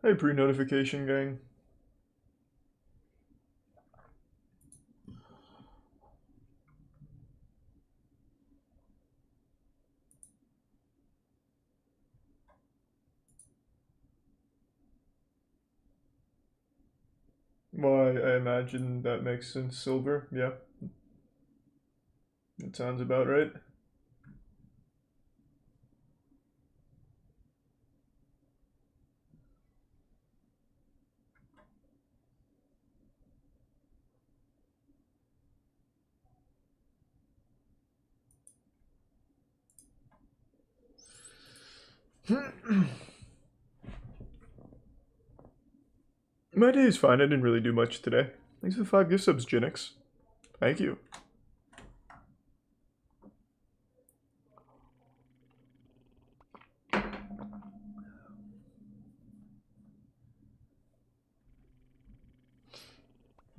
Hey, pre-notification gang. Why, I imagine that makes sense. Silver, yeah. That sounds about right. My day is fine. I didn't really do much today. Thanks for the 5 gift subs, Genix. Thank you.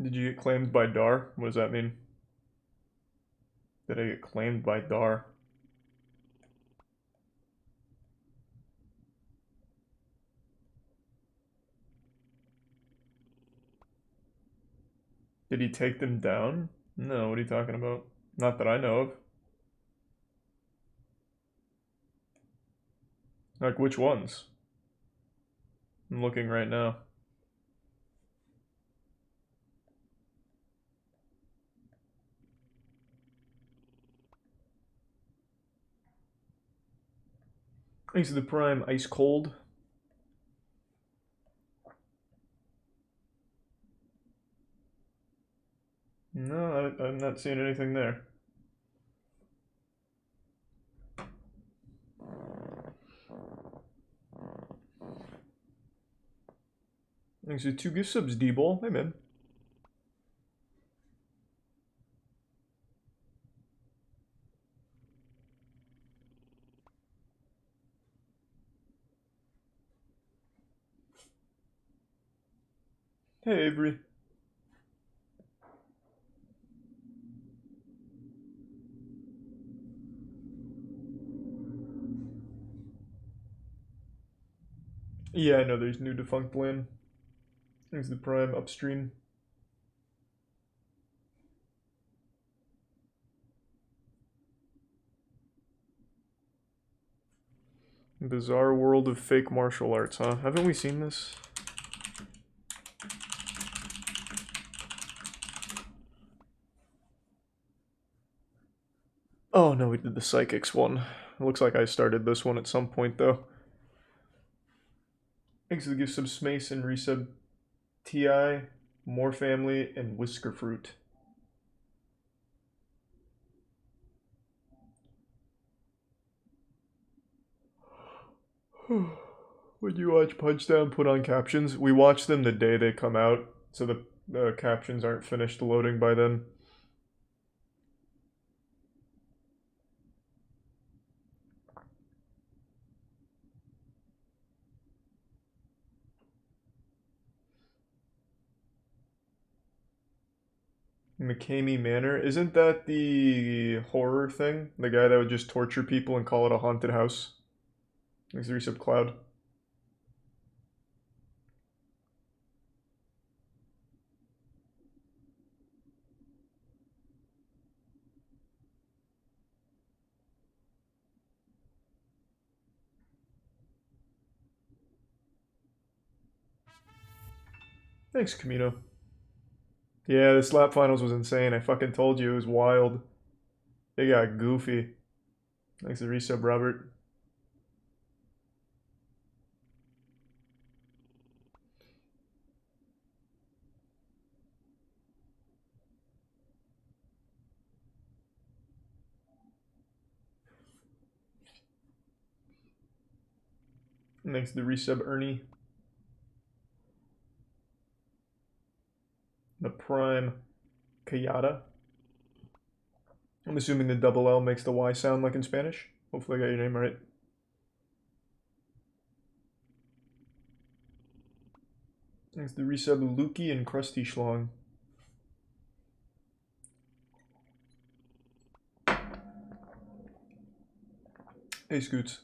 Did you get claimed by Dar? What does that mean? Did I get claimed by Dar? Did he take them down? No, what are you talking about? Not that I know of. Like, which ones? I'm looking right now. Thanks to the Prime Ice Cold. No, I'm not seeing anything there. Thanks to 2 gift subs, D-Ball. Hey, man. Hey, Avery. Yeah, I know there's new defunct land. Thanks to the Prime Upstream. Bizarre world of fake martial arts, huh? Haven't we seen this? Oh no, we did the psychics one. It looks like I started this one at some point though. Thanks to the gift sub Smace and resub TI, More Family, and Whisker Fruit. When you watch Punchdown, put on captions. We watch them the day they come out, so the captions aren't finished loading by then. McCamey Manor, isn't that the horror thing? The guy that would just torture people and call it a haunted house? Thanks to resub Cloud. Thanks, Camino. Yeah, the slap finals was insane. I fucking told you it was wild. They got goofy. Thanks to resub Robert. And thanks to the resub Ernie. The Prime Kayada. I'm assuming the double L makes the Y sound like in Spanish. Hopefully I got your name right. Thanks to the resub Lukey and Krusty Schlong. Hey, Scoots.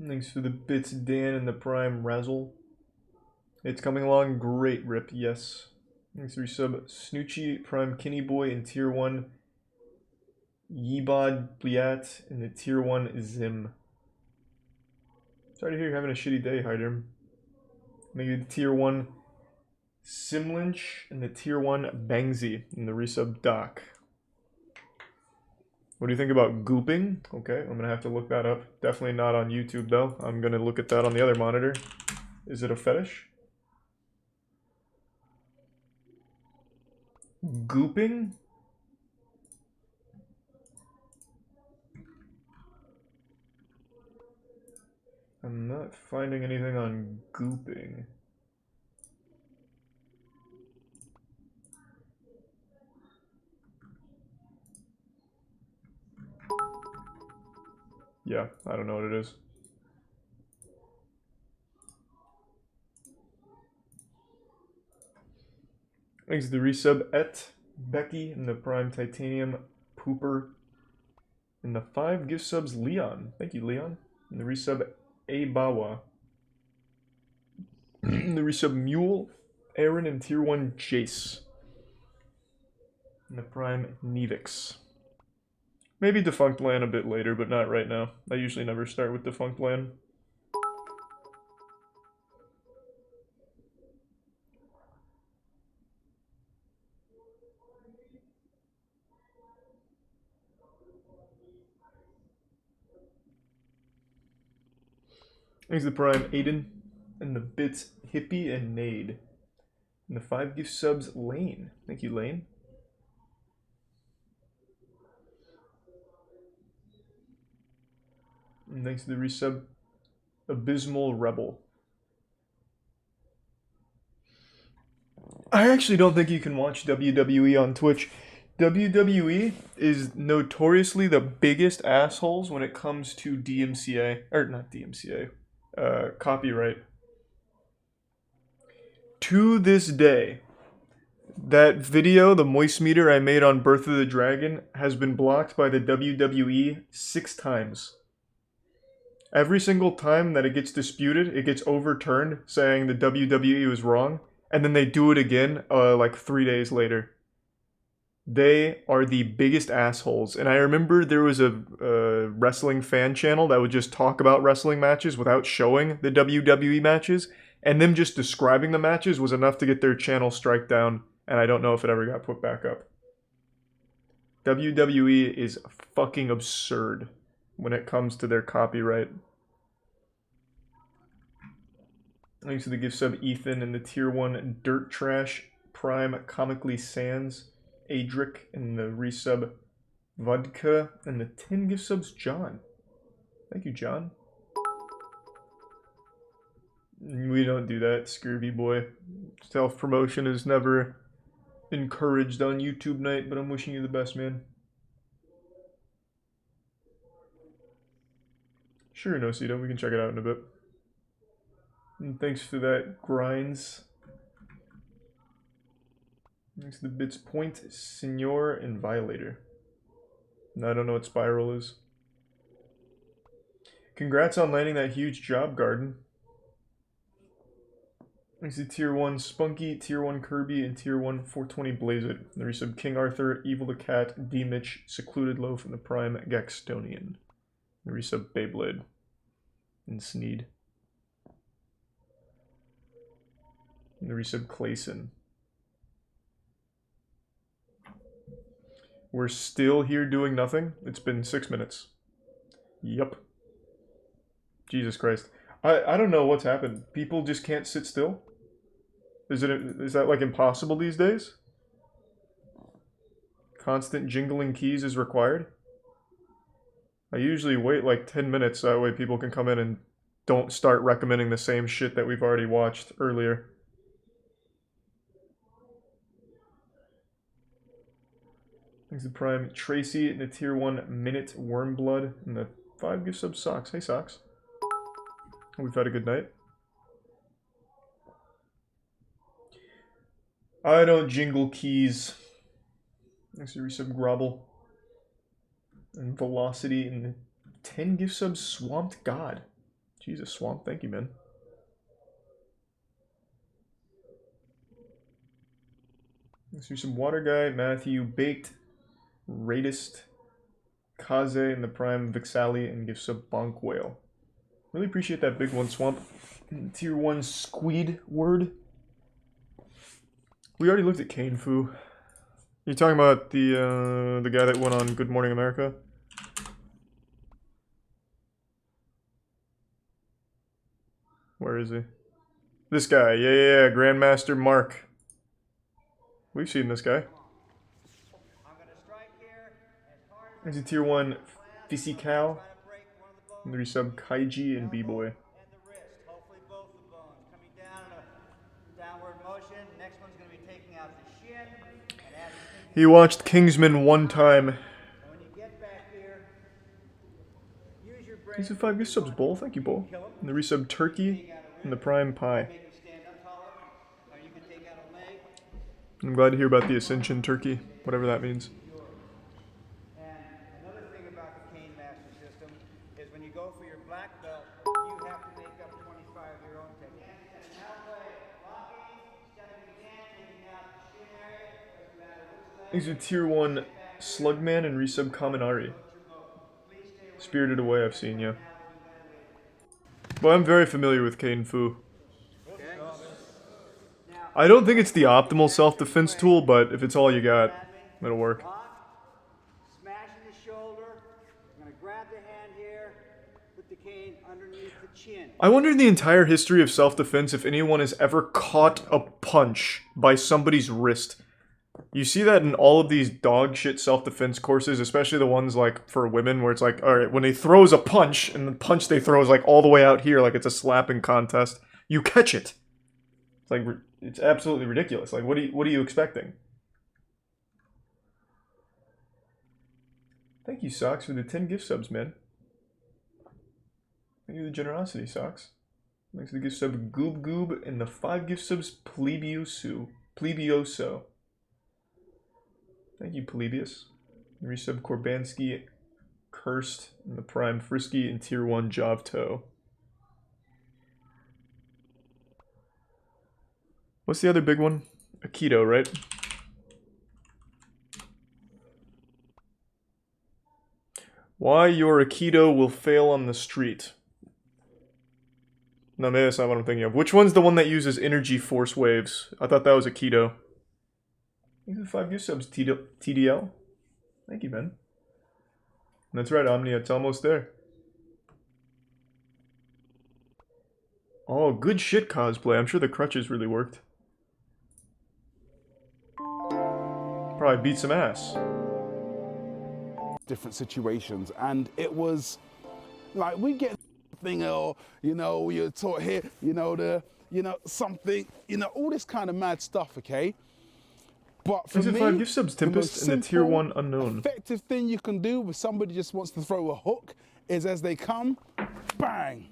Thanks for the bits, Dan, and the Prime Razzle. It's coming along great, Rip, yes. Thanks for resub Snoochie, Prime Kinney Boy, and Tier 1 Yebod Bliat, and the Tier 1 Zim. Sorry to hear you're having a shitty day, Hyderm. Maybe the Tier 1 Simlinch, and the Tier 1 Bangsy, and the resub Doc. What do you think about gooping? Okay, I'm gonna have to look that up. Definitely not on YouTube though. I'm gonna look at that on the other monitor. Is it a fetish? Gooping? I'm not finding anything on gooping. Yeah, I don't know what it is. Thanks to the resub Et, Becky, and the Prime Titanium Pooper. And the 5 gift subs Leon. Thank you, Leon. And the resub Abawa. And the resub Mule, Aaron, and Tier 1 Chase. And the Prime Nevix. Maybe Defunct Land a bit later, but not right now. I usually never start with Defunct Land. Thanks to the Prime Aiden, and the bits Hippie and Nade. And the 5 gift subs Lane. Thank you, Lane. And thanks to the resub Abysmal Rebel. I actually don't think you can watch WWE on Twitch. WWE is notoriously the biggest assholes when it comes to DMCA, or not DMCA, copyright. To this day, that video, the moist meter I made on Birth of the Dragon, has been blocked by the WWE 6 times. Every single time that it gets disputed, it gets overturned, saying the WWE was wrong, and then they do it again, like 3 days later. They are the biggest assholes. And I remember there was a wrestling fan channel that would just talk about wrestling matches without showing the WWE matches, and them just describing the matches was enough to get their channel strike down, and I don't know if it ever got put back up. WWE is fucking absurd when it comes to their copyright. Thanks to the gift sub Ethan and the Tier 1 Dirt Trash Prime Comically Sans, Adric, and the resub Vodka, and the 10 gift subs John. Thank you, John. We don't do that, Scurvy boy. Self-promotion is never encouraged on YouTube night, but I'm wishing you the best, man. Sure, Nocito, we can check it out in a bit. And thanks for that, Grinds. Thanks to the bits Point, Senor, and Violator. I don't know what Spiral is. Congrats on landing that huge job, Garden. Thanks to Tier 1 Spunky, Tier 1 Kirby, and Tier 1 420 Blazeit. The resub King Arthur, Evil the Cat, D Mitch, Secluded Loaf, and the Prime Gaxtonian. The resub Beyblade. And Sneed. And the resub Clayson. We're still here doing nothing? It's been 6 minutes. Yup. Jesus Christ. I don't know what's happened. People just can't sit still? Is that like impossible these days? Constant jingling keys is required? I usually wait like 10 minutes so that way people can come in and don't start recommending the same shit that we've already watched earlier. Thanks to Prime Tracy and the Tier 1 Minute Wormblood and the 5 gift sub Socks. Hey Socks. We've had a good night. I don't jingle keys. Thanks to resub Grobble. And Velocity and the 10 gift subs Swamped God. Jesus, Swamp, thank you, man. Let's do some Water Guy, Matthew, Baked, Radist, Kaze, and the Prime, Vixali, and gives a Bonk Whale. Really appreciate that big one, Swamp. Tier 1 Squid Word. We already looked at Kane Fu. You're talking about the guy that went on Good Morning America? Where is he? This guy, yeah, Grandmaster Mark. We've seen this guy. There's a tier 1 Physical, and the resub Kaiji and B-Boy. He watched Kingsman one time. These are 5 gift subs, Bull. Thank you, Bull. And the resub Turkey and the Prime Pie. I'm glad to hear about the Ascension Turkey, whatever that means. And another thing about the Cane Master system is when you go for your black belt, you have to make up 25 of your own techniques. These are tier 1 Slugman and resub Kaminari. Spirited Away, I've seen, yeah. Well, I'm very familiar with Kane Fu. I don't think it's the optimal self-defense tool, but if it's all you got, it'll work. Smashing the shoulder. I'm going to grab the hand here, put the cane underneath the chin. I wonder in the entire history of self-defense if anyone has ever caught a punch by somebody's wrist. You see that in all of these dog shit self-defense courses, especially the ones like for women where it's like, alright, when he throws a punch, and the punch they throw is like all the way out here, like it's a slapping contest, you catch it. It's like, it's absolutely ridiculous. Like, what are you expecting? Thank you, Socks, for the 10 gift subs, man. Thank you for the generosity, Socks. Thanks for the gift sub, Goob Goob, and the 5 gift subs, Plebioso. Thank you, Polybius. Resub Korbansky, Cursed, and the Prime Frisky, and Tier 1 Javto. What's the other big one? Aikido, right? Why your Aikido will fail on the street. No, maybe that's not what I'm thinking of. Which one's the one that uses energy force waves? I thought that was Aikido. Thank you for 5 gift subs, TDL. Thank you, man. That's right, Omnia, it's almost there. Oh, good shit cosplay. I'm sure the crutches really worked. Probably beat some ass. Different situations, and it was like we get thing, or you're taught here, something, all this kind of mad stuff, okay? But for me, 5 gift subs, Tempest, and the tier 1 unknown. Effective thing you can do if somebody just wants to throw a hook is as they come, bang,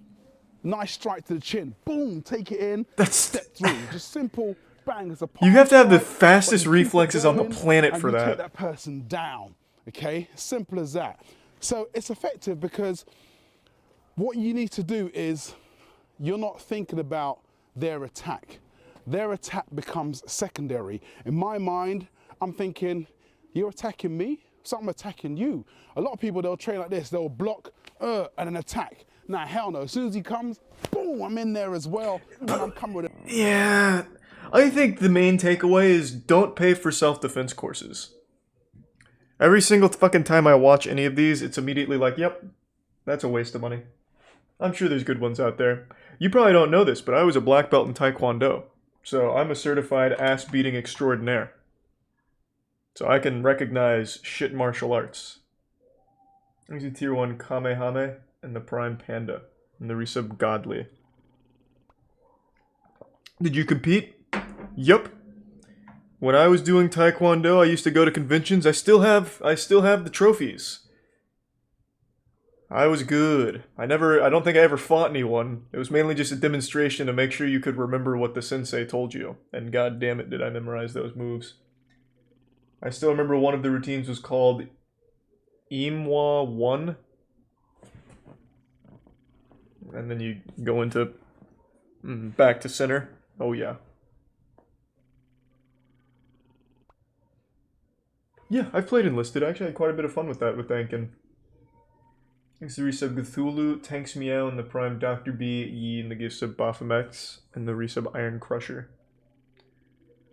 nice strike to the chin, boom, take it in, step through, just simple bang as a punch. You have to have the fastest reflexes on the planet for and you that. take that person down, okay? Simple as that. So it's effective because what you need to do is you're not thinking about their attack. Their attack becomes secondary. In my mind, I'm thinking, you're attacking me, so I'm attacking you. A lot of people, they'll train like this. They'll block and an attack. Nah, hell no. As soon as he comes, boom, I'm in there as well, and I'm coming with it. Yeah, I think the main takeaway is don't pay for self-defense courses. Every single fucking time I watch any of these, it's immediately like, yep, that's a waste of money. I'm sure there's good ones out there. You probably don't know this, but I was a black belt in Taekwondo. So I'm a certified ass-beating extraordinaire. So I can recognize shit martial arts. There's a tier 1 Kamehame and the Prime Panda. And the resub Godly. Did you compete? Yup. When I was doing Taekwondo, I used to go to conventions. I still have the trophies. I was good. I don't think I ever fought anyone. It was mainly just a demonstration to make sure you could remember what the sensei told you. And god damn it, did I memorize those moves. I still remember one of the routines was called Imwa 1. And then you go into back to center. Oh yeah. Yeah, I've played Enlisted. I actually had quite a bit of fun with that with Ankin. Thanks to the resub Cthulhu, Tanks Meow, and the Prime Dr. B, Yi, and the gifts of Baphomet, and the resub Iron Crusher.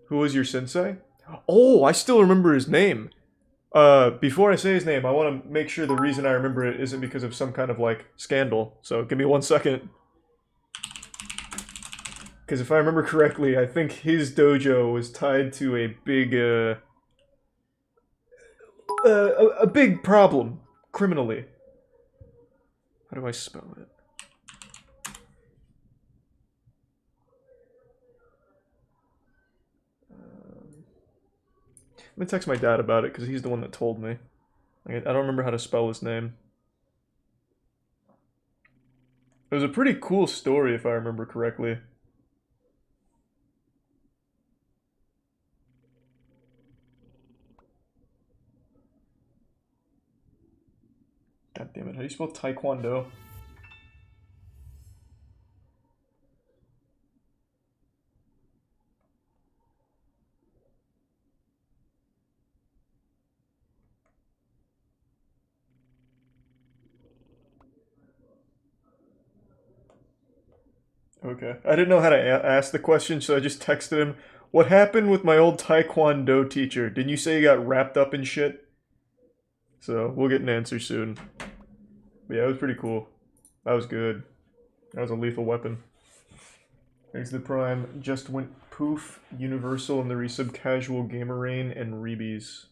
Who was your sensei? Oh, I still remember his name. Before I say his name, I want to make sure the reason I remember it isn't because of some kind of, like, scandal. So, give me 1 second. Because if I remember correctly, I think his dojo was tied to a big, a big problem, criminally. How do I spell it? I'm gonna text my dad about it because he's the one that told me. I don't remember how to spell his name. It was a pretty cool story if I remember correctly. God damn it, how do you spell Taekwondo? Okay. I didn't know how to ask the question, so I just texted him, "What happened with my old Taekwondo teacher? Didn't you say he got wrapped up in shit?" So, we'll get an answer soon. But yeah, it was pretty cool. That was good. That was a lethal weapon. Thanks to the Prime. Just went poof. Universal and the resub Casual Gamer Rain and Reebies.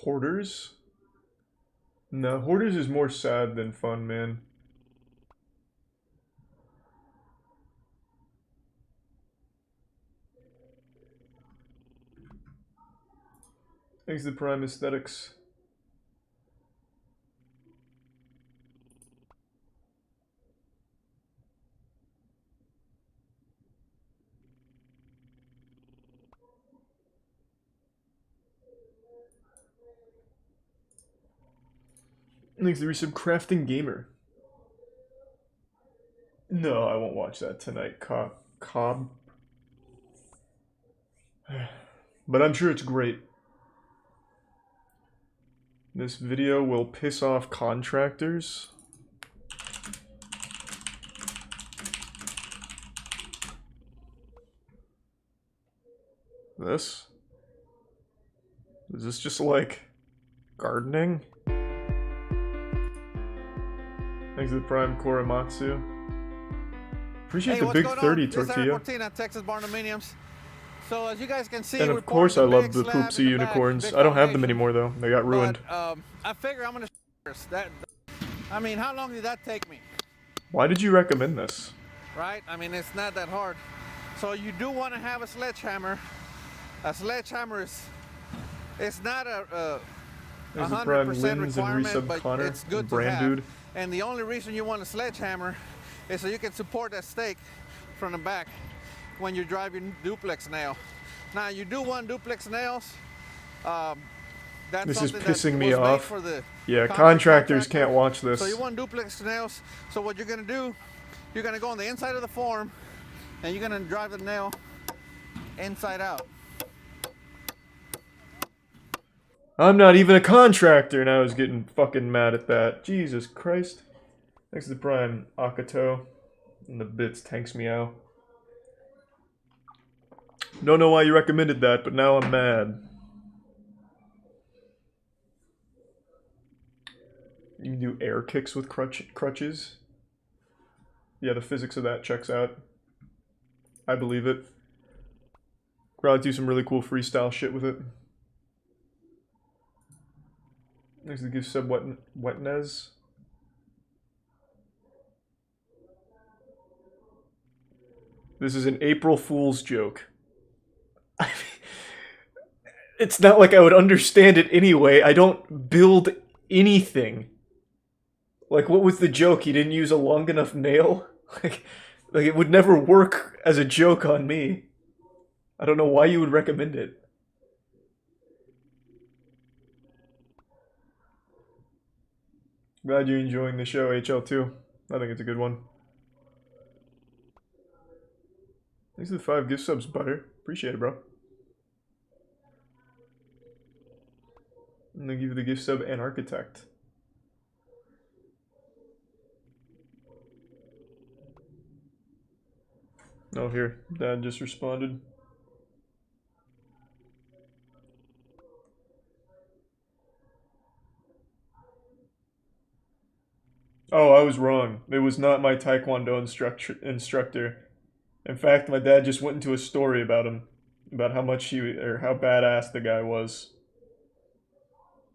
Hoarders? No, Hoarders is more sad than fun, man. Thanks to the Prime Aesthetics. Thanks to the resub Crafting Gamer. No, I won't watch that tonight, Cobb. But I'm sure it's great. This video will piss off contractors. This? Is this just like gardening? Thanks to the Prime Korematsu. Appreciate the big 30 tortilla. Texas Barnuminiums. So as you guys can see, And of course I love the Poopsie unicorns. I don't have them anymore though. They got ruined. But, I figure I'm gonna that. I mean, how long did that take me? Why did you recommend this? Right? I mean, it's not that hard. So you do want to have a sledgehammer. A sledgehammer is, it's not a 100% requirement, but Connor, it's good to have. Dude. And the only reason you want a sledgehammer is so you can support that stake from the back when you drive your duplex nail. Now you do want duplex nails. That's this is something pissing that me was off. For the yeah, contractors can't watch this. So you want duplex nails. So what you're gonna do, you're gonna go on the inside of the form, and you're gonna drive the nail inside out. I'm not even a contractor, and I was getting fucking mad at that. Jesus Christ. Thanks to the Prime Akato. And the bits Tanks Meow. Don't know why you recommended that, but now I'm mad. You can do air kicks with crutches. Yeah, the physics of that checks out. I believe it. Probably do some really cool freestyle shit with it. Thanks to the gift sub Wetnez. This is an April Fool's joke. It's not like I would understand it anyway. I don't build anything. Like, what was the joke? He didn't use a long enough nail? Like it would never work as a joke on me. I don't know why you would recommend it. Glad you're enjoying the show, HL2. I think it's a good one. Thanks for the 5 gift subs, Butter. Appreciate it, bro. I'm gonna give you the gift sub and Architect. Oh, here. Dad just responded. Oh, I was wrong. It was not my Taekwondo instructor. In fact, my dad just went into a story about him. About how much or how badass the guy was.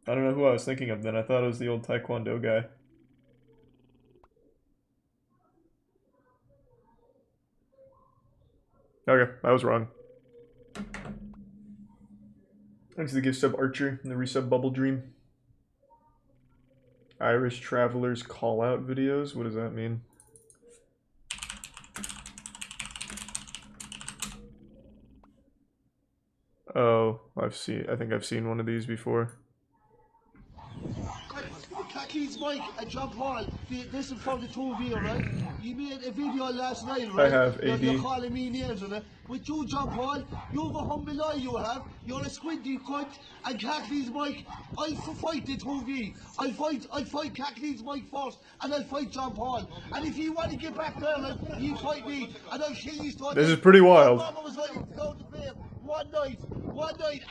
I don't know who I was thinking of then. I thought it was the old Taekwondo guy. Okay, I was wrong. Thanks to the gift sub Archer and the resub Bubble Dream. Irish Travelers Call Out videos? What does that mean? Oh, I think I've seen one of these before. Keith's Mike and John Paul, this is from the two of you, right? You made a video last night, I right? have AD. You're calling me names on it. With you, John Paul, you have a humble eye, you have. You're a squinty cunt. And Kathleen Mike, I'll fight the two of you. I'll fight Kathleen Mike first, and I'll fight John Paul. And if you want to get back there, like, you fight me, and I'll kill you. This is pretty wild. Mama was ready to go to bed one night,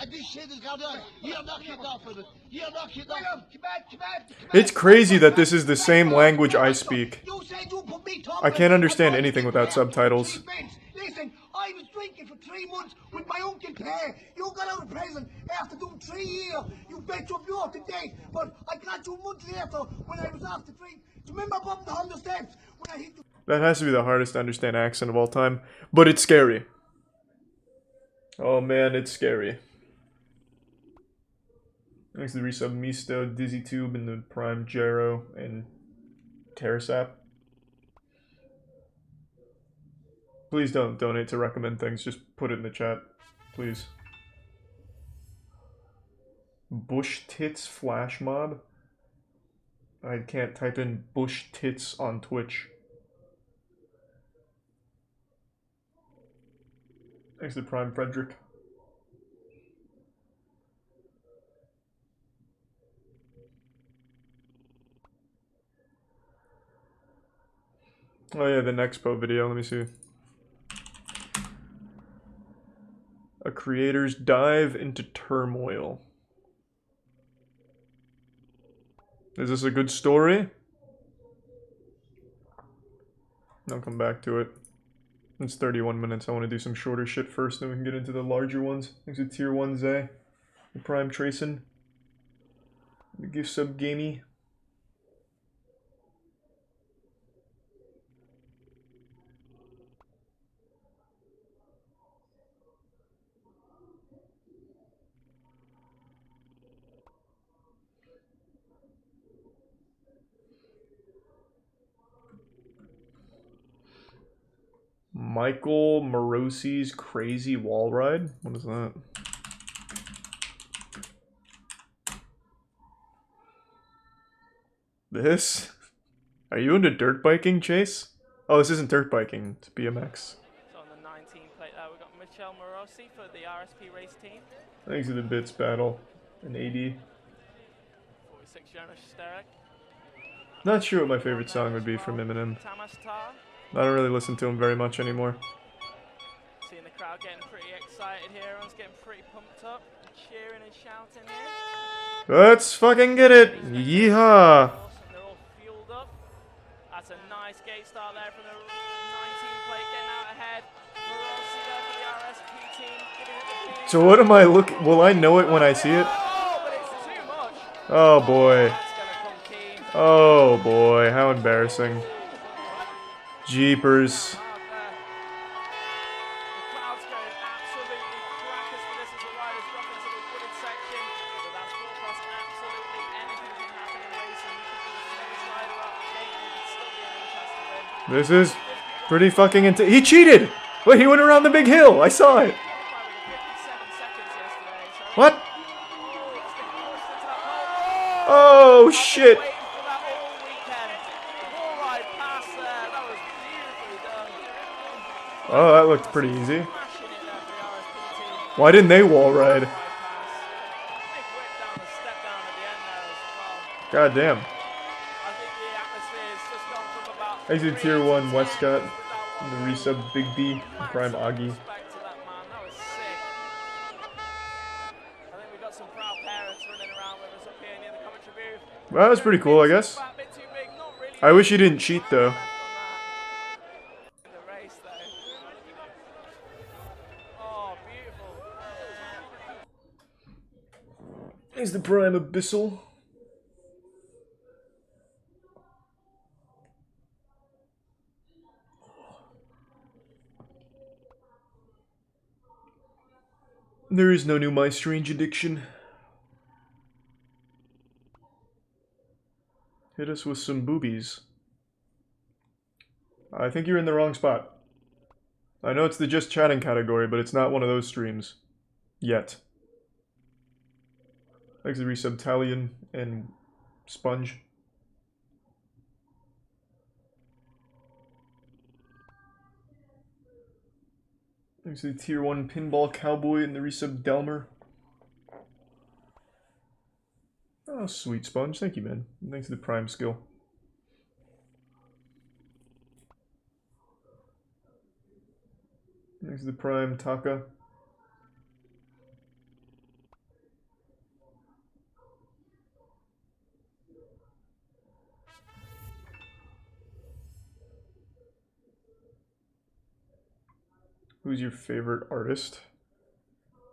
and this shit is going on. You're not getting off of it. You're not getting off of it. Come on. It's crazy that this is the same language I speak. I can't understand anything without subtitles. Listen, I was drinking for 3 months with my Uncle Claire. You got out of prison after doing 3 years. You bet you're up to date. But I got you months later when I was off the drink. Do you remember above the 100 steps when I hit the... That has to be the hardest to understand accent of all time. But it's scary. Oh man, it's scary. Thanks to the resub Misto, DizzyTube, and the Prime Jero, and Terrasap. Please don't donate to recommend things, just put it in the chat. Please. Bush Tits Flash Mob? I can't type in Bush Tits on Twitch. Thanks to Prime Frederick. Oh yeah, the Nexpo video, let me see. A creator's dive into turmoil. Is this a good story? I'll come back to it. It's 31 minutes. I want to do some shorter shit first, then we can get into the larger ones. Thanks to Tier 1 Zay. The Prime Tracin. The gift sub Gamey. Michael Morosi's Crazy Wall Ride? What is that? This? Are you into dirt biking, Chase? Oh, this isn't dirt biking, it's BMX. So on the 19 plate there, we've got Michelle Morosi for the RSP race team. Thanks to the Bits battle. An 80. 46 Jonas Sterek. Not sure what my favorite song would be from Eminem. I don't really listen to him very much anymore. Seeing the crowd getting pretty excited here, everyone's getting pretty pumped up, cheering and shouting here. Let's fucking get it! Yeehaw! They're all fueled up. That's a nice gate start there from the 19 plate, getting out ahead. Morosi there for the RSP team, giving it the beat. So what am I looking? Will I know it when I see it? Oh, but it's too much. Oh boy. That's gonna come keen. Oh boy, how embarrassing. Jeepers. The crowd's going absolutely crackers for this as the riders drop into the wooded section. But that's full cross, absolutely anything can happen in racing. You could be the rider up This is pretty fucking intense. He cheated! Wait, he went around the big hill. I saw it. What? Oh, shit. Oh, that looked pretty easy. Why didn't they wall ride? God damn. Exit Tier 1 Westcott. The resub Big B. Prime Augie. Well, that was pretty cool, I guess. I wish he didn't cheat, though. He's the Prime Abyssal. There is no new My Strange Addiction. Hit us with some boobies. I think you're in the wrong spot. I know it's the just chatting category, but it's not one of those streams. Yet. Thanks to resub Talion and Sponge. Thanks to the Tier 1 Pinball Cowboy and the resub Delmer. Oh, sweet Sponge. Thank you, man. Thanks to the Prime Skill. Thanks to the Prime Taka. Who's your favorite artist?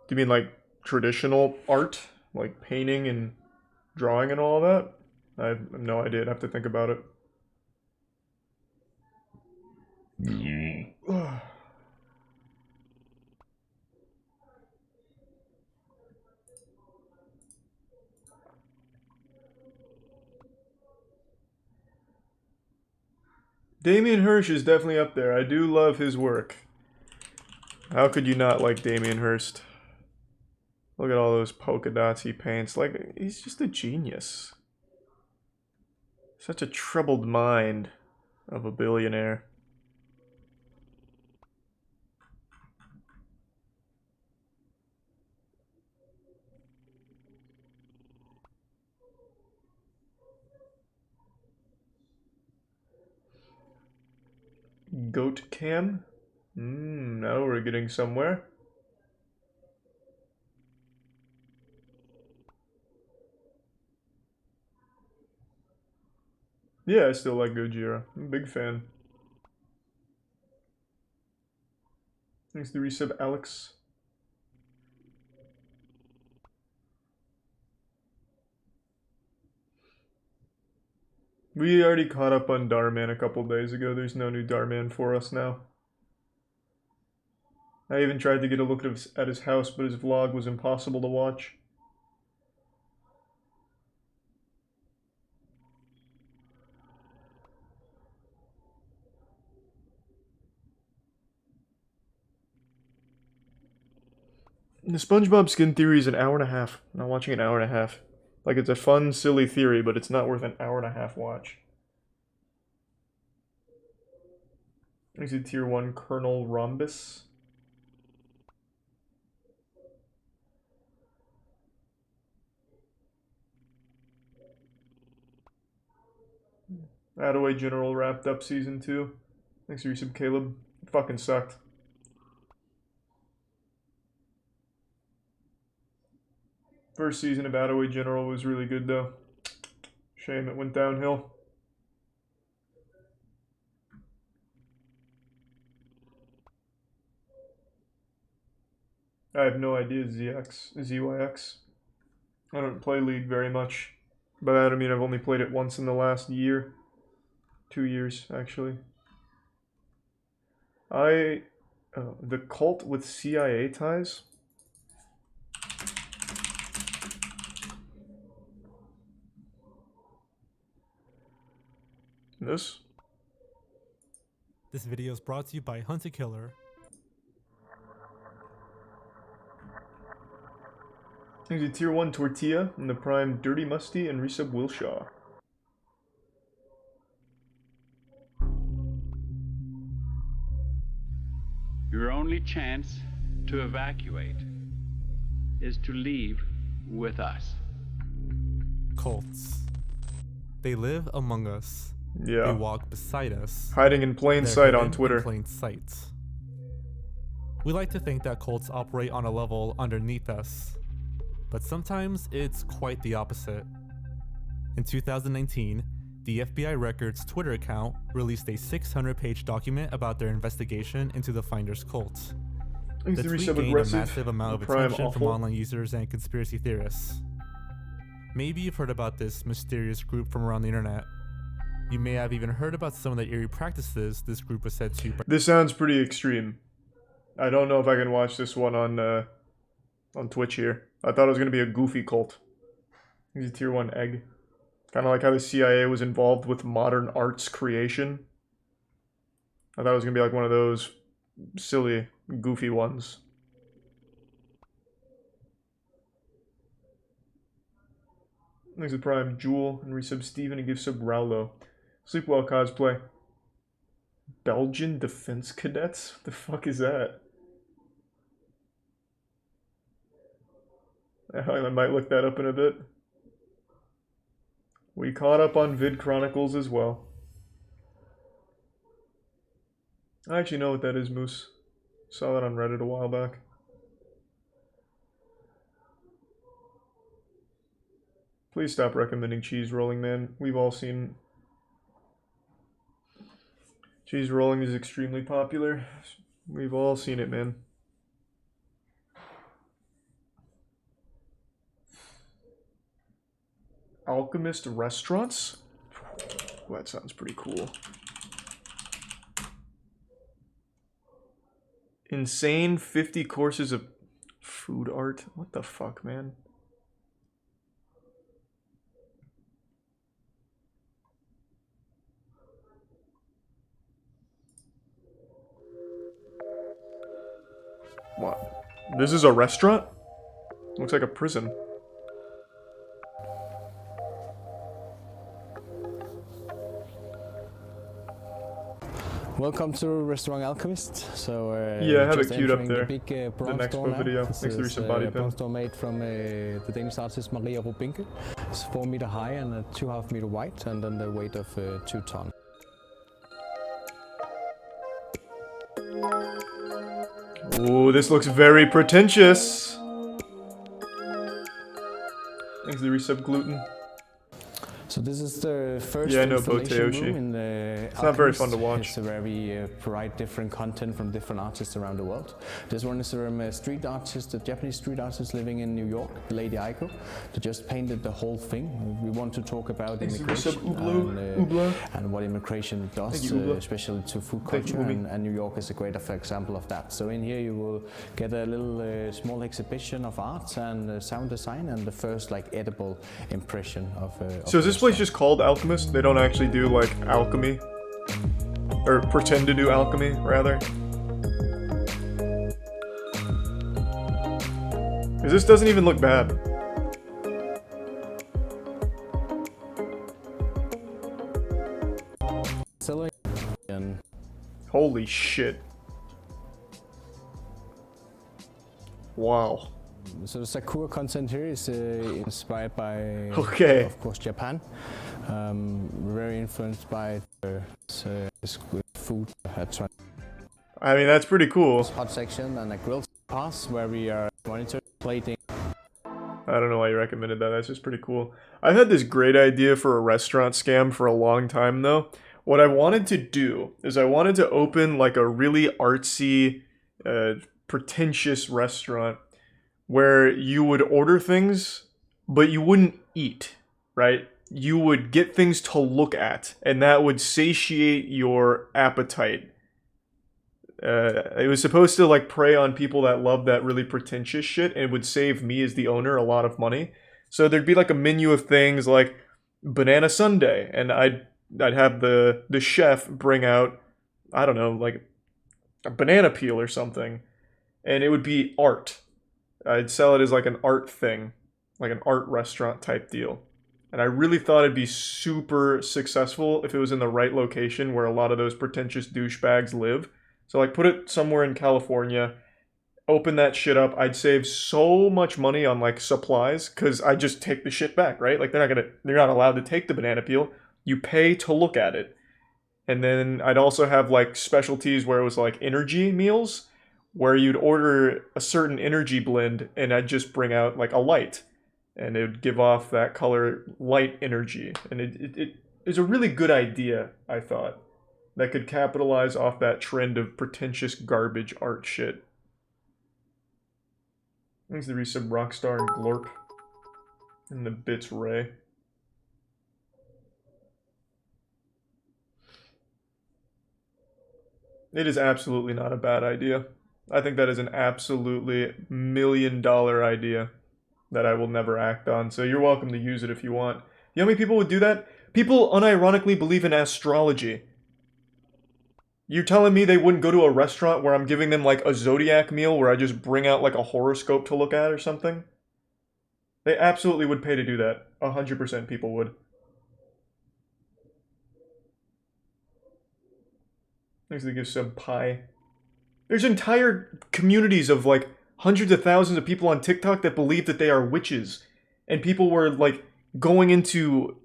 Do you mean like traditional art? Like painting and drawing and all that? I have no idea. I'd have to think about it. Damien Hirst is definitely up there. I do love his work. How could you not like Damien Hirst? Look at all those polka dots he paints. Like, he's just a genius. Such a troubled mind of a billionaire. Goat Cam? Now we're getting somewhere. Yeah, I still like Gojira. I'm a big fan. Thanks to resub Alex. We already caught up on Darman a couple days ago. There's no new Darman for us now. I even tried to get a look at his house, but his vlog was impossible to watch. The SpongeBob skin theory is an hour and a half. I'm not watching an hour and a half. Like, it's a fun, silly theory, but it's not worth an hour and a half watch. Is it Tier 1 Colonel Rhombus? Attaway General wrapped up Season 2. Thanks for resub, Caleb. It fucking sucked. First season of Attaway General was really good, though. Shame it went downhill. I have no idea, ZYX. I don't play League very much. By that I mean I've only played it once in the last year. 2 years, actually. The cult with CIA ties? This? This video is brought to you by Hunt a Killer. Here's a tier 1 tortilla in the prime Dirty Musty and resub Wilshaw. Your only chance to evacuate is to leave with us. Cults. They live among us. Yeah. They walk beside us. Hiding in plain They're sight on hidden Twitter. in plain sight. We like to think that cults operate on a level underneath us, but sometimes it's quite the opposite. In 2019, the FBI Records Twitter account released a 600-page document about their investigation into the Finders cult. The tweet gained a massive amount of attention from online users and conspiracy theorists. Maybe you've heard about this mysterious group from around the internet. You may have even heard about some of the eerie practices this group was said to. This sounds pretty extreme. I don't know if I can watch this one on Twitch here. I thought it was going to be a goofy cult. He's a tier 1 egg. Kind of like how the CIA was involved with modern arts creation. I thought it was going to be like one of those silly, goofy ones. Thanks to Prime Jewel and resub Steven and give sub Raulo. Sleep well, cosplay. Belgian Defense Cadets? What the fuck is that? I might look that up in a bit. We caught up on Vid Chronicles as well. I actually know what that is, Moose. Saw that on Reddit a while back. Please stop recommending cheese rolling, man. We've all seen... Cheese rolling is extremely popular. We've all seen it, man. Alchemist restaurants? Well, that sounds pretty cool. Insane 50 courses of food art? What the fuck, man? What? This is a restaurant? Looks like a prison. Welcome to Restaurant Alchemist. So yeah, I have just it queued up entering there. The big the bronze next door now. video. This Next to is recent body a pin. bronze door made from the Danish artist Maria Rubinke. It's 4 meter high and 2.5 meter wide, and then the weight of 2 tons. Ooh, this looks very pretentious. Thanks to the resub gluten. So this is the first Yeah, I know installation Boteoshi. room in the It's not very fun to Alchemist. watch. It's a very provide different content from different artists around the world. This one is from a street artist, a Japanese street artist living in New York, Lady Aiko. They just painted the whole thing. We want to talk about Thanks to immigration Ubla. and what immigration does, Thank you, Ubla. especially to food Thank you, culture. Umi. And New York is a great example of that. So in here you will get a little small exhibition of art and sound design and the first like edible impression of. So is this place just called Alchemist? They don't actually do like alchemy? Or pretend to do alchemy, rather? Because this doesn't even look bad. And Holy shit. Wow. so the Sakura content here is inspired by, Okay. of course, Japan. Very influenced by this food I mean, that's pretty cool. hot section and a grilled pass where we are monitoring plating. I don't know why you recommended that. That's just pretty cool. I've had this great idea for a restaurant scam for a long time, though. What I wanted to do is I wanted to open like a really artsy, pretentious restaurant where you would order things, but you wouldn't eat, right? You would get things to look at, and that would satiate your appetite. It was supposed to like prey on people that love that really pretentious shit, and it would save me as the owner a lot of money. So there'd be like a menu of things like banana sundae, and I'd have the chef bring out I don't know, like a banana peel or something, and it would be art. I'd sell it as like an art thing, like an art restaurant type deal. And I really thought it'd be super successful if it was in the right location where a lot of those pretentious douchebags live. So like put it somewhere in California, open that shit up. I'd save so much money on like supplies because I just take the shit back, right? Like they're not allowed to take the banana peel. You pay to look at it. And then I'd also have like specialties where it was like energy meals where you'd order a certain energy blend and I'd just bring out like a light and it would give off that color light energy. And it is a really good idea, I thought, that could capitalize off that trend of pretentious garbage art shit. Thanks to the resub Rockstar and Glorp. And the Bits Ray. It is absolutely not a bad idea. I think that is an absolutely $1 million idea that I will never act on. So you're welcome to use it if you want. You know how many people would do that? People unironically believe in astrology. You're telling me they wouldn't go to a restaurant where I'm giving them like a zodiac meal where I just bring out like a horoscope to look at or something? They absolutely would pay to do that. 100% people would. Thanks to the gift sub pie. There's entire communities of like hundreds of thousands of people on TikTok that believe that they are witches. And people were like going into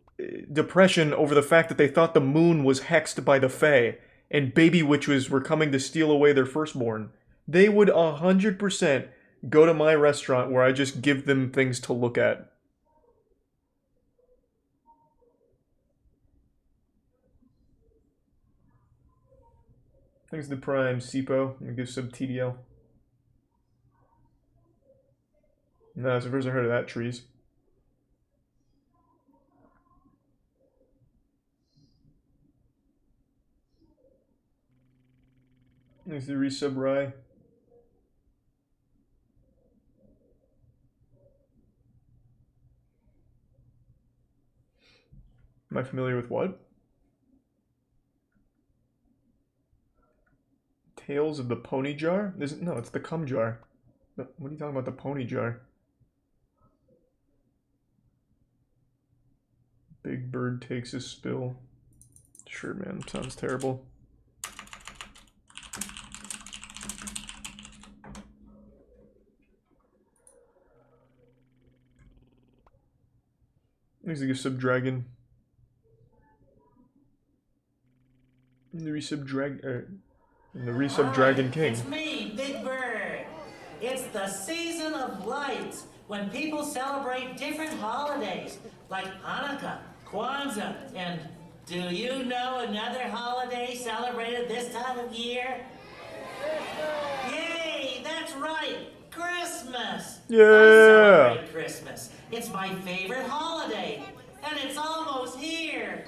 depression over the fact that they thought the moon was hexed by the Fae and baby witches were coming to steal away their firstborn. They would 100% go to my restaurant where I just give them things to look at. Thanks to Prime, Sipo, and give sub TDL. No, it's the first I heard of that, trees. Thanks to resub Rye. Am I familiar with what? Tales of the Pony Jar? No, it's the Cum Jar. What are you talking about, the Pony Jar? Big Bird takes a spill. Sure, man, sounds terrible. Thanks to sub Dragon. The resub Dragon King. It's me, Big Bird. It's the season of lights when people celebrate different holidays like Hanukkah, Kwanzaa, and do you know another holiday celebrated this time of year? Yay, that's right, Christmas. Yeah. I celebrate Christmas. It's my favorite holiday, and it's almost here.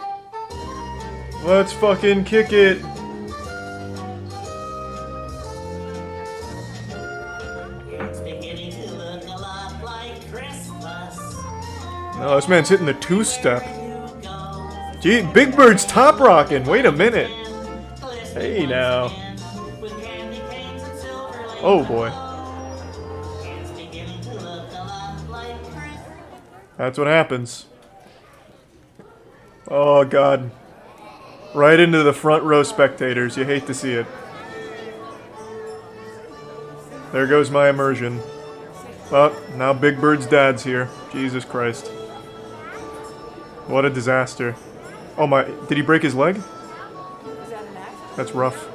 Let's fucking kick it. It's beginning to look a lot like Christmas. No, this man's hitting the two-step. Gee, Big Bird's top rocking. Wait a minute. Hey now. Oh boy. That's what happens. Oh god. Right into the front row spectators. You hate to see it. There goes my immersion. Oh, now Big Bird's dad's here. Jesus Christ. What a disaster. Oh my, did he break his leg? That's rough.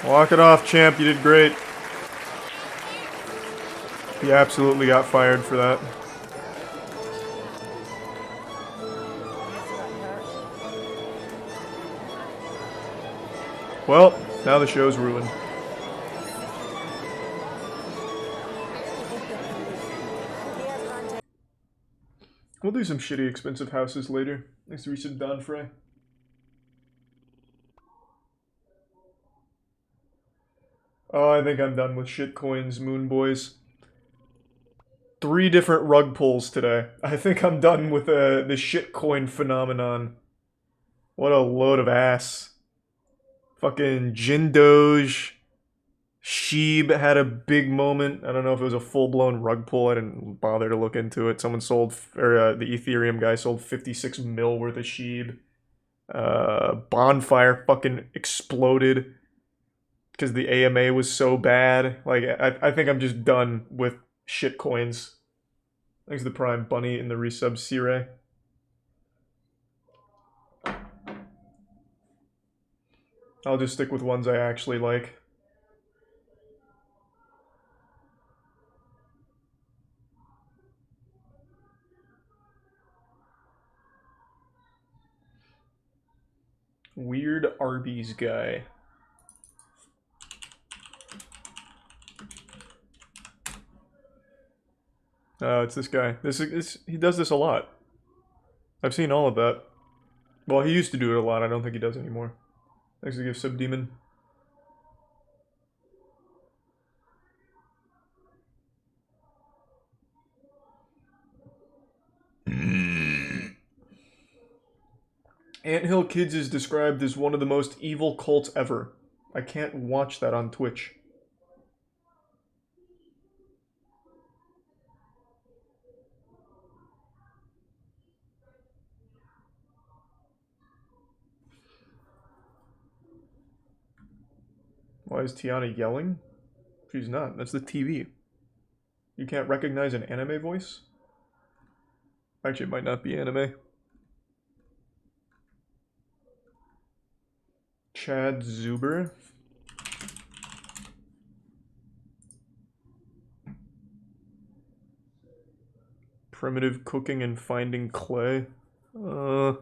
Walk it off, champ. You did great. He absolutely got fired for that. Well, now the show's ruined. We'll do some shitty expensive houses later. Thanks to resub Don Frey. Oh, I think I'm done with shitcoins, Moon Boys. 3 different rug pulls today. I think I'm done with the shitcoin phenomenon. What a load of ass. Fucking Jin Doge. Sheeb had a big moment. I don't know if it was a full-blown rug pull. I didn't bother to look into it. Someone sold, or the Ethereum guy sold 56 mil worth of Sheeb. Bonfire fucking exploded because the AMA was so bad. Like, I think I'm just done with shit coins. Thanks to the Prime Bunny in the resub Sire. I'll just stick with ones I actually like. Weird Arby's guy. Oh, it's this guy. He does this a lot. I've seen all of that. Well, he used to do it a lot. I don't think he does anymore. Thanks to give Subdemon. Anthill Kids is described as one of the most evil cults ever. I can't watch that on Twitch. Why is Tiana yelling? She's not. That's the TV. You can't recognize an anime voice? Actually, it might not be anime. Chad Zuber. Primitive cooking and finding clay. Like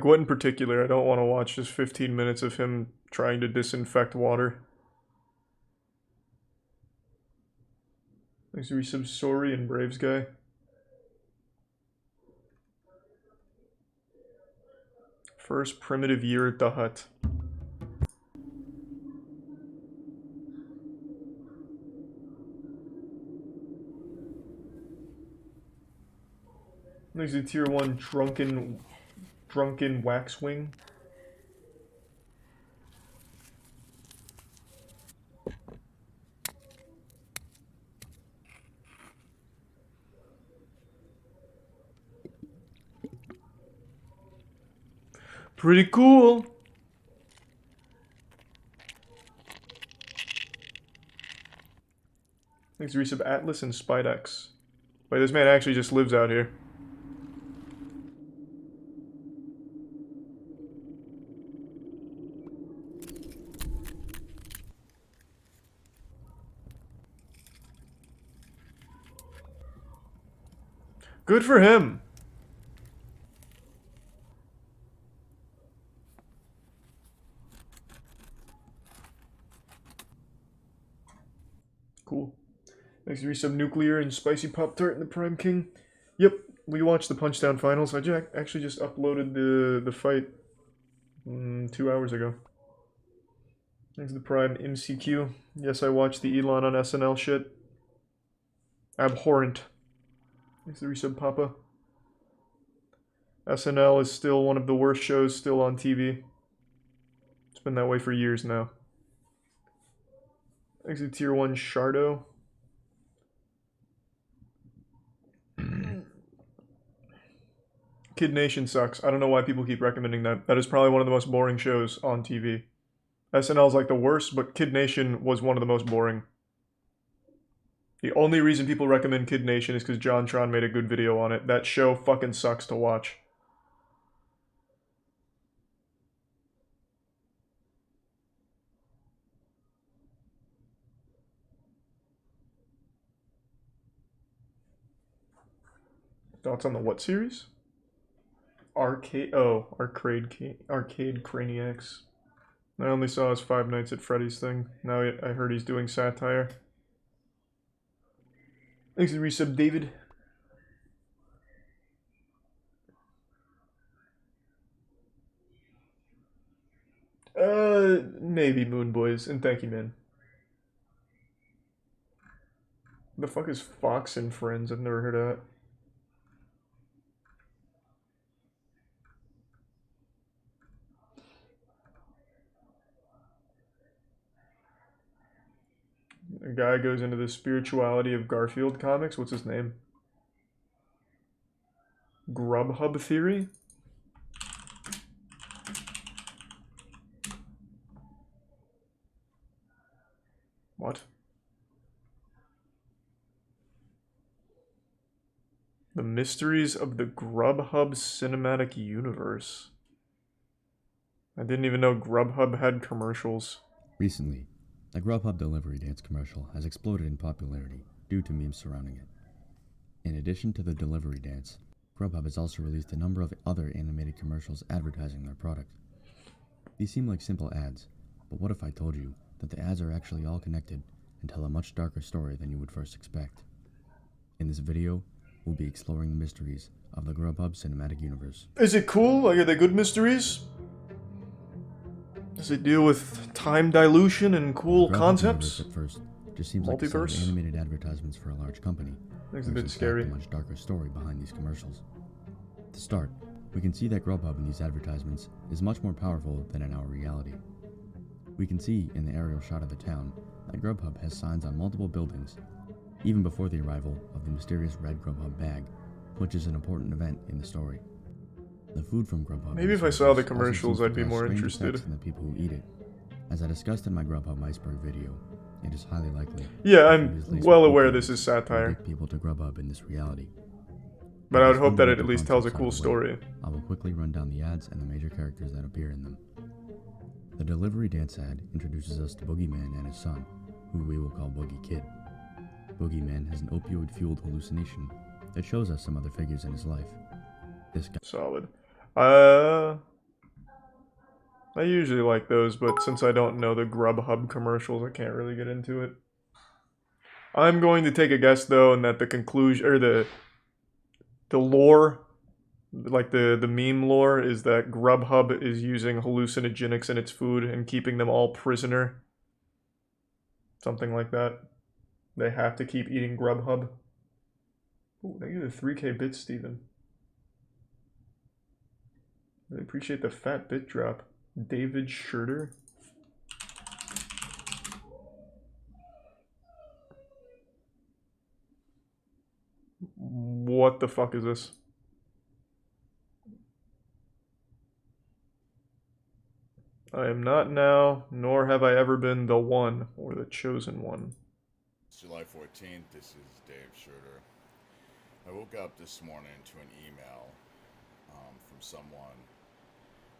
what in particular? I don't want to watch just 15 minutes of him trying to disinfect water. Thanks to resub Sorry and Braves guy. First primitive year at the hut. There's a tier 1 drunken waxwing. Pretty cool. Thanks to resub Atlas and Spidex. Wait, this man actually just lives out here. Good for him. Cool. Thanks to resub Nuclear and Spicy Pop Tart and the Prime King. Yep, we watched the Punchdown finals. I actually just uploaded the fight 2 hours ago. Thanks to the Prime MCQ. Yes, I watched the Elon on SNL shit. Abhorrent. Thanks to resub Papa. SNL is still one of the worst shows still on TV. It's been that way for years now. Thanks to tier 1 Shardo. Kid Nation sucks. I don't know why people keep recommending that. That is probably one of the most boring shows on TV. SNL is like the worst, but Kid Nation was one of the most boring. The only reason people recommend Kid Nation is because JonTron made a good video on it. That show fucking sucks to watch. Thoughts on the what series? Arcade Craniacs. I only saw his Five Nights at Freddy's thing. Now I heard he's doing satire. Thanks to resub David. Maybe Moon Boys, and thank you, man. The fuck is Fox and Friends? I've never heard of that. A guy goes into the spirituality of Garfield comics. What's his name? Grubhub theory? What? The mysteries of the Grubhub cinematic universe. I didn't even know Grubhub had commercials. Recently, the Grubhub delivery dance commercial has exploded in popularity due to memes surrounding it. In addition to the delivery dance, Grubhub has also released a number of other animated commercials advertising their product. These seem like simple ads, but what if I told you that the ads are actually all connected and tell a much darker story than you would first expect? In this video, we'll be exploring the mysteries of the Grubhub cinematic universe. Is it cool? Like, are they good mysteries? Does it deal with time dilution and cool Grubhub concepts? At first, just seems like a set of Multiverse? animated advertisements for a large company. It's a bit versus scary. a much darker story behind these commercials. To start, we can see that Grubhub in these advertisements is much more powerful than in our reality. We can see in the aerial shot of the town that Grubhub has signs on multiple buildings, even before the arrival of the mysterious red Grubhub bag, which is an important event in the story. The food from Grubhub. Maybe if I saw the commercials, I'd be more interested. Than the people who eat it. As I discussed in my Grubhub iceberg video, it is highly likely. Yeah, I'm well aware this is satire. People to Grubhub in this reality. But I would hope that it at least tells a cool story. I will quickly run down the ads and the major characters that appear in them. The delivery dance ad introduces us to Boogeyman and his son, who we will call Boogie Kid. Boogeyman has an opioid-fueled hallucination that shows us some other figures in his life. This guy. Solid. I usually like those, but since I don't know the Grubhub commercials, I can't really get into it. I'm going to take a guess though, and that the conclusion or the lore, like the meme lore, is that Grubhub is using hallucinogenics in its food and keeping them all prisoner. Something like that. They have to keep eating Grubhub. Ooh, thank you for the 3K bits, Steven. I appreciate the fat bit drop. David Schurter. What the fuck is this? I am not now, nor have I ever been the one or the chosen one. It's July 14th. This is Dave Schurter. I woke up this morning to an email from someone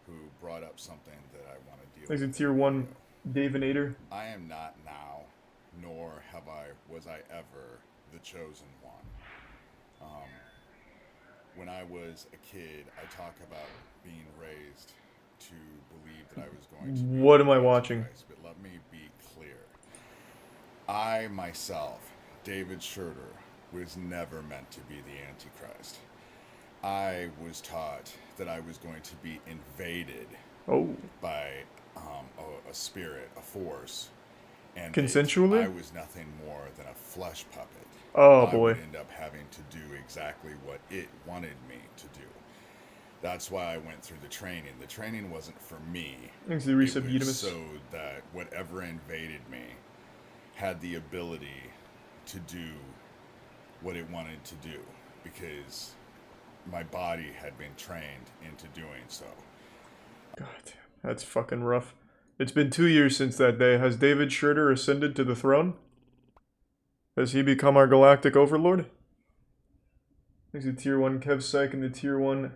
who brought up something that I want to deal with. Thanks to Tier 1 Davinator. I am not now, nor was I ever the chosen one. When I was a kid, I talk about being raised to believe that I was going to be What am I watching? But let me be clear. I myself, David Schurter, was never meant to be the Antichrist. I was taught that I was going to be invaded by a spirit, a force, and consensually? I was nothing more than a flesh puppet. Oh I boy! would end up having to do exactly what it wanted me to do. That's why I went through the training. The training wasn't for me. Thanks to It Resub was so that whatever invaded me had the ability to do what it wanted to do, because my body had been trained into doing so. God damn, that's fucking rough. It's been 2 years since that day. Has David Schurter ascended to the throne? Has he become our galactic overlord? Thanks to Tier 1 Kev Psych and the Tier 1...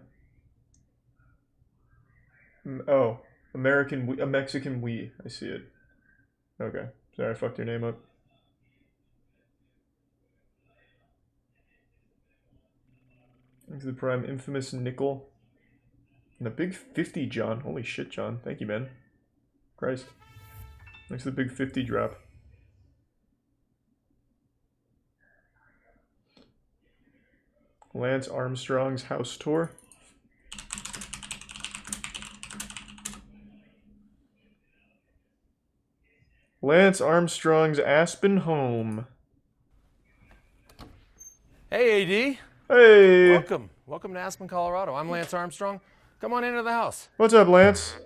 Oh, a Mexican Wii. I see it. Okay. Sorry, I fucked your name up. Thanks to the Prime Infamous Nickel. And the Big 50, John. Holy shit, John. Thank you, man. Christ. Thanks to the Big 50 drop. Lance Armstrong's house tour. Lance Armstrong's Aspen home. Hey, AD. Hey. Welcome to Aspen, Colorado. I'm Lance Armstrong. Come on into the house. What's up, Lance?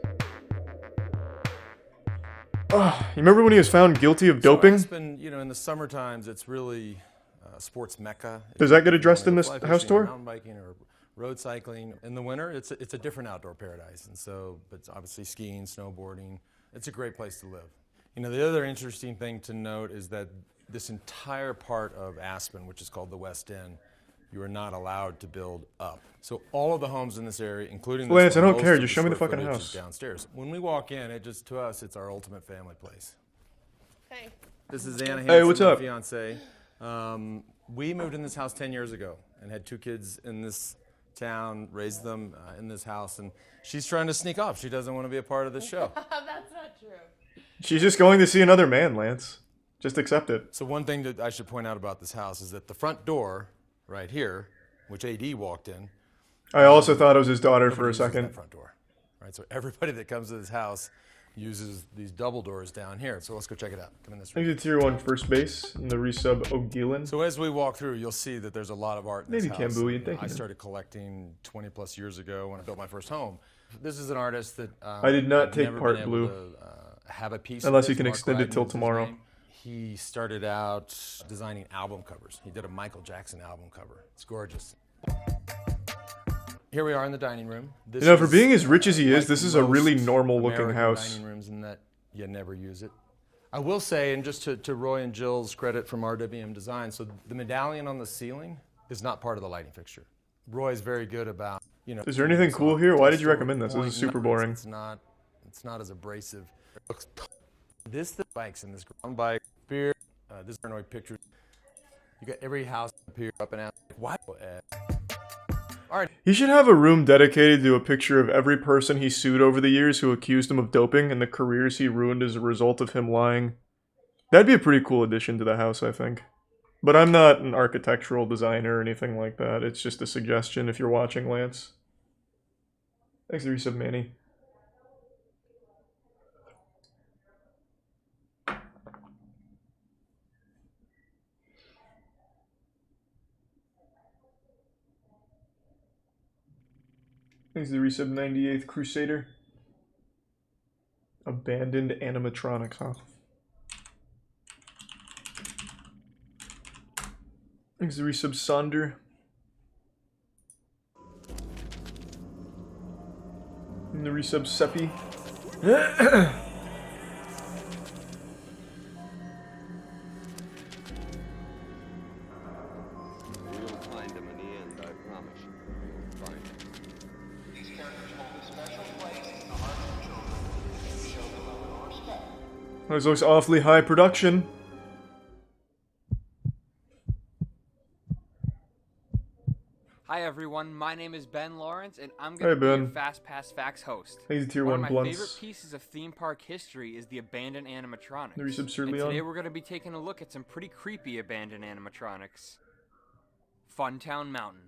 You remember when he was found guilty of doping? So Aspen, in the summer times, it's really a sports mecca. Does that get addressed in this house tour? Mountain biking or road cycling. In the winter, it's a different outdoor paradise, but obviously skiing, snowboarding. It's a great place to live. The other interesting thing to note is that this entire part of Aspen, which is called the West End, you are not allowed to build up. So all of the homes in this area, including this Lance, one, I don't most care. of Just show me the square fucking footage is house. downstairs. When we walk in, to us, it's our ultimate family place. Hey. This is Anna Hansen, Hey, what's my up? fiance. We moved in this house 10 years ago and had 2 kids in this town, raised them in this house, and she's trying to sneak off. She doesn't want to be a part of the show. That's not true. She's just going to see another man, Lance. Just accept it. So one thing that I should point out about this house is that the front door, right here, which AD walked in. I also thought it was his daughter for a uses that second. front door, right? So everybody that comes to this house uses these double doors down here. So let's go check it out. Come in this room. Maybe tier 1 first base in the resub O'Gillen. So as we walk through, you'll see that there's a lot of art in this Maybe house. Cambodia, thank you. I started collecting 20 plus years ago when I built my first home. This is an artist that I did not I've take never part been able blue. to, have a piece Unless with. you can Mark extend it Lydon till is his tomorrow. name. He started out designing album covers. He did a Michael Jackson album cover. It's gorgeous. Here we are in the dining room. This For is, being as rich as he is, like this is a really most normal-looking American house. Dining rooms in that you never use it. I will say, and just to Roy and Jill's credit from RWM Design, so the medallion on the ceiling is not part of the lighting fixture. Roy's very good about, Is there anything cool here? Why did you recommend this? This is super boring. It's not as abrasive. It looks. This the bikes in this ground bike beer. This paranoid pictures. You got every house up here up and out. What? All right. He should have a room dedicated to a picture of every person he sued over the years who accused him of doping and the careers he ruined as a result of him lying. That'd be a pretty cool addition to the house, I think. But I'm not an architectural designer or anything like that. It's just a suggestion if you're watching, Lance. Thanks for the resub, Manny. Thanks to the resub 98th Crusader. Abandoned animatronics, huh? Thanks to the resub Sonder. And the resub Seppi. This looks awfully high production. Hi everyone, my name is Ben Lawrence, and I'm going to be your Fast Pass Facts host. He's tier One 1 of my blunts. favorite pieces of theme park history is the abandoned animatronics. The resub Sir And Leon. today we're going to be taking a look at some pretty creepy abandoned animatronics. Funtown Mountain.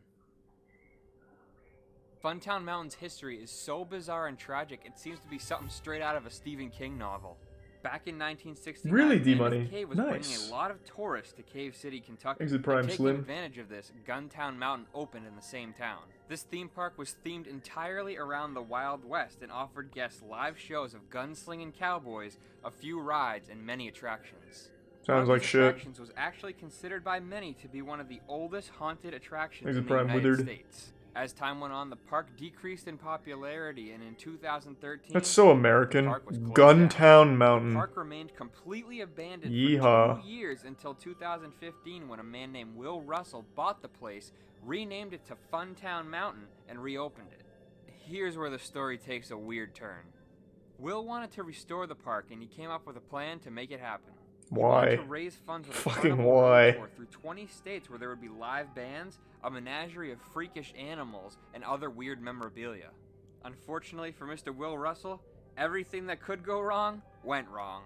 Funtown Mountain's history is so bizarre and tragic, it seems to be something straight out of a Stephen King novel. Back in 1969, Really, Mammoth D-Money. Cave was Nice. bringing a lot of tourists to Cave City, Kentucky. Exit Prime And taking Slim. advantage of this, Guntown Mountain opened in the same town. This theme park was themed entirely around the Wild West and offered guests live shows of gunslinging cowboys, a few rides, and many attractions. Sounds One of like these shit. attractions was actually considered by many to be one of the oldest haunted attractions Exit in the Prime United Withered. States. As time went on, the park decreased in popularity, and in 2013, That's so the American. park was closed Guntown down. The Mountain. park remained completely abandoned Yeehaw. for 2 years until 2015, when a man named Will Russell bought the place, renamed it to Funtown Mountain, and reopened it. Here's where the story takes a weird turn. Will wanted to restore the park, and he came up with a plan to make it happen. He Why? wanted to raise funds with a Fucking carnival road why? tour through 20 states where there would be live bands, a menagerie of freakish animals, and other weird memorabilia. Unfortunately for Mr. Will Russell, everything that could go wrong went wrong.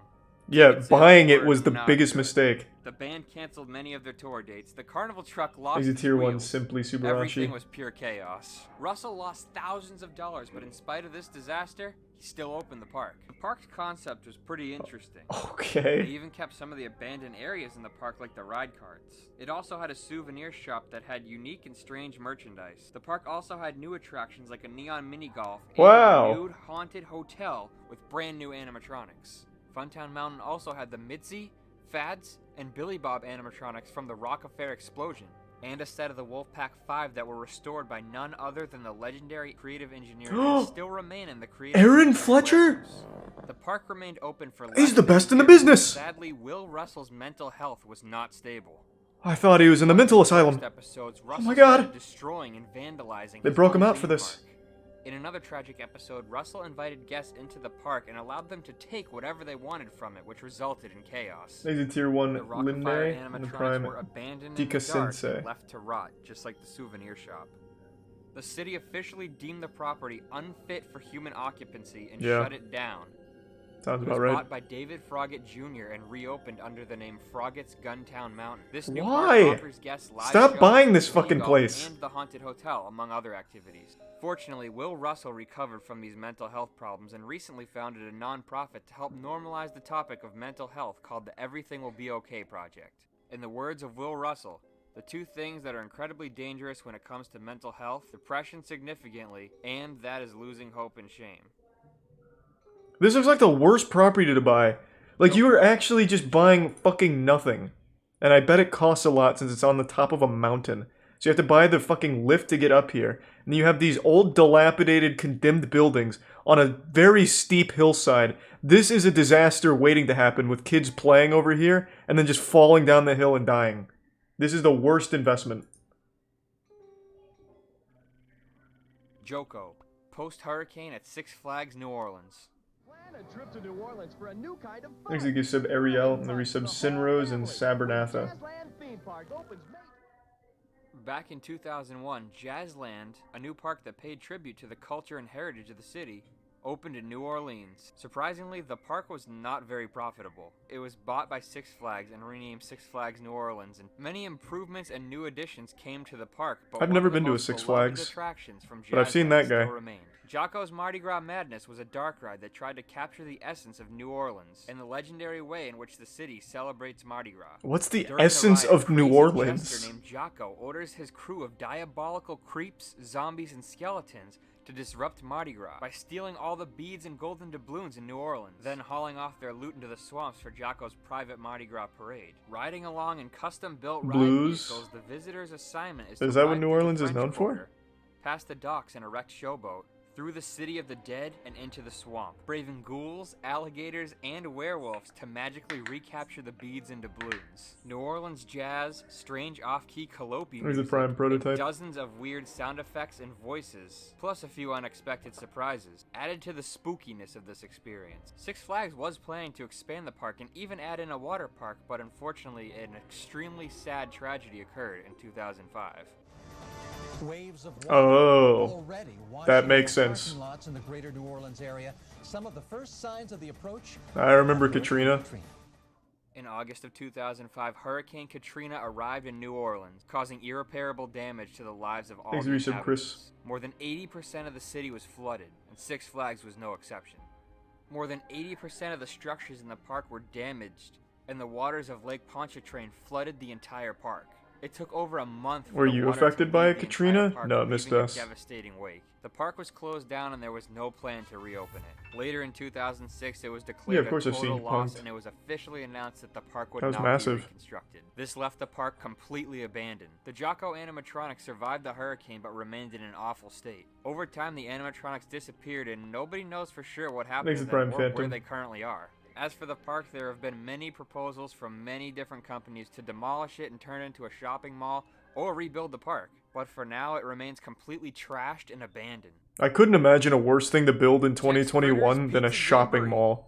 Yeah, It's buying it word was the not biggest good. mistake. The band canceled many of their tour dates. The carnival truck lost Exit its tier 1 wheels. Simply Everything Subarachi. was pure chaos. Russell lost thousands of dollars, but in spite of this disaster, he still opened the park. The park's concept was pretty interesting. Okay. They even kept some of the abandoned areas in the park like the ride carts. It also had a souvenir shop that had unique and strange merchandise. The park also had new attractions like a neon mini golf and Wow. a renewed haunted hotel with brand new animatronics. Funtown Mountain also had the Mitzi, Fads, and Billy Bob animatronics from the Rock Affair explosion, and a set of the Wolfpack 5 that were restored by none other than the legendary creative engineer that still remain in the creative Aaron engineering Fletcher? warehouse. The park remained open for He's less the than a best in the year, but business. Sadly, Will Russell's mental health was not stable. I thought he was in the mental asylum. First episodes, Oh Russell my god. started destroying and vandalizing They his broke him own out for theme this. park. In another tragic episode, Russell invited guests into the park and allowed them to take whatever they wanted from it, which resulted in chaos. There's a tier 1 The Rockafire Linnae and the animatronics Prime were abandoned in the dark Sensei. and left to rot, just like the souvenir shop. The city officially deemed the property unfit for human occupancy and Yeah. shut it down. Sounds It was about right. bought by David Froggatt Jr. and reopened under the name Froggatt's Guntown Mountain. This new Why? park offers guests live Stop shows, buying this mini fucking golf, place. and the haunted hotel, among other activities. Fortunately, Will Russell recovered from these mental health problems and recently founded a non-profit to help normalize the topic of mental health called the Everything Will Be Okay Project. In the words of Will Russell, the two things that are incredibly dangerous when it comes to mental health, depression significantly, and that is losing hope and shame. This looks like the worst property to buy. Like, you are actually just buying fucking nothing. And I bet it costs a lot since it's on the top of a mountain. So you have to buy the fucking lift to get up here. And then you have these old, dilapidated, condemned buildings on a very steep hillside. This is a disaster waiting to happen with kids playing over here and then just falling down the hill and dying. This is the worst investment. Joko, post-hurricane at Six Flags New Orleans. A trip to New Orleans for a new kind of Thanks to sub Ariel and the resub Sinrose and Sabernatha. Back in 2001, Jazzland, a new park that paid tribute to the culture and heritage of the city, opened in New Orleans. Surprisingly, the park was not very profitable. It was bought by Six Flags and renamed Six Flags New Orleans, and many improvements and new additions came to the park. But I've one never of the been to a most Six beloved Flags, attractions from but I've seen Jazzland that guy. still remained. Jocko's Mardi Gras Madness was a dark ride that tried to capture the essence of New Orleans and the legendary way in which the city celebrates Mardi Gras. What's the During essence ride, a of New crazy Orleans? jester named Jocko orders his crew of diabolical creeps, zombies, and skeletons to disrupt Mardi Gras by stealing all the beads and golden doubloons in New Orleans, then hauling off their loot into the swamps for Jocko's private Mardi Gras parade. Riding along in custom-built ride Blues? vehicles, the visitor's assignment is Is to that what ride New through the Orleans is French known for? Quarter, past the docks in a wrecked showboat, through the city of the dead and into the swamp, braving ghouls, alligators, and werewolves to magically recapture the beads and doubloons. New Orleans jazz, strange off-key colloquial There's the music, Prime prototype. and dozens of weird sound effects and voices, plus a few unexpected surprises, added to the spookiness of this experience. Six Flags was planning to expand the park and even add in a water park, but unfortunately an extremely sad tragedy occurred in 2005. Waves of water Oh, already that washing makes over sense. parking lots in the greater New Orleans area. Some of the first signs of the approach. I remember Katrina. In August of 2005, Hurricane Katrina arrived in New Orleans, causing irreparable damage to the lives of all Thanks the for your sub, inhabitants. Chris. More than 80% of the city was flooded, and Six Flags was no exception. More than 80% of the structures in the park were damaged, and the waters of Lake Pontchartrain flooded the entire park. It took over a month for Were the you water to affected by leave the Katrina? entire park, No, it leaving missed a us. devastating wake. The park was closed down and there was no plan to reopen it. Later in 2006, it was declared of course a I've total seen loss Punk'd. and it was officially announced that the park would That was not massive. be reconstructed. This left the park completely abandoned. The Jocko animatronics survived the hurricane but remained in an awful state. Over time, the animatronics disappeared and nobody knows for sure what happened Thanks to to them Prime or where Phantom. they currently are. As for the park, there have been many proposals from many different companies to demolish it and turn it into a shopping mall or rebuild the park. But for now, it remains completely trashed and abandoned. I couldn't imagine a worse thing to build in 2021 than a shopping mall.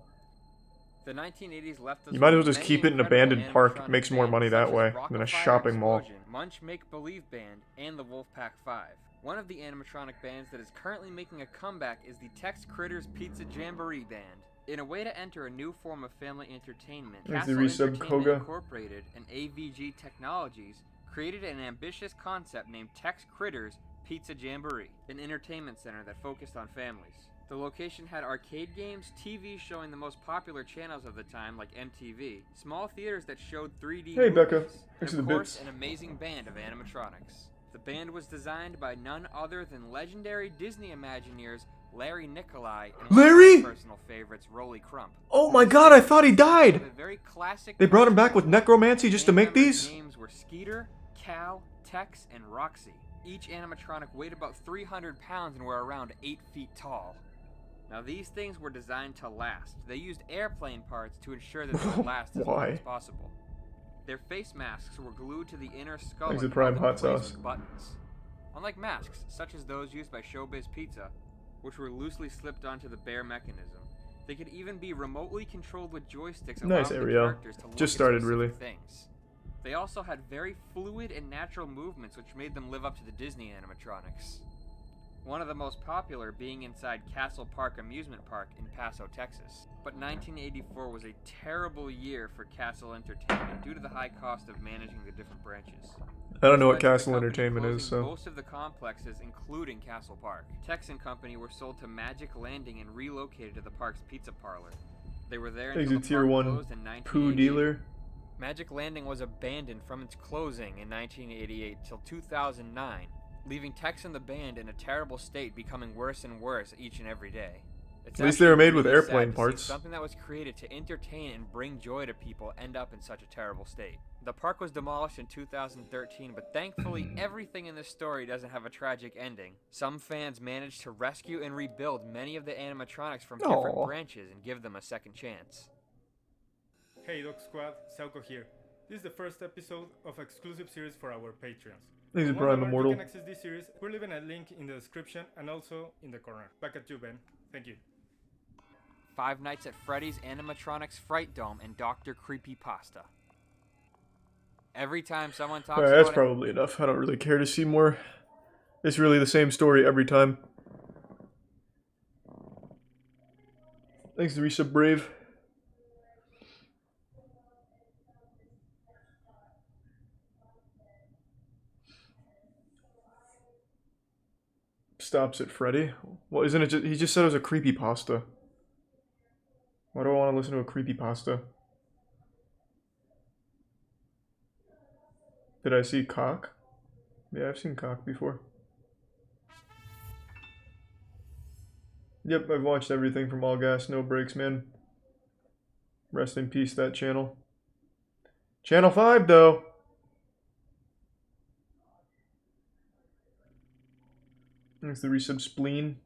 The 1980s left us You might as well with just many keep it an incredible abandoned park. It animatronic makes more bands money such that as way than a Rockafire shopping mall. Explosion, Munch Make Believe Band, and the Wolfpack 5. One of the animatronic bands that is currently making a comeback is the Tex Critters Pizza Jamboree Band. In a way to enter a new form of family entertainment, There's the Castle resub Entertainment Koga. Incorporated and AVG Technologies created an ambitious concept named Tex Critters Pizza Jamboree, an entertainment center that focused on families. The location had arcade games, TV showing the most popular channels of the time like MTV, small theaters that showed 3D Hey, movies, Becca. and Thanks for of the course bits. an amazing band of animatronics. The band was designed by none other than legendary Disney Imagineers Larry Nicolai and one Larry? of my personal favorites, Rolly Crump. Oh my god, I thought he died! The very classic They brought him back with necromancy just to make members' these? names were Skeeter, Cal, Tex, and Roxy. Each animatronic weighed about 300 pounds and were around 8 feet tall. Now these things were designed to last. They used airplane parts to ensure that they would last as long Why? as possible. Their face masks were glued to the inner skull Thanks to and Prime held in Hot place Sauce. with buttons. Unlike masks, such as those used by Showbiz Pizza, which were loosely slipped onto the bare mechanism, they could even be remotely controlled with joysticks, Nice, allowing the Ariel. characters to look Just at started, specific really. things. They also had very fluid and natural movements which made them live up to the Disney animatronics. One of the most popular being inside Castle Park Amusement Park in Paso, Texas. But 1984 was a terrible year for Castle Entertainment due to the high cost of managing the different branches. I don't know what This led to the Castle company Entertainment is, closing so. most of the complexes, including Castle Park. Tex and Company were sold to Magic Landing and relocated to the park's pizza parlor. They were there Thanks until to the Tier park 1 closed in poo 1988. dealer. Magic Landing was abandoned from its closing in 1988 till 2009, leaving Tex and the band in a terrible state, becoming worse and worse each and every day. It's At least they were actually made with really sad airplane to see parts. something that was created to entertain and bring joy to people end up in such a terrible state. The park was demolished in 2013, but thankfully everything in this story doesn't have a tragic ending. Some fans managed to rescue and rebuild many of the animatronics from different Aw. branches and give them a second chance. Hey Dog Squad, Sauko here. This is the first episode of exclusive series for our Patreons. He's a To Prime learn more, Immortal. You can access this series. We're leaving a link in the description and also in the corner. Back at you, Ben. Thank you. Five Nights at Freddy's Animatronics Fright Dome and Dr. Creepypasta. Every time someone talks Alright, that's about probably enough. I don't really care to see more. It's really the same story every time. Thanks to Resub Brave. Stops at Freddy. Well, isn't it just, he just said it was a creepypasta. Why do I want to listen to a creepypasta? Did I see cock? Yeah, I've seen cock before. Yep, I've watched everything from All Gas, No Breaks, man. Rest in peace, that channel. Channel 5, though. There's the resub spleen.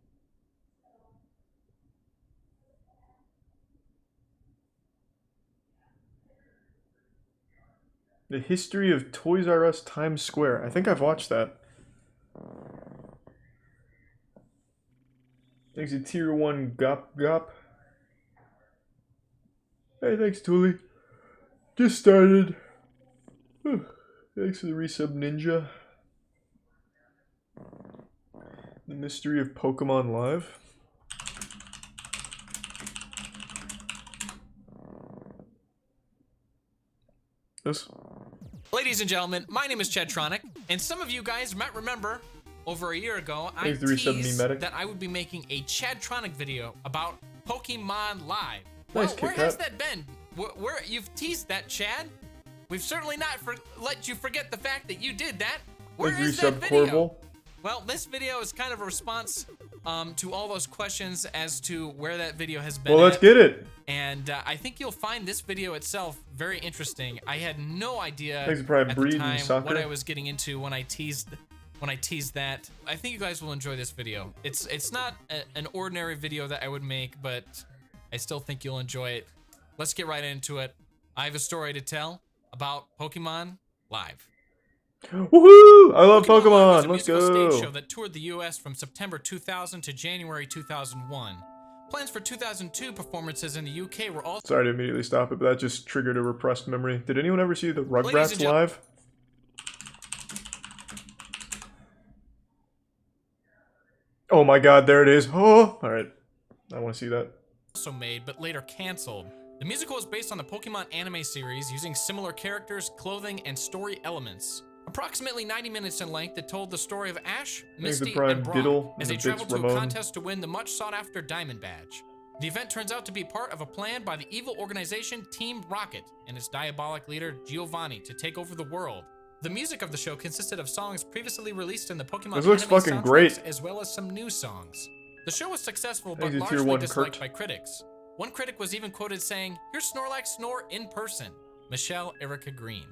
The History of Toys R Us Times Square. I think I've watched that. Thanks to Tier 1 Gop Gop. Hey, thanks, Tuli. Just started. Whew. Thanks to the resub Ninja. The Mystery of Pokemon Live. This. Ladies and gentlemen, my name is Chadtronic, and some of you guys might remember over a year ago, I Thanks to resub teased Memetic. that I would be making a Chadtronic video about Pokemon Live. Nice, Well, where Kit has Kat. that been? Where you've teased that, Chad? We've certainly not let you forget the fact that you did that. Where Thanks is to that resub video? Corval. Well, this video is kind of a response to all those questions as to where that video has been. Well, let's at. get it. And I think you'll find this video itself very interesting. I had no idea Thanks to Prime at Breed the and time Soccer. what I was getting into when I teased that. I think you guys will enjoy this video. It's not an ordinary video that I would make, but I still think you'll enjoy it. Let's get right into it. I have a story to tell about Pokemon Live. Woohoo! I love Live was Pokemon. a Let's musical stage go. show that toured the U.S. from September 2000 to January 2001. Plans for 2002 performances in the UK were also... Sorry to immediately stop it, but that just triggered a repressed memory. Did anyone ever see the Ladies Rugrats and gen- live? Oh my god, there it is. Oh, alright. I want to see that. also made, but later canceled. The musical is based on the Pokemon anime series, using similar characters, clothing, and story elements. Approximately 90 minutes in length, it told the story of Ash, Thanks to Misty, Prime and Brock Diddle as and they the Bits traveled to a Ramon. contest to win the much sought-after Diamond Badge. The event turns out to be part of a plan by the evil organization Team Rocket and its diabolic leader Giovanni to take over the world. The music of the show consisted of songs previously released in the Pokemon This looks anime fucking soundtracks, great. as well as some new songs. The show was successful, but Thanks to Tier largely 1 disliked Kurt. by critics. One critic was even quoted saying, "Here's Snorlax Snore in person." Michelle Erica Green.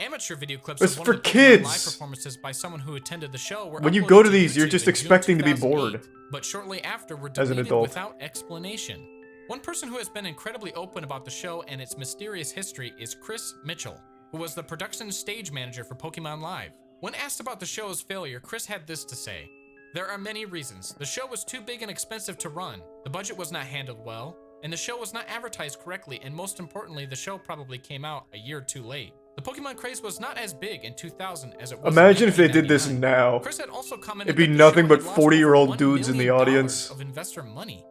Amateur video clips It's of one for of the Pokemon kids. live performances by someone who attended the show were When you uploaded go to to these, you're YouTube just in June expecting to be 2008, bored. but shortly after were As an deleted adult. without explanation. One person who has been incredibly open about the show and its mysterious history is Chris Mitchell, who was the production stage manager for Pokemon Live. When asked about the show's failure, Chris had this to say: "There are many reasons. The show was too big and expensive to run, the budget was not handled well, and the show was not advertised correctly, and most importantly, the show probably came out a year too late. The Pokemon craze was not as big in 2000 as it was Imagine in if they did this 1999. now. Chris had also commented It'd be that the nothing show but had lost over 40-year-old $1 dudes in the million audience. of investor money.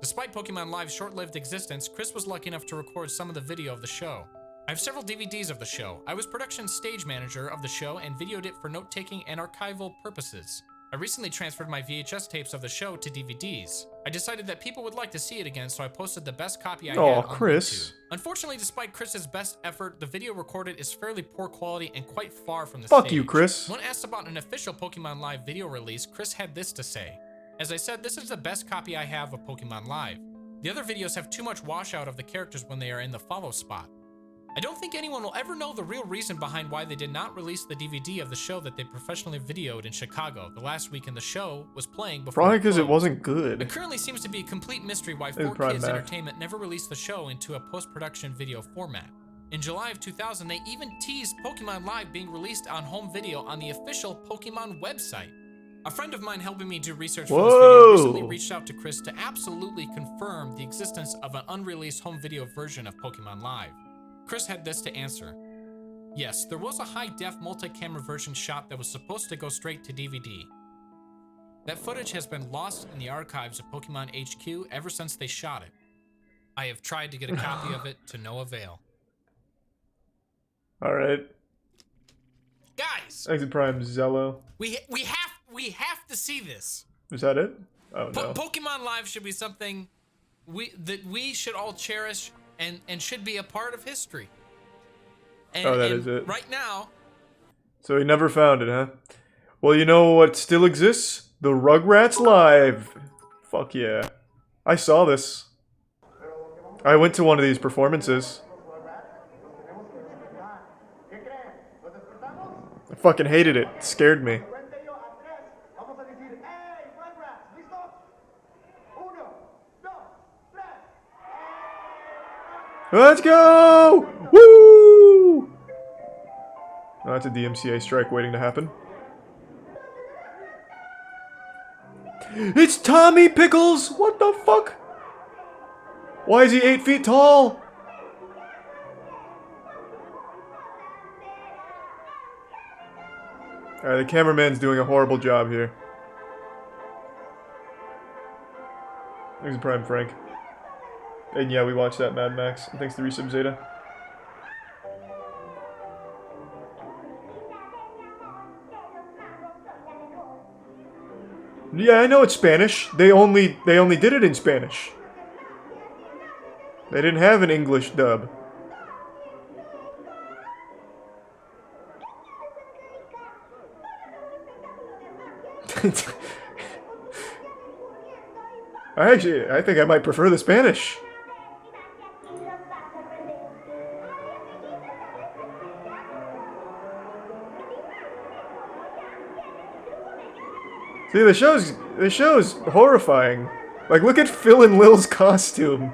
Despite Pokemon Live's short-lived existence, Chris was lucky enough to record some of the video of the show. I have several DVDs of the show. I was production stage manager of the show and videoed it for note-taking and archival purposes. I recently transferred my VHS tapes of the show to DVDs. I decided that people would like to see it again, so I posted the best copy I had Aw, on Chris. YouTube. Unfortunately, despite Chris's best effort, the video recorded is fairly poor quality and quite far from the Fuck stage. you, Chris. When asked about an official Pokemon Live video release, Chris had this to say: "As I said, this is the best copy I have of Pokemon Live. The other videos have too much washout of the characters when they are in the follow spot. I don't think anyone will ever know the real reason behind why they did not release the DVD of the show that they professionally videoed in Chicago the last weekend the show was playing before Probably it because it closed. wasn't It good. currently seems to be a complete mystery why It's 4Kids Prime Mac. Entertainment never released the show into a post-production video format. In July of 2000, they even teased Pokemon Live being released on home video on the official Pokemon website. A friend of mine helping me do research for this video recently Whoa. reached out to Chris to absolutely confirm the existence of an unreleased home video version of Pokemon Live. Chris had this to answer: "Yes, there was a high-def multi-camera version shot that was supposed to go straight to DVD. That footage has been lost in the archives of Pokemon HQ ever since they shot it. I have tried to get a copy of it to no avail." Alright. Guys, Thanks to Prime Zello. we have to see this. Is that it? Oh no. Pokemon Live should be something that we should all cherish and should be a part of history. And, Oh, that and is it. Right now, So he never found it, huh? Well, you know what still exists? The Rugrats Live. Fuck yeah. I saw this. I went to one of these performances. I fucking hated it. It scared me. Let's go! Woo! Oh, that's a DMCA strike waiting to happen. It's Tommy Pickles! What the fuck? Why is he 8 feet tall? Alright, the cameraman's doing a horrible job here. Thanks to Prime Frank. And yeah, we watched that Mad Max. Thanks to Resub Zeta. Yeah, I know it's Spanish. They only did it in Spanish. They didn't have an English dub. I think I might prefer the Spanish. See, the show's horrifying. Like, look at Phil and Lil's costume.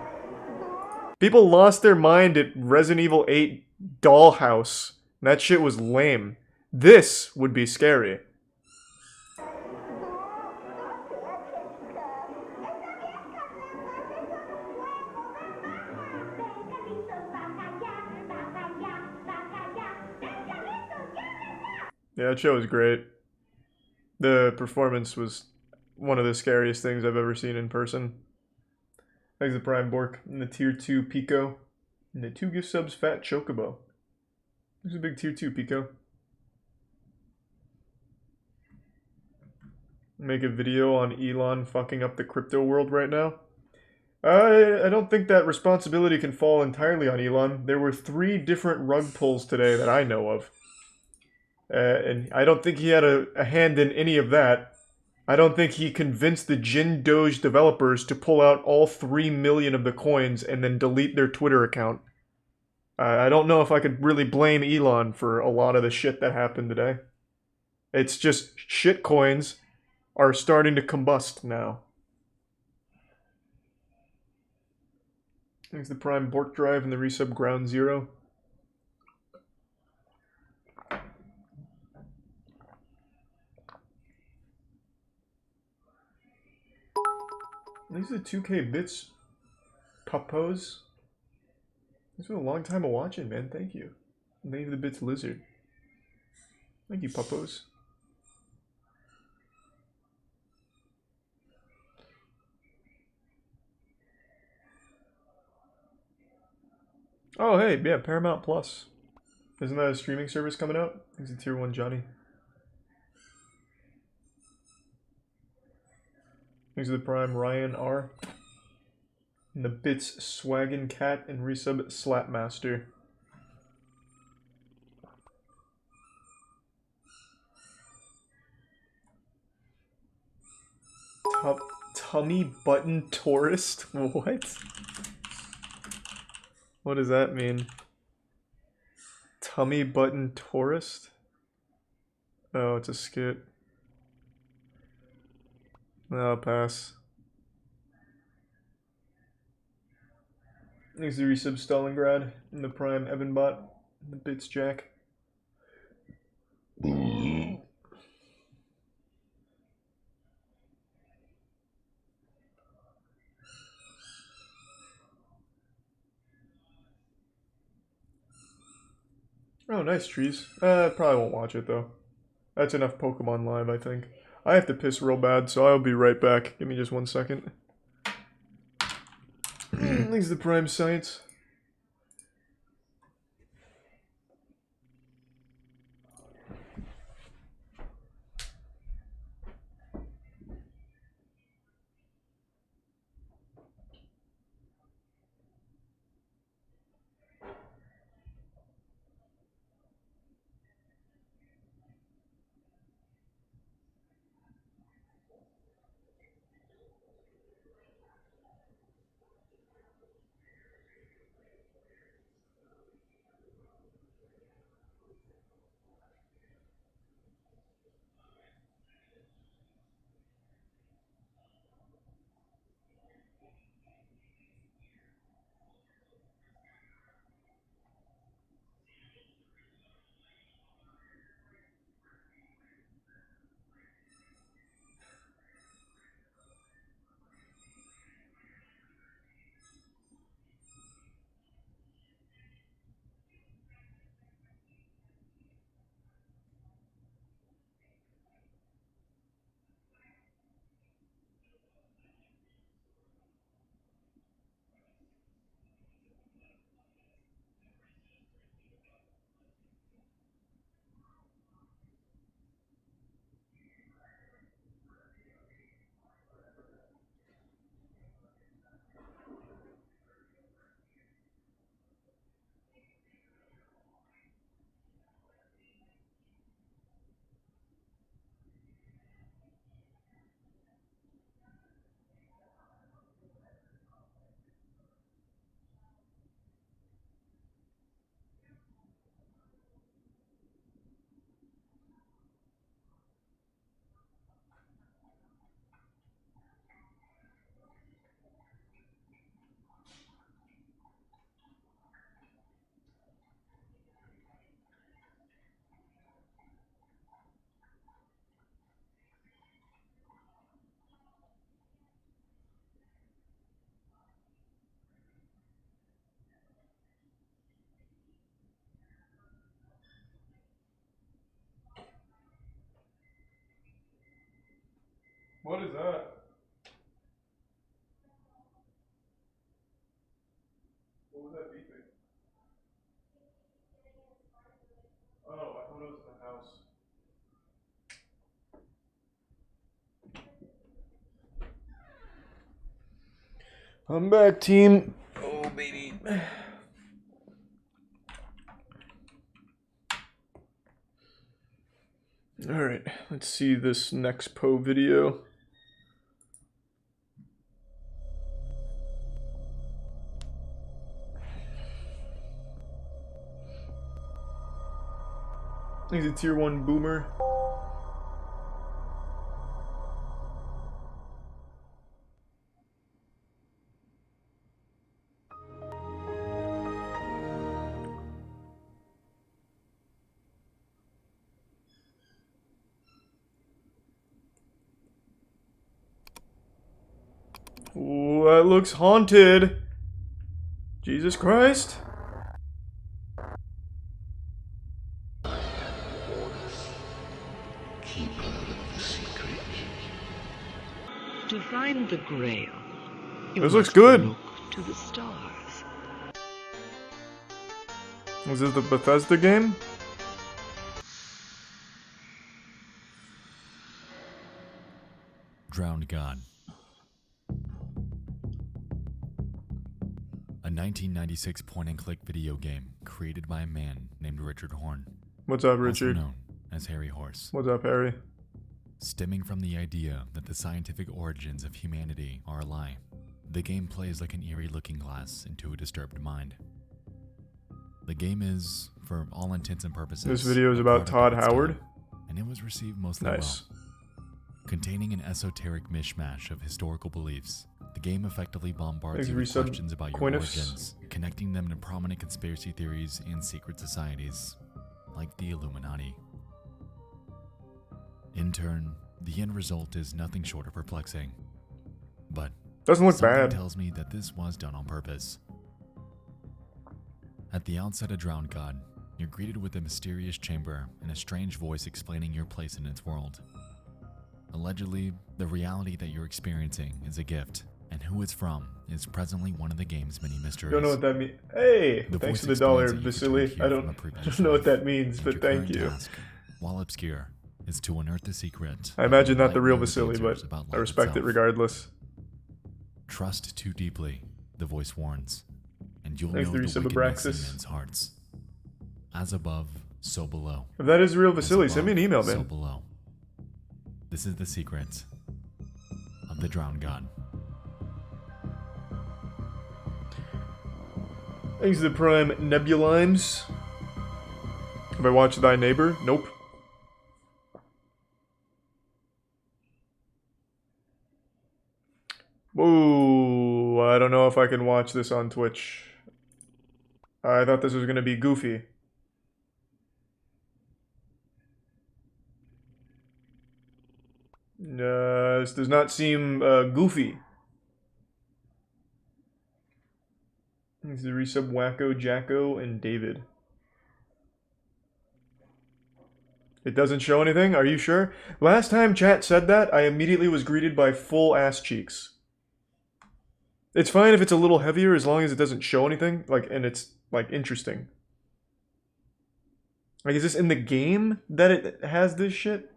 People lost their mind at Resident Evil 8 Dollhouse. That shit was lame. This would be scary. Yeah, that show was great. The performance was one of the scariest things I've ever seen in person. Thanks to Prime Bork and the Tier 2 Pico. And the 2 gift subs Fat Chocobo. There's a big Tier 2 Pico. make a video on Elon fucking up the crypto world right now. I don't think that responsibility can fall entirely on Elon. There were 3 different rug pulls today that I know of. And I don't think he had a hand in any of that. I don't think he convinced the Jin Doge developers to pull out all 3 million of the coins and then delete their Twitter account. I don't know if I could really blame Elon for a lot of the shit that happened today. It's just shit coins are starting to combust now. Thanks the Prime Bork Drive and the resub Ground Zero. These are 2K bits, Puppos. Thanks for a long time of watching, man. Thank you. Thank you for the bits, Lizard. Thank you, Puppos. Oh, hey, yeah, Paramount Plus. Isn't that a streaming service coming out? Thanks to Tier 1 Johnny. Thanks to the Prime Ryan R. And the bits Swaggin' Cat and resub Slapmaster. Tummy button tourist? What? What does that mean? Tummy button tourist? Oh, it's a skit. No, I'll pass. Thanks to resub Stalingrad and the Prime Evanbot and the bits Jack. Oh, nice trees. Probably won't watch it though. That's enough Pokemon Live, I think. I have to piss real bad, so I'll be right back. Give me just 1 second. Thanks to the Prime Science. What is that? What was that beeping? Oh, I thought it was in the house. I'm back, team. Oh, baby. Alright, let's see this next Poe video. He's a tier 1 boomer. Ooh, that looks haunted. Jesus Christ. To find the Grail, you This looks must good. look to the stars. Was this the Bethesda game? Drowned God. A 1996 point-and-click video game created by a man named Richard Horn. What's up, Richard? Also known as Harry Horse. What's up, Harry? Stemming from the idea that the scientific origins of humanity are a lie, the game plays like an eerie looking glass into a disturbed mind. The game is, for all intents and purposes, This video is a about product Todd of its Howard. time, and it was received mostly Nice. well. Containing an esoteric mishmash of historical beliefs, the game effectively bombards Thanks, you with Resub questions about your Quintus. origins, connecting them to prominent conspiracy theories and secret societies, like the Illuminati. In turn, the end result is nothing short of perplexing. But doesn't look something bad. tells me that this was done on purpose. At the outset of Drowned God, you're greeted with a mysterious chamber and a strange voice explaining your place in its world. Allegedly, the reality that you're experiencing is a gift, and who it's from is presently one of the game's many mysteries. Don't know what that means. Hey, The thanks voice for the dollar, explains that you Vasily. can hear I from don't, a previous I don't know what life, that means, and but your thank current you. task, while obscure, is to unearth the secret. I imagine that not the real enlightens Vasily, but answers about I life respect it itself. regardless. Trust too deeply, the voice warns, and you'll Thanks know to the Resub wickedness in Abraxas. men's hearts. As above, so below. If that is real As Vasily, send me an email, so man. below. This is the secret of the Drowned God. Thanks to the Prime Nebulimes. Have I watched Thy Neighbor? Nope. Whoa, I don't know if I can watch this on Twitch. I thought this was going to be goofy. This does not seem goofy. This is the resub Wacko, Jacko, and David. It doesn't show anything? Are you sure? Last time chat said that, I immediately was greeted by full ass cheeks. It's fine if it's a little heavier as long as it doesn't show anything, like, and it's, like, interesting. Like, is this in the game that it has this shit?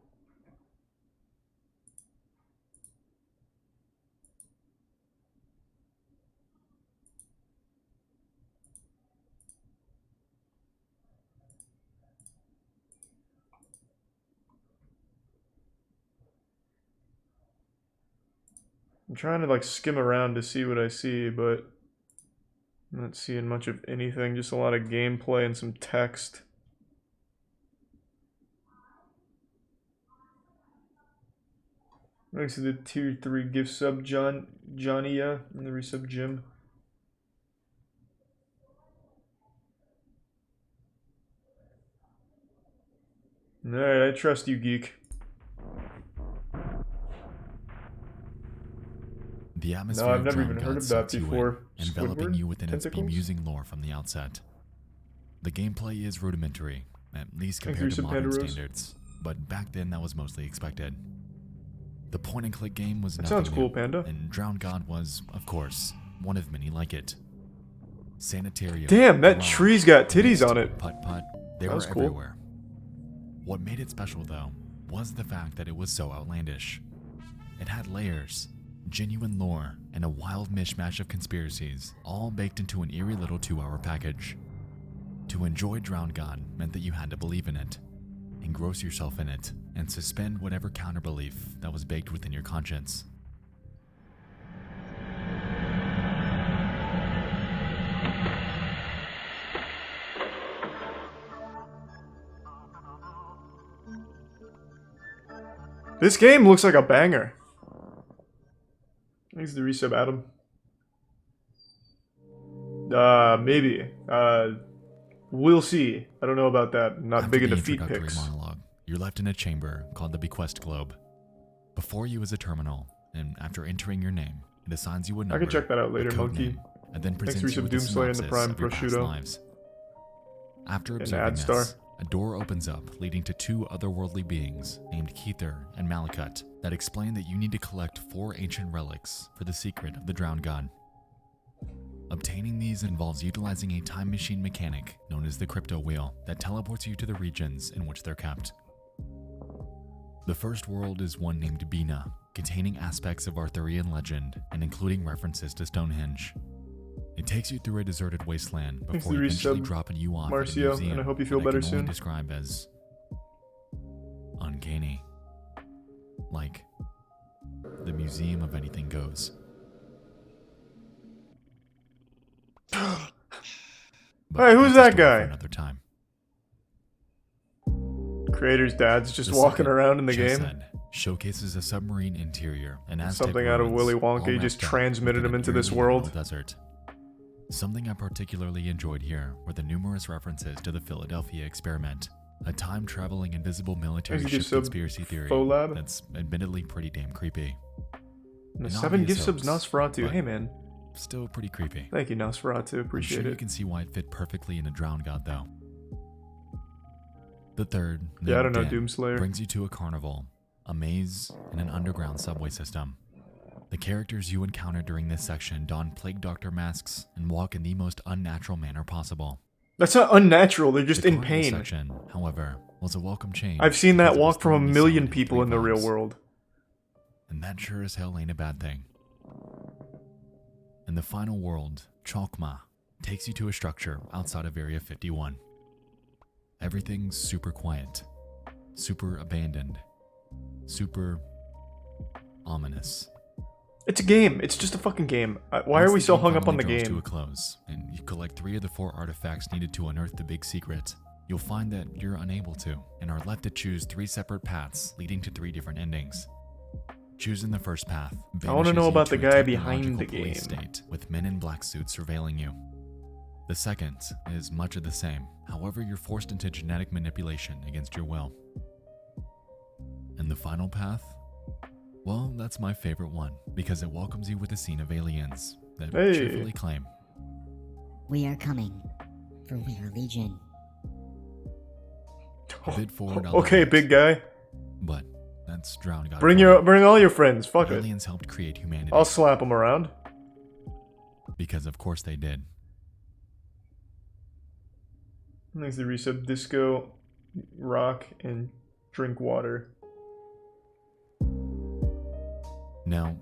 I'm trying to like skim around to see what I see, but I'm not seeing much of anything, just a lot of gameplay and some text. Thanks to the tier 3 gift sub Johnny and the resub Jim. Alright, I trust you, geek. The atmosphere No, I've of never Drowned even God heard of that sucks you in, before. enveloping Squidward? you within its Tentacles? bemusing lore from the outset. The gameplay is rudimentary, at least Thanks compared for to some modern Pandaros. standards, but back then that was mostly expected. The point-and-click game was That nothing sounds cool, new, Panda. and Drowned God was, of course, one of many like it. Sanitarium, Damn, that garage, tree's got titties mist, on it. Putt-putt, they That were was cool. everywhere. What made it special, though, was the fact that it was so outlandish. It had layers, genuine lore, and a wild mishmash of conspiracies, all baked into an eerie little 2-hour package. To enjoy Drowned God meant that you had to believe in it, engross yourself in it, and suspend whatever counterbelief that was baked within your conscience. This game looks like a banger. Thanks to the resub, Adam. Maybe. We'll see. I don't know about that. I'm not big into feet pics. Monologue, you're left in a chamber called the Bequest Globe. Before you is a terminal, and after entering your name, it assigns you a number. I can check that out later, a code Monkey. name, and then Thanks presents to you resub with a Doomslayer and the synopsis Prime of your past Prosciutto. lives. After And observing Adstar. this, a door opens up leading to 2 otherworldly beings named Keither and Malakut that explain that you need to collect 4 ancient relics for the secret of the Drowned God. Obtaining these involves utilizing a time machine mechanic known as the Crypto Wheel that teleports you to the regions in which they're kept. The first world is one named Bina, containing aspects of Arthurian legend and including references to Stonehenge. It takes you through a deserted wasteland before eventually dropping you off at a Marcio, museum and I hope you feel that better I can only soon. describe as uncanny. Like the Museum of Anything Goes. Hey, who's that guy? Another time. Creator's dad's just The walking second, around in the Chess game. Ed, showcases a submarine interior and Aztec Something out of ruins, Willy all Wonka, he just wrapped up transmitted within him an into this eerily world. emerald desert. Something I particularly enjoyed here were the numerous references to the Philadelphia experiment, a time-traveling invisible military Thank ship you, sub conspiracy theory Folab. that's admittedly pretty damn creepy. And the An 7 obvious gift subs hoax, Nosferatu. but Hey, man. Still pretty creepy. Thank you, Nosferatu. Appreciate I'm sure it. you can see why it fit perfectly in a Drowned God, though. The third, Yeah, I don't named know, Den, Doomslayer. brings you to a carnival, a maze, and an underground subway system. The characters you encounter during this section don Plague Doctor masks and walk in the most unnatural manner possible. That's not unnatural, they're just The in carnival pain. section, however, was a welcome change. I've seen that because it was walk from a thinly million sung in people 3 in the real vibes. world. And that sure as hell ain't a bad thing. In the final world, Chalkma takes you to a structure outside of Area 51. Everything's super quiet, super abandoned, super ominous. It's a game. It's just a fucking game. Why Once are we the so game hung up on finally the draws to game? a close, and you collect 3 of the 4 artifacts needed to unearth the big secret, you'll find that you're unable to, and are left to choose 3 separate paths leading to 3 different endings. Choosing the first path I wanna banishes know you about to the a guy behind technological the police game. state with men in black suits surveilling you. The second is much of the same, however you're forced into genetic manipulation against your will. And the final path? Well, that's my favorite one, because it welcomes you with a scene of aliens that Hey. cheerfully claim, We are coming, for we are Legion. a bit forward on Okay, that, big guy. but that's Drowned God. Bring all your friends. Fuck it. Aliens helped create humanity. I'll slap them around. Because of course they did. Thanks to resub Disco, Rock, and Drink Water. Now,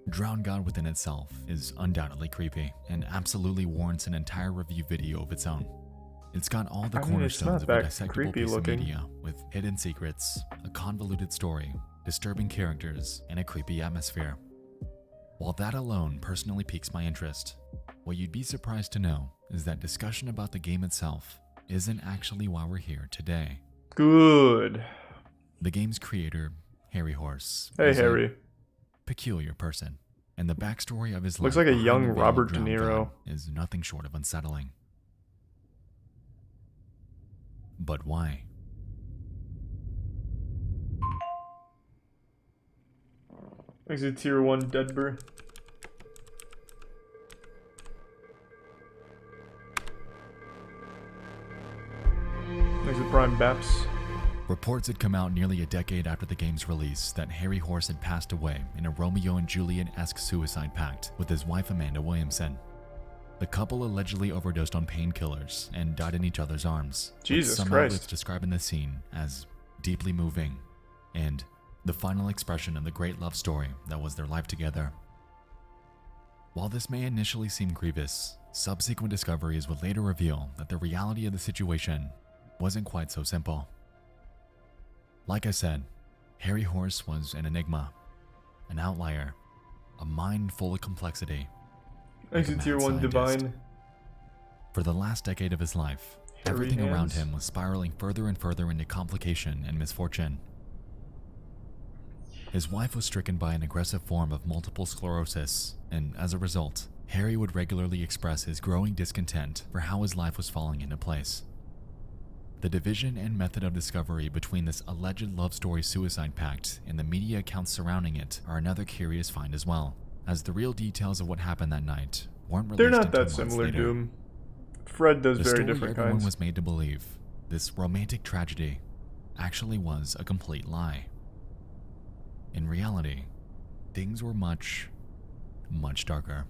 Drowned God within itself is undoubtedly creepy and absolutely warrants an entire review video of its own. It's got all the I mean, it's cornerstones not of a that dissectable creepy piece looking. of media, with hidden secrets, a convoluted story, disturbing characters, and a creepy atmosphere. While that alone personally piques my interest, what you'd be surprised to know is that discussion about the game itself isn't actually why we're here today. Good. The game's creator, Harry Horse, Hey, is a Harry. peculiar person, and the backstory of his Looks life like a behind young the veil of Robert De Drowned Niro. God is nothing short of unsettling. But why? Thanks to Tier 1 Deadbur. Thanks to Prime Baps. Reports had come out nearly a decade after the game's release that Harry Horse had passed away in a Romeo and Juliet-esque suicide pact with his wife Amanda Williamson. The couple allegedly overdosed on painkillers and died in each other's arms. with Jesus some Christ. outlets describing the scene as deeply moving and the final expression of the great love story that was their life together. While this may initially seem grievous, subsequent discoveries would later reveal that the reality of the situation wasn't quite so simple. Like I said, Harry Horse was an enigma, an outlier, a mind full of complexity. Like a Exit Tier mad 1 scientist. Divine. For the last decade of his life, everything around him was spiraling further and further into complication and misfortune. His wife was stricken by an aggressive form of multiple sclerosis, and as a result, Harry would regularly express his growing discontent for how his life was falling into place. The division and method of discovery between this alleged love story suicide pact and the media accounts surrounding it are another curious find as well, as the real details of what happened that night weren't released They're not until that months similar, later. Doom. Fred does The very story different everyone kinds. was made to believe, this romantic tragedy, actually was a complete lie. In reality, things were much, much darker.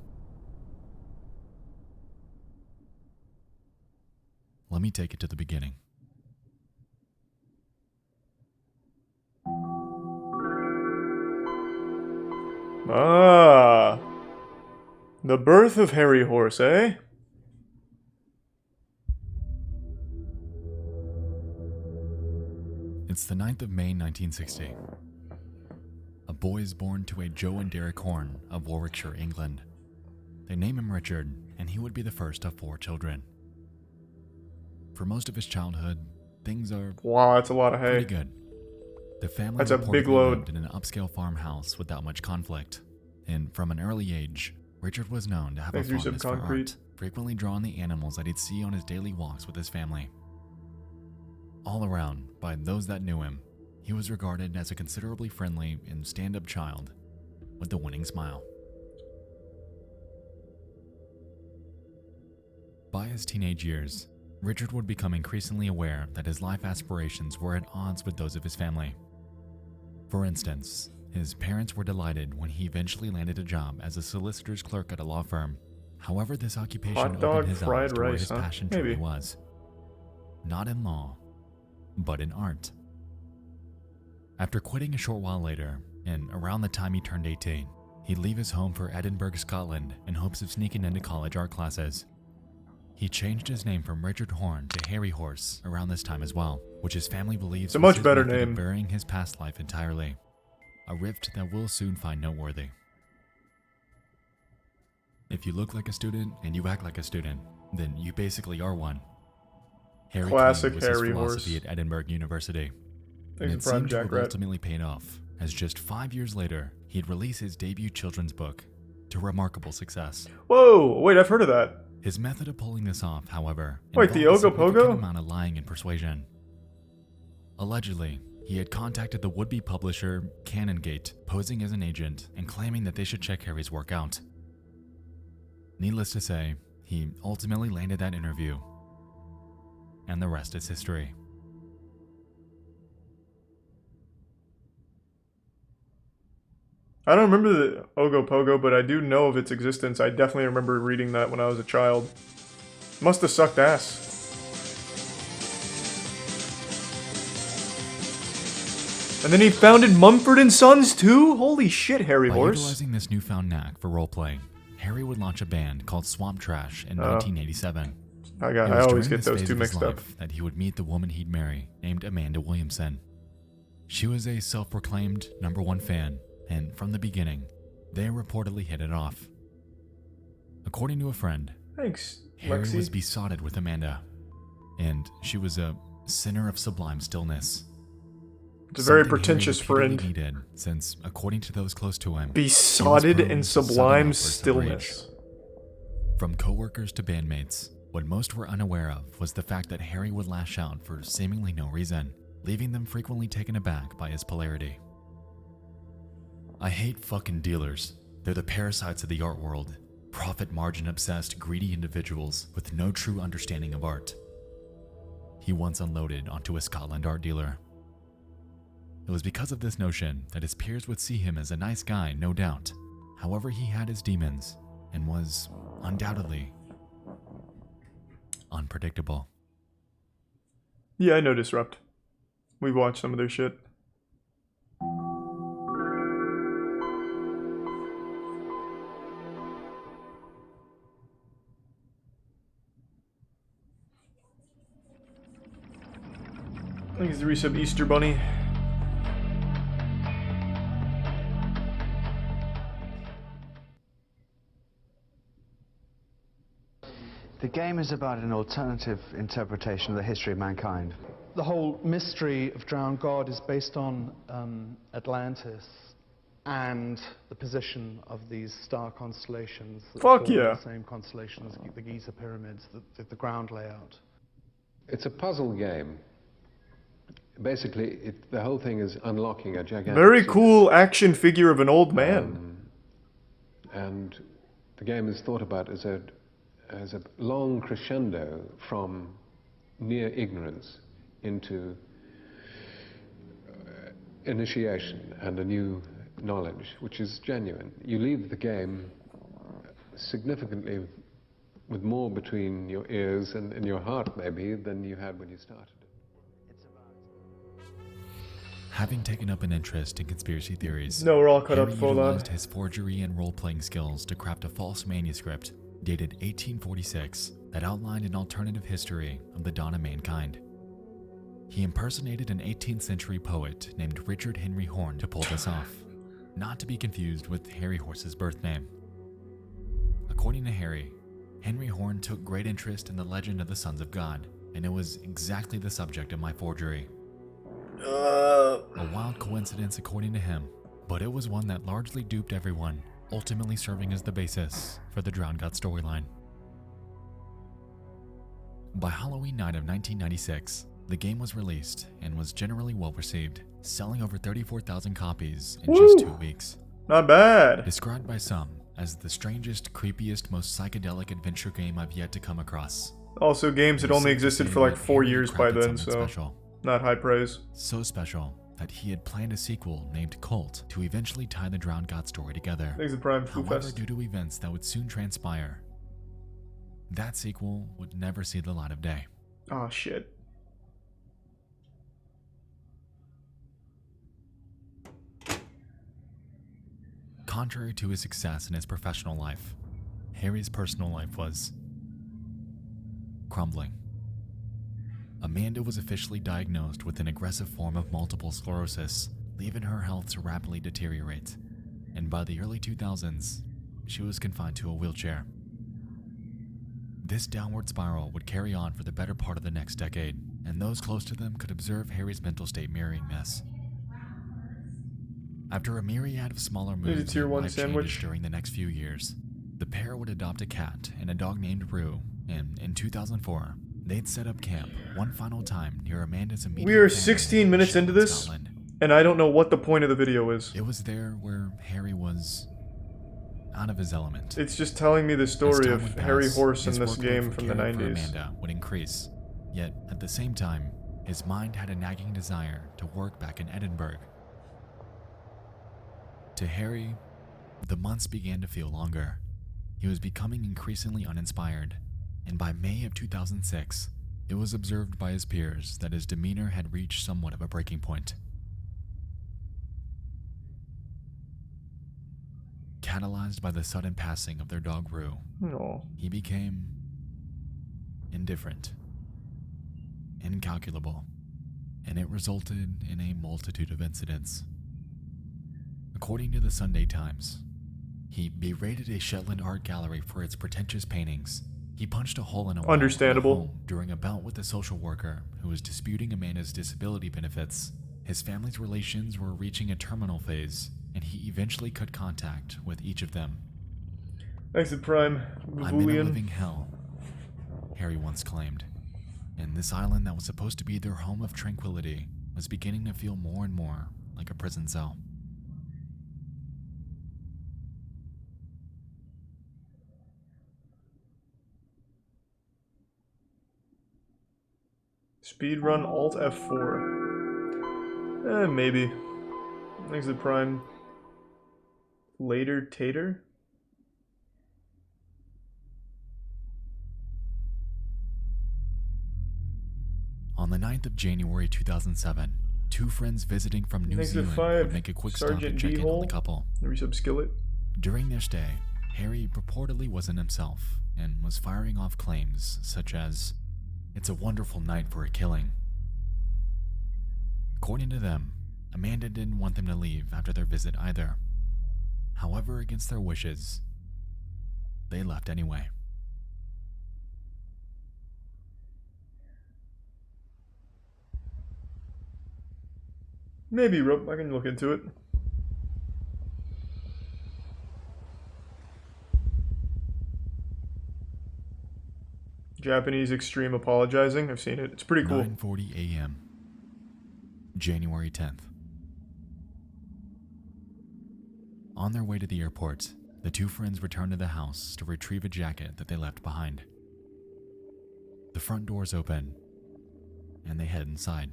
Let me take it to the beginning. Ah. The birth of Harry Horse, eh? It's the 9th of May 1960. A boy is born to a Joe and Derek Horn of Warwickshire, England. They name him Richard, and he would be the first of 4 children. For most of his childhood, things are wow, that's a lot of hay. pretty good. The family That's a big reportedly load. lived in an upscale farmhouse without much conflict, and from an early age, Richard was known to have Thanks a for some fondness for concrete. art, frequently drawing the animals that he'd see on his daily walks with his family. All around, by those that knew him, he was regarded as a considerably friendly and stand-up child with a winning smile. By his teenage years, Richard would become increasingly aware that his life aspirations were at odds with those of his family. For instance, his parents were delighted when he eventually landed a job as a solicitor's clerk at a law firm. However, this occupation Hot dog, opened his eyes fried to where rice, his huh? passion Maybe. truly was. Not in law, but in art. After quitting a short while later, and around the time he turned 18, he'd leave his home for Edinburgh, Scotland, in hopes of sneaking into college art classes. He changed his name from Richard Horn to Harry Horse around this time as well, which his family believes It's a was much his better method of name. burying his past life entirely. A rift that we'll soon find noteworthy. If you look like a student and you act like a student, then you basically are one. Harry Classic King was his Harry philosophy Horse. at Edinburgh University. And Thanks it for Prime seemed to Jack have Rat. ultimately paid off, as just 5 years later, he'd release his debut children's book to remarkable success. Whoa, wait, I've heard of that. His method of pulling this off, however, Wait, the involved a Ogopogo? significant amount of lying and persuasion. Allegedly, he had contacted the would-be publisher Canongate, posing as an agent and claiming that they should check Harry's work out. Needless to say, he ultimately landed that interview, and the rest is history. I don't remember the Ogopogo, but I do know of its existence. I definitely remember reading that when I was a child. Must have sucked ass. And then he founded Mumford & Sons too? Holy shit, Harry By Horse. utilizing this newfound knack for role-playing, Harry would launch a band called Swamp Trash in 1987. I It was always during get this those phase two of his mixed up. life that he would meet the woman he'd marry, named Amanda Williamson. She was a self-proclaimed #1 fan, and from the beginning, they reportedly hit it off. According to a friend, Thanks, Harry Lexi. was besotted with Amanda, and she was a sinner of sublime stillness. It's a very Something Harry pretentious repeatedly friend. needed, since, according to those close to him, he was Besotted prone in to sudden sublime outbursts of rage. stillness. From coworkers to bandmates, what most were unaware of was the fact that Harry would lash out for seemingly no reason, leaving them frequently taken aback by his polarity. I hate fucking dealers. They're the parasites of the art world. Profit margin obsessed, greedy individuals with no true understanding of art. He once unloaded onto a Scotland art dealer. It was because of this notion that his peers would see him as a nice guy, no doubt. However, he had his demons and was undoubtedly unpredictable. Yeah, I know Disrupt. We watched some of their shit. Thanks to resub Easter Bunny. The game is about an alternative interpretation of the history of mankind. The whole mystery of Drowned God is based on Atlantis and the position of these star constellations that Fuck form yeah. the same constellations, the Giza pyramids, the ground layout. It's a puzzle game. Basically, the whole thing is unlocking a gigantic... Very cool action figure of an old man. And the game is thought about as a long crescendo from mere ignorance into initiation and a new knowledge, which is genuine. You leave the game significantly with more between your ears and your heart, maybe, than you had when you started. Having taken up an interest in conspiracy theories, No, we're all caught up, Harry hold on. utilized his forgery and role-playing skills to craft a false manuscript dated 1846 that outlined an alternative history of the dawn of mankind. He impersonated an 18th century poet named Richard Henry Horne to pull this off, not to be confused with Harry Horse's birth name. According to Harry, Henry Horne took great interest in the legend of the Sons of God, and it was exactly the subject of my forgery. A wild coincidence according to him, but it was one that largely duped everyone, ultimately serving as the basis for the Drowned God storyline. By Halloween night of 1996, the game was released and was generally well received, selling over 34,000 copies in just 2 weeks. Not bad. Described by some as the strangest, creepiest, most psychedelic adventure game I've yet to come across. Also, games had only existed for like 4 years by Crafted then, something so special. not high praise. So special that he had planned a sequel named Cult to eventually tie the Drowned God story together. Thanks to Prime Foo However, Fest. due to events that would soon transpire, that sequel would never see the light of day. Oh shit. Contrary to his success in his professional life, Harry's personal life was crumbling. Amanda was officially diagnosed with an aggressive form of multiple sclerosis, leaving her health to rapidly deteriorate, and by the early 2000s, she was confined to a wheelchair. This downward spiral would carry on for the better part of the next decade, and those close to them could observe Harry's mental state mirroring this. After a myriad of smaller Here's a moves tier and 1 life sandwich. changes during the next few years, the pair would adopt a cat and a dog named Rue, and in 2004, they'd set up camp one final time near Amanda's immediate We are family 16 in minutes into Shetland, this, Scotland. and I don't know what the point of the video is. It was there where Harry was out of his element. It's just telling me the As story time of would Harry pass, Horse in his this workload game for from the caring for 90s. Amanda would increase, yet at the same time, his mind had a nagging desire to work back in Edinburgh. To Harry, the months began to feel longer. He was becoming increasingly uninspired, and by May of 2006, it was observed by his peers that his demeanor had reached somewhat of a breaking point. Catalyzed by the sudden passing of their dog Rue, No. he became indifferent, incalculable, and it resulted in a multitude of incidents. According to the Sunday Times, he berated a Shetland art gallery for its pretentious paintings. He punched a hole in a wall Understandable. at a home during a bout with a social worker who was disputing Amanda's disability benefits. His family's relations were reaching a terminal phase, and he eventually cut contact with each of them. Thanks to Prime. I'm in a Boolean. living hell, Harry once claimed, and this island that was supposed to be their home of tranquility was beginning to feel more and more like a prison cell. Speedrun Alt F4. Maybe. Thanks to Prime. Later Tater? On the 9th of January 2007, two friends visiting from New Thanks to Zealand 5. would make a quick stop Sergeant and check in on D-hole. the couple. Resub Skillet. During their stay, Harry purportedly wasn't himself and was firing off claims such as, "It's a wonderful night for a killing." According to them, Amanda didn't want them to leave after their visit either. However, against their wishes, they left anyway. Maybe, Rope. I can look into it. Japanese extreme apologizing. I've seen it. It's pretty cool. 9:40 a.m. January 10th. On their way to the airport, the two friends return to the house to retrieve a jacket that they left behind. The front doors open, and they head inside.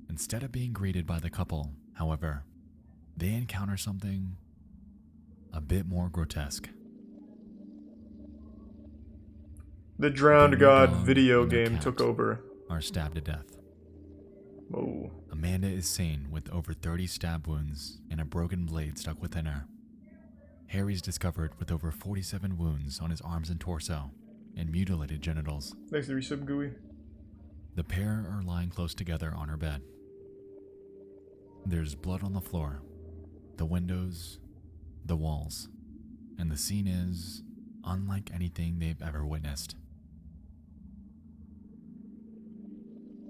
Instead of being greeted by the couple, however, they encounter something a bit more grotesque. The Drowned The God dog video and their game cat took over. Are stabbed to death. Whoa. Amanda is seen with over 30 stab wounds and a broken blade stuck within her. Harry's discovered with over 47 wounds on his arms and torso and mutilated genitals. Thanks to resub Gooey. The pair are lying close together on her bed. There's blood on the floor, the windows, the walls, and the scene is unlike anything they've ever witnessed.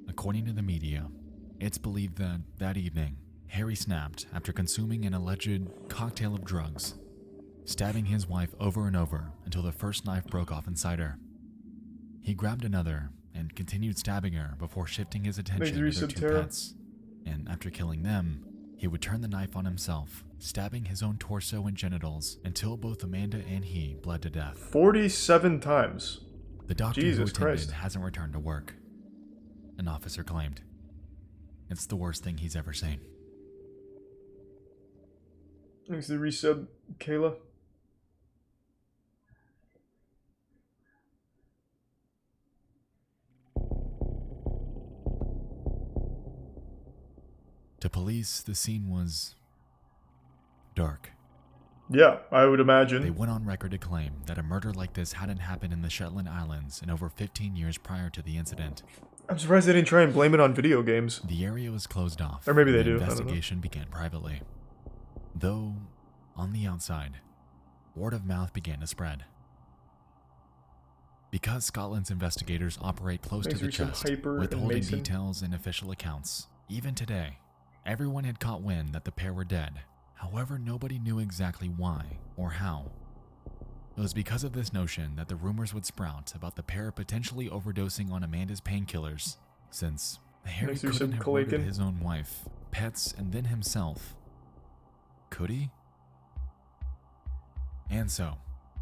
According to the media, it's believed that that evening, Harry snapped after consuming an alleged cocktail of drugs, stabbing his wife over and over until the first knife broke off inside her. He grabbed another and continued stabbing her before shifting his attention to their two pets. And after killing them, he would turn the knife on himself, stabbing his own torso and genitals until both Amanda and he bled to death. 47 times. The doctor Jesus who attended Christ. hasn't returned to work. An officer claimed. It's the worst thing he's ever seen. Thanks to resub Kayla. To police, the scene was dark. Yeah, I would imagine. They went on record to claim that a murder like this hadn't happened in the Shetland Islands in over 15 years prior to the incident. I'm surprised they didn't try and blame it on video games. The area was closed off. Or maybe they and do. The investigation began privately. Though, on the outside, word of mouth began to spread. Because Scotland's investigators operate close to the chest, withholding details and official accounts, even today, everyone had caught wind that the pair were dead. However, nobody knew exactly why or how. It was because of this notion that the rumors would sprout about the pair potentially overdosing on Amanda's painkillers, since Harry couldn't have murdered his own wife, pets, and then himself. Could he? And so,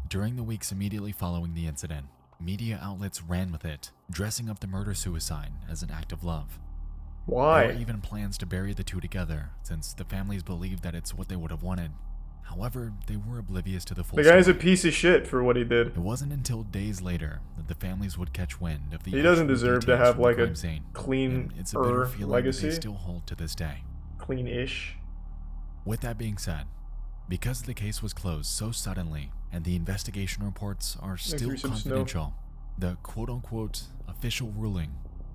during the weeks immediately following the incident, media outlets ran with it, dressing up the murder-suicide as an act of love. Why? There were even plans to bury the two together, since the families believed that it's what they would have wanted. However, they were oblivious to the full The guy's a piece of shit for what he did. It wasn't until days later that the families would catch wind of the He doesn't deserve to have like a clean legacy. They still hold to this day. Clean-ish. With that being said, because the case was closed so suddenly and the investigation reports are still confidential, the quote-unquote official ruling,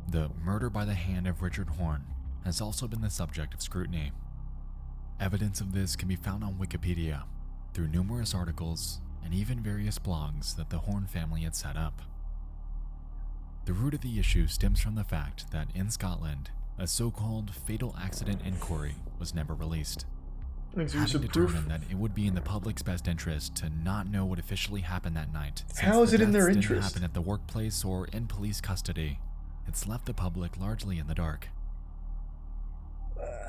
the murder by the hand of Richard Horne, has also been the subject of scrutiny. Evidence of this can be found on Wikipedia, through numerous articles, and even various blogs that the Horne family had set up. The root of the issue stems from the fact that in Scotland, a so-called fatal accident inquiry was never released. Having determined that it would be in the public's best interest to not know what officially happened that night. How is it in their Didn't interest? happen at the workplace or in police custody. It's left the public largely in the dark.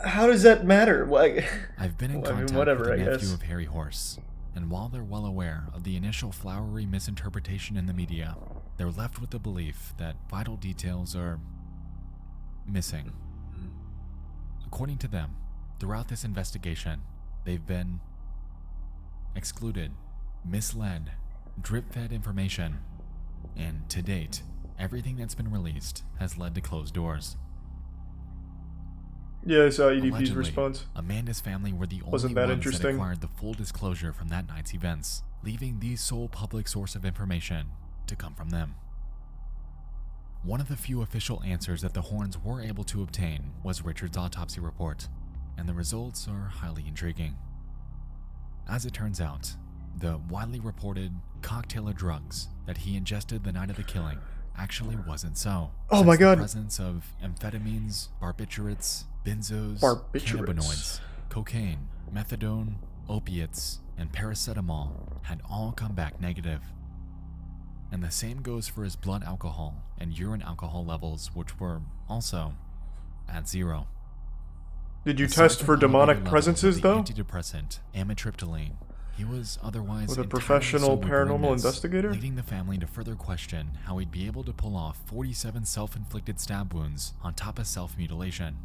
How does that matter? Like, I've been in contact with the nephew of Harry Horse, and while they're well aware of the initial flowery misinterpretation in the media, they're left with the belief that vital details are missing. According to them, throughout this investigation, they've been excluded, misled, drip-fed information, and to date, everything that's been released has led to closed doors. Yeah, I saw EDP's Allegedly, response. Amanda's family were the only Wasn't that ones that interesting? acquired the full disclosure from that night's events, leaving the sole public source of information to come from them. One of the few official answers that the Horns were able to obtain was Richard's autopsy report, and the results are highly intriguing. As it turns out, the widely reported cocktail of drugs that he ingested the night of the killing actually wasn't so. Oh my God. The presence of amphetamines, barbiturates, benzos, Barbiturates. cannabinoids, cocaine, methadone, opiates, and paracetamol had all come back negative. And the same goes for his blood alcohol and urine alcohol levels, which were also at 0. Did you Aside test from for elevated demonic levels presences of the though? Antidepressant amitriptyline. He was otherwise With a entirely professional sober during paranormal this, investigator? leading the family to further question how he'd be able to pull off 47 self-inflicted stab wounds on top of self-mutilation.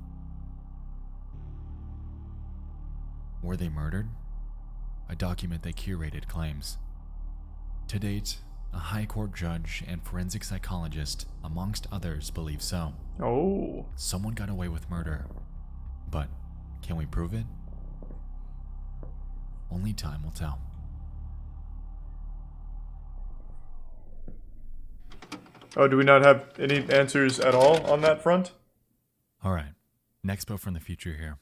Were they murdered? A document they curated claims. To date, a high court judge and forensic psychologist, amongst others, believe so. Oh. Someone got away with murder. But can we prove it? Only time will tell. Oh, do we not have any answers at all on that front? Alright, next boat from the future here.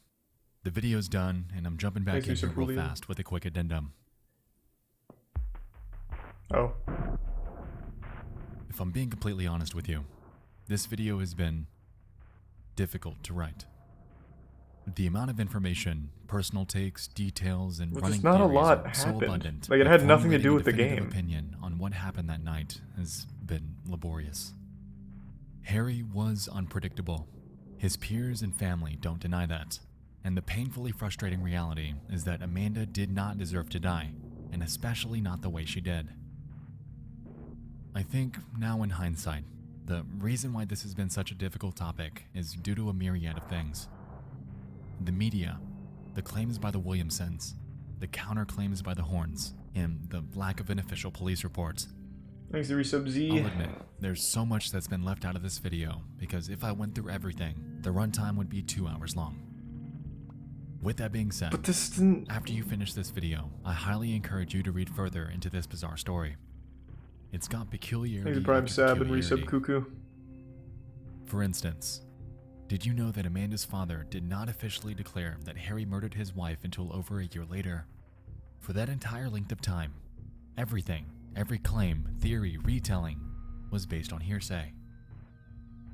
The video's done, and I'm jumping back in here real fast with a quick addendum. Oh. If I'm being completely honest with you, this video has been difficult to write. The amount of information, personal takes, details, and Well, running just not a theories lot are so happened. abundant. Like, it that had nothing to formulating do a with the definitive game. opinion on what happened that night has been laborious. Harry was unpredictable. His peers and family don't deny that. And the painfully frustrating reality is that Amanda did not deserve to die, and especially not the way she did. I think, now in hindsight, the reason why this has been such a difficult topic is due to a myriad of things. The media, the claims by the Williamsons, the counterclaims by the Horns, and the lack of an official police report. Thanks to Resub-Z. I'll admit, there's so much that's been left out of this video, because if I went through everything, the runtime would be 2 hours long. With that being said, But this didn't... after you finish this video, I highly encourage you to read further into this bizarre story. It's got peculiarity Thanks to Prime after Sab and peculiarity. Resub Cuckoo. For instance, did you know that Amanda's father did not officially declare that Harry murdered his wife until over a year later? For that entire length of time, everything, every claim, theory, retelling, was based on hearsay.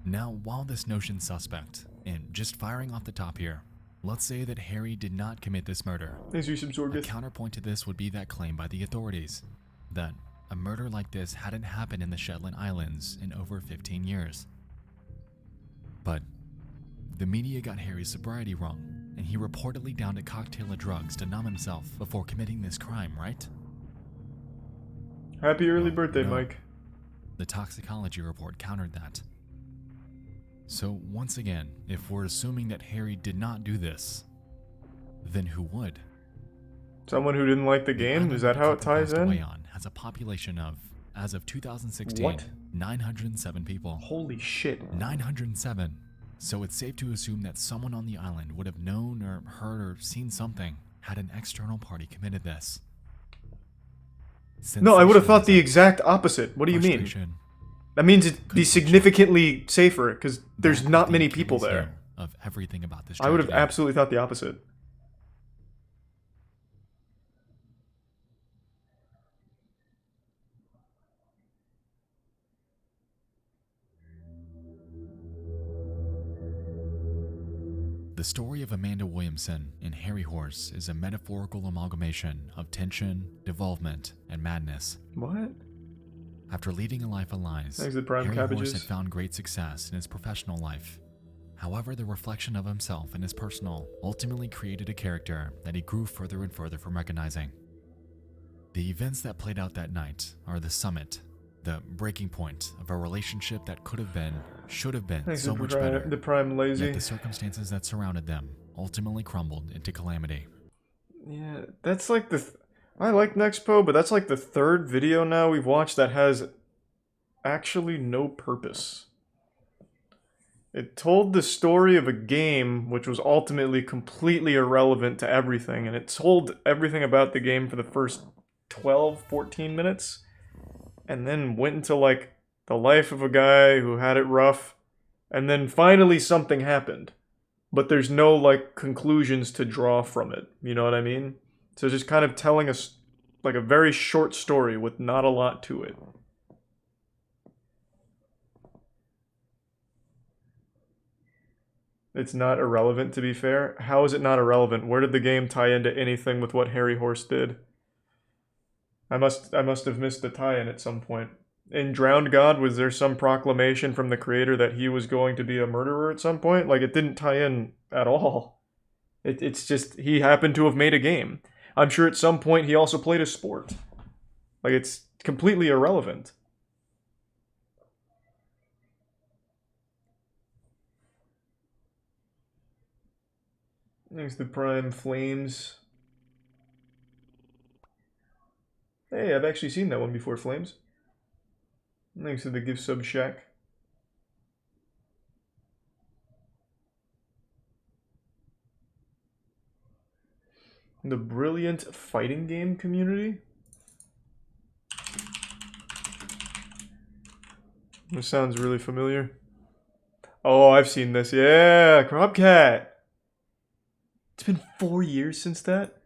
Now, while this notion's suspect, and just firing off the top here, let's say that Harry did not commit this murder. Thanks, Resub A Zorgith. counterpoint to this would be that claim by the authorities, that a murder like this hadn't happened in the Shetland Islands in over 15 years. But the media got Harry's sobriety wrong, and he reportedly downed a cocktail of drugs to numb himself before committing this crime, right? Happy early birthday, No. Mike. The toxicology report countered that. So once again, if we're assuming that Harry did not do this, then who would? Someone who didn't like the game? Is that how it ties Passed away in? on has a population of, as of 2016, What? 907 people. Holy shit. 907. So it's safe to assume that someone on the island would have known or heard or seen something had an external party committed this. No, I would have thought the exact opposite. What do you mean? Frustration. That means it'd be significantly safer, because there's not many people there. Of everything about this I would have tragedy. absolutely thought the opposite. The story of Amanda Williamson and Harry Horse is a metaphorical amalgamation of tension, devolvement, and madness. What? After leading a life of lies, Thanks to Prime Harry Horse Cabbages. had found great success in his professional life. However, the reflection of himself and his personal ultimately created a character that he grew further and further from recognizing. The events that played out that night are the summit, the breaking point of a relationship that could have been, should have been Thanks so to much Prime- better. the Prime Lazy. Yet the circumstances that surrounded them ultimately crumbled into calamity. Yeah, that's like the... I like Nexpo, but that's like the third video now we've watched that has actually no purpose. It told the story of a game which was ultimately completely irrelevant to everything, and it told everything about the game for the first 12, 14 minutes, and then went into like the life of a guy who had it rough, and then finally something happened. But there's no, like, conclusions to draw from it. You know what I mean? So just kind of telling us, like, a very short story with not a lot to it. It's not irrelevant, to be fair. How is it not irrelevant? Where did the game tie into anything with what Harry Horse did? I must have missed the tie-in at some point. In Drowned God, was there some proclamation from the creator that he was going to be a murderer at some point? Like, it didn't tie in at all. It's just, he happened to have made a game. I'm sure at some point he also played a sport. Like, it's completely irrelevant. Thanks to Prime Flames. Hey, I've actually seen that one before, Flames. Thanks to the gift sub shack. The brilliant fighting game community? This sounds really familiar. Oh, I've seen this. Yeah, Cropcat. It's been 4 years since that.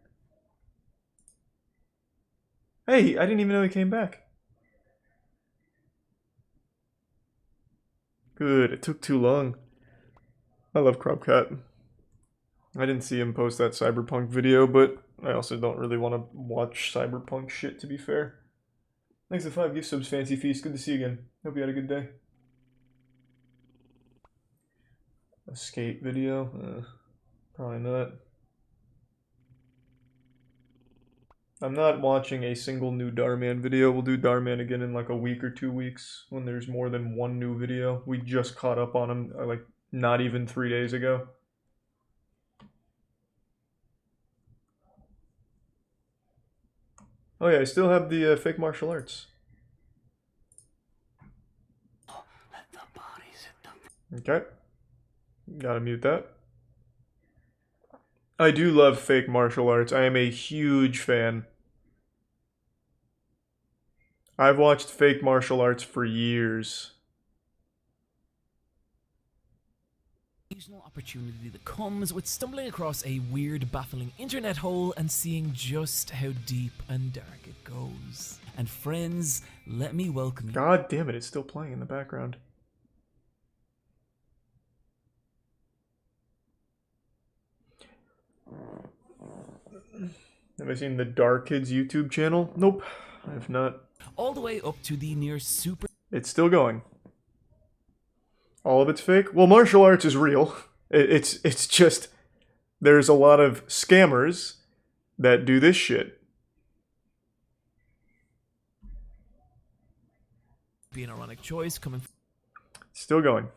Hey, I didn't even know he came back. Good, it took too long. I love Cropcat. I didn't see him post that Cyberpunk video, but I also don't really want to watch Cyberpunk shit, to be fair. Thanks to 5 gift subs, Fancy Feast. Good to see you again. Hope you had a good day. A skate video? Probably not. I'm not watching a single new Darman video. We'll do Darman again in like a week or 2 weeks when there's more than one new video. We just caught up on him like not even 3 days ago. Oh yeah, I still have the fake martial arts. Okay. Gotta mute that. I do love fake martial arts. I am a huge fan. I've watched fake martial arts for years. Occasional opportunity that comes with stumbling across a weird, baffling internet hole and seeing just how deep and dark it goes. And friends, let me welcome you. God damn it, it's still playing in the background. Have I seen the Dark Kids YouTube channel? Nope, I have not. All the way up to the near super... It's still going. All of it's fake? Well, martial arts is real. It's just... There's a lot of scammers that do this shit. Be an ironic choice coming... Still going.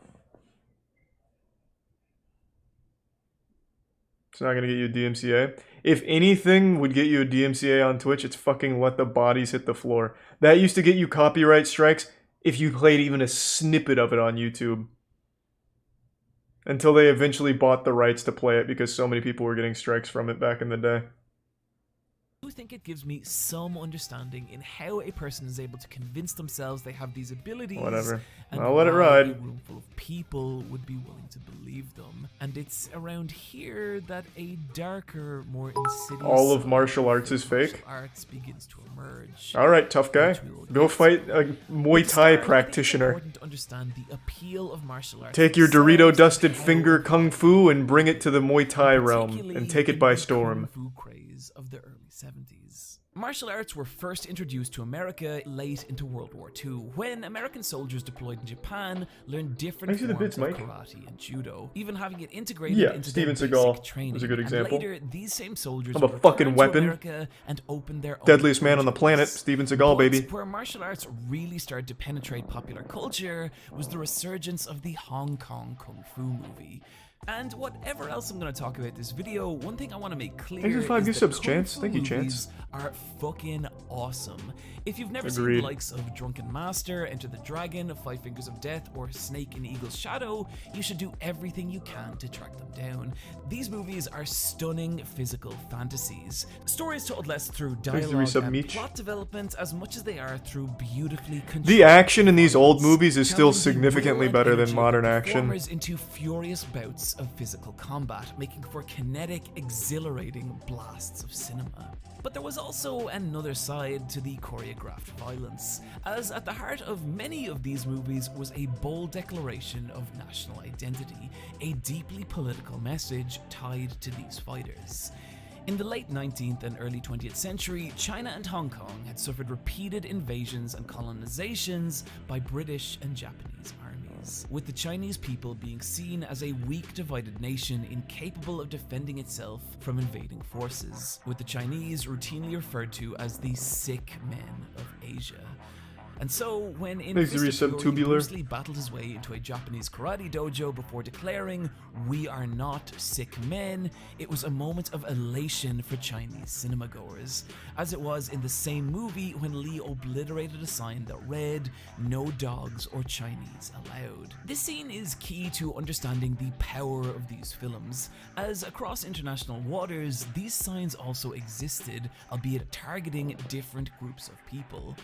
It's not gonna get you a DMCA. If anything would get you a DMCA on Twitch, it's fucking Let the Bodies Hit the Floor. That used to get you copyright strikes if you played even a snippet of it on YouTube. Until they eventually bought the rights to play it because so many people were getting strikes from it back in the day. I think it gives me some understanding in how a person is able to convince themselves they have these abilities. Whatever. And I'll let it why ride. A room full of people would be willing to believe them. And it's around here that a darker, more insidious... All of martial arts is fake? Arts begins to emerge. Alright, tough guy. Go fight a Muay Thai practitioner. To understand the appeal of martial arts. Take your Dorito-dusted finger kung fu and bring it to the Muay Thai realm and take it by storm. Kung fu craze of the early 70s. Martial arts were first introduced to America late into World War II, when American soldiers deployed in Japan learned different forms of karate and judo, even having it integrated into Steven their Seagal basic training. was a good example. And later, these same soldiers I'm a would fucking return to weapon. America and open their own Deadliest man on the planet, Steven Seagal, baby. But where martial arts really started to penetrate popular culture was the resurgence of the Hong Kong Kung Fu movie. And whatever else I'm going to talk about this video, one thing I want to make clear Thank you for 5 is gift that subs, Kung Chance. Fu Thank you, movies Chance. are fucking awesome. If you've never seen Agreed. the likes of Drunken Master, Enter the Dragon, Five Fingers of Death, or Snake in Eagle's Shadow, you should do everything you can to track them down. These movies are stunning physical fantasies. Stories told less through dialogue and plot development as much as they are through beautifully constructed. The action in these old movies is still significantly better than modern action. Into furious bouts of physical combat, making for kinetic, exhilarating blasts of cinema. But there was also another side to the choreographed violence, as at the heart of many of these movies was a bold declaration of national identity, a deeply political message tied to these fighters. In the late 19th and early 20th century, China and Hong Kong had suffered repeated invasions and colonizations by British and Japanese armies, with the Chinese people being seen as a weak, divided nation incapable of defending itself from invading forces, with the Chinese routinely referred to as the sick men of Asia. And so, when in Bruce Lee battled his way into a Japanese karate dojo before declaring, "We are not sick men," it was a moment of elation for Chinese cinemagoers, as it was in the same movie when Lee obliterated a sign that read, "No dogs or Chinese allowed." This scene is key to understanding the power of these films, as across international waters, these signs also existed, albeit targeting different groups of people.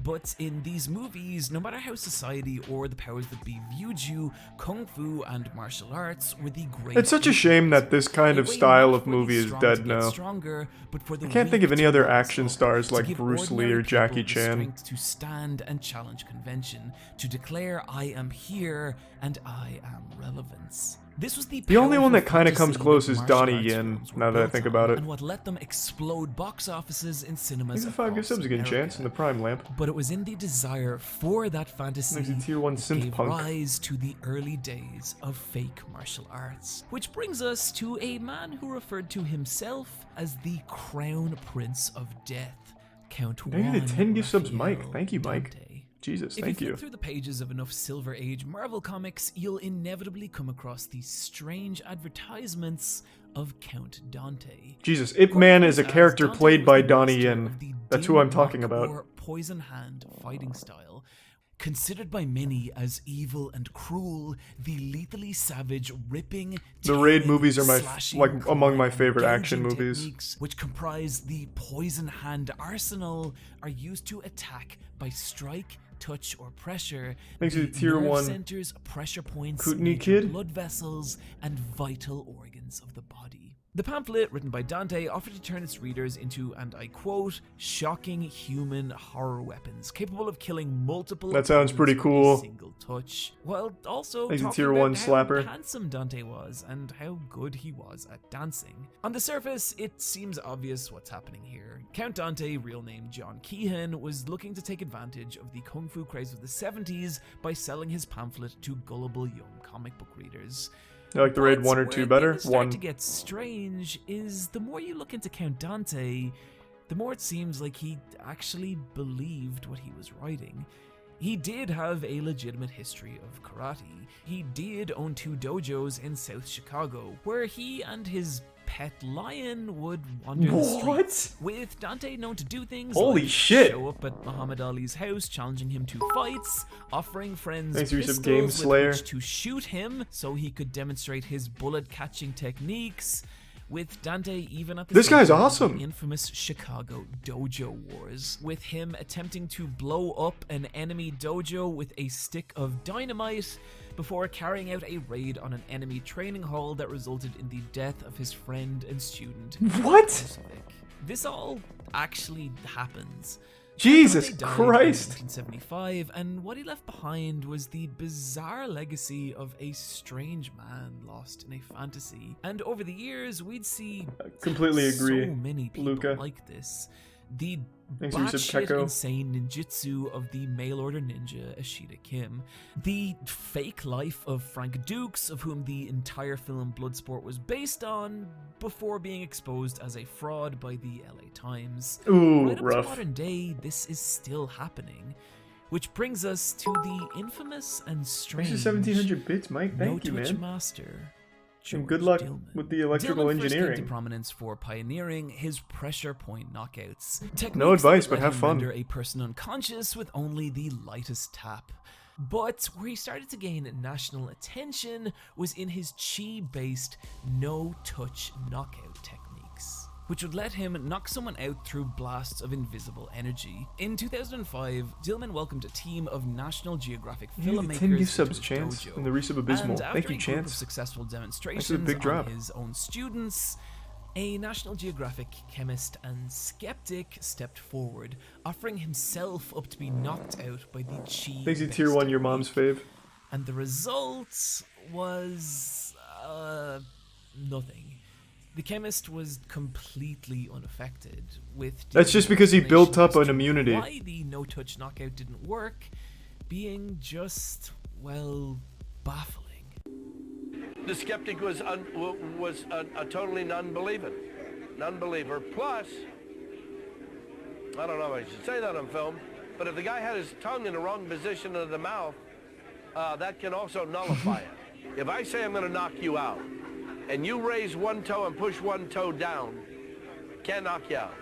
But in these movies, no matter how society or the powers that be viewed you, kung fu and martial arts were the great. It's such a shame that this kind of style of movie is dead now. I can't think of any other action stars like Bruce Lee or Jackie Chan. To stand and challenge convention, to declare, "I am here and I am relevance." This was the only one that kind of comes close is Donnie Yen, now that I think about it. And what let them explode box offices in cinemas. He's a 5 subs again, Chance, in the Prime Lamp. But it was in the desire for that fantasy Tier 1 synth gave punk. rise to the early days of fake martial arts. Which brings us to a man who referred to himself as the Crown Prince of Death, Count Juan. Thank you to 10 gift subs, Mike. Raphael Thank you, Mike. Dante. Jesus, If thank you you. flip through the pages of enough Silver Age Marvel comics, you'll inevitably come across these strange advertisements of Count Dante. Jesus, Ip Man is a character played by Donnie Yen. That's who I'm talking about. Or poison hand fighting style. Considered by many as evil and cruel, the lethally savage, ripping, The Raid movies are slashing, among my favorite action gouging movies. techniques, which comprise the poison hand arsenal, are used to attack by strike, touch, or pressure. Thanks to the Tier nerve 1 centers, pressure points, Kootenai major Kid. blood vessels, and vital organs of the body. The pamphlet, written by Dante, offered to turn its readers into, and I quote, "shocking human horror weapons capable of killing multiple." That sounds pretty opponents cool. with a single touch, while also Thanks to talking Tier about 1 how slapper. handsome Dante was and how good he was at dancing. On the surface, it seems obvious what's happening here. Count Dante, real name John Keehan, was looking to take advantage of the kung fu craze of the 70s by selling his pamphlet to gullible young comic book readers. You like the Raid But 1 or where 2 better? things start 1. to get strange is the more you look into Count Dante, the more it seems like he actually believed what he was writing. He did have a legitimate history of karate. He did own 2 dojos in South Chicago, where he and his pet lion would wander the streets, with Dante known to do things Holy like shit. show up at Muhammad Ali's house, challenging him to fights, offering friends Thanks for your pistols sub, Game with Slayer. which to shoot him so he could demonstrate his bullet-catching techniques, with Dante even at the This guy's center of awesome. the infamous Chicago Dojo Wars, with him attempting to blow up an enemy dojo with a stick of dynamite before carrying out a raid on an enemy training hall that resulted in the death of his friend and student. What? This all actually happens. Jesus Dante died Christ. in 1975, and what he left behind was the bizarre legacy of a strange man lost in a fantasy. And over the years, we'd see completely agree, so many people Luca. like this. The Thanks for your sub, batshit Keko. insane ninjutsu of the mail-order ninja Ashita Kim. The fake life of Frank Dukes, of whom the entire film Bloodsport was based on, before being exposed as a fraud by the LA Times. Ooh, right up rough. to modern day, this is still happening. Which brings us to the infamous and strange Thanks for 1700 bits, Mike. Thank you, No Touch man. Master, And good luck with the electrical Dillman first came engineering. to prominence for pioneering his pressure point knockouts. No advice, Techniques that but let have him fun. render a person unconscious with only the lightest tap. But where he started to gain national attention was in his chi-based no-touch knockout techniques, which would let him knock someone out through blasts of invisible energy. In 2005, Dillman welcomed a team of National Geographic filmmakers 10 gift into subs, his Chance, dojo. and the resub abysmal. And Thank after you, a group of Chance. successful Thanks for the demonstrations big on drop. his own students, a National Geographic chemist and skeptic stepped forward, offering himself up to be knocked out by the chi. Thanks to Tier 1, your mom's fave. And the result was nothing. The chemist was completely unaffected, with That's just because he built up an explanation immunity. as to why the no-touch knockout didn't work, being just, well, baffling. The skeptic was a totally non-believer. Plus, I don't know if I should say that on film, but if the guy had his tongue in the wrong position of the mouth, that can also nullify it. If I say I'm going to knock you out, and you raise one toe and push one toe down, can't knock you out.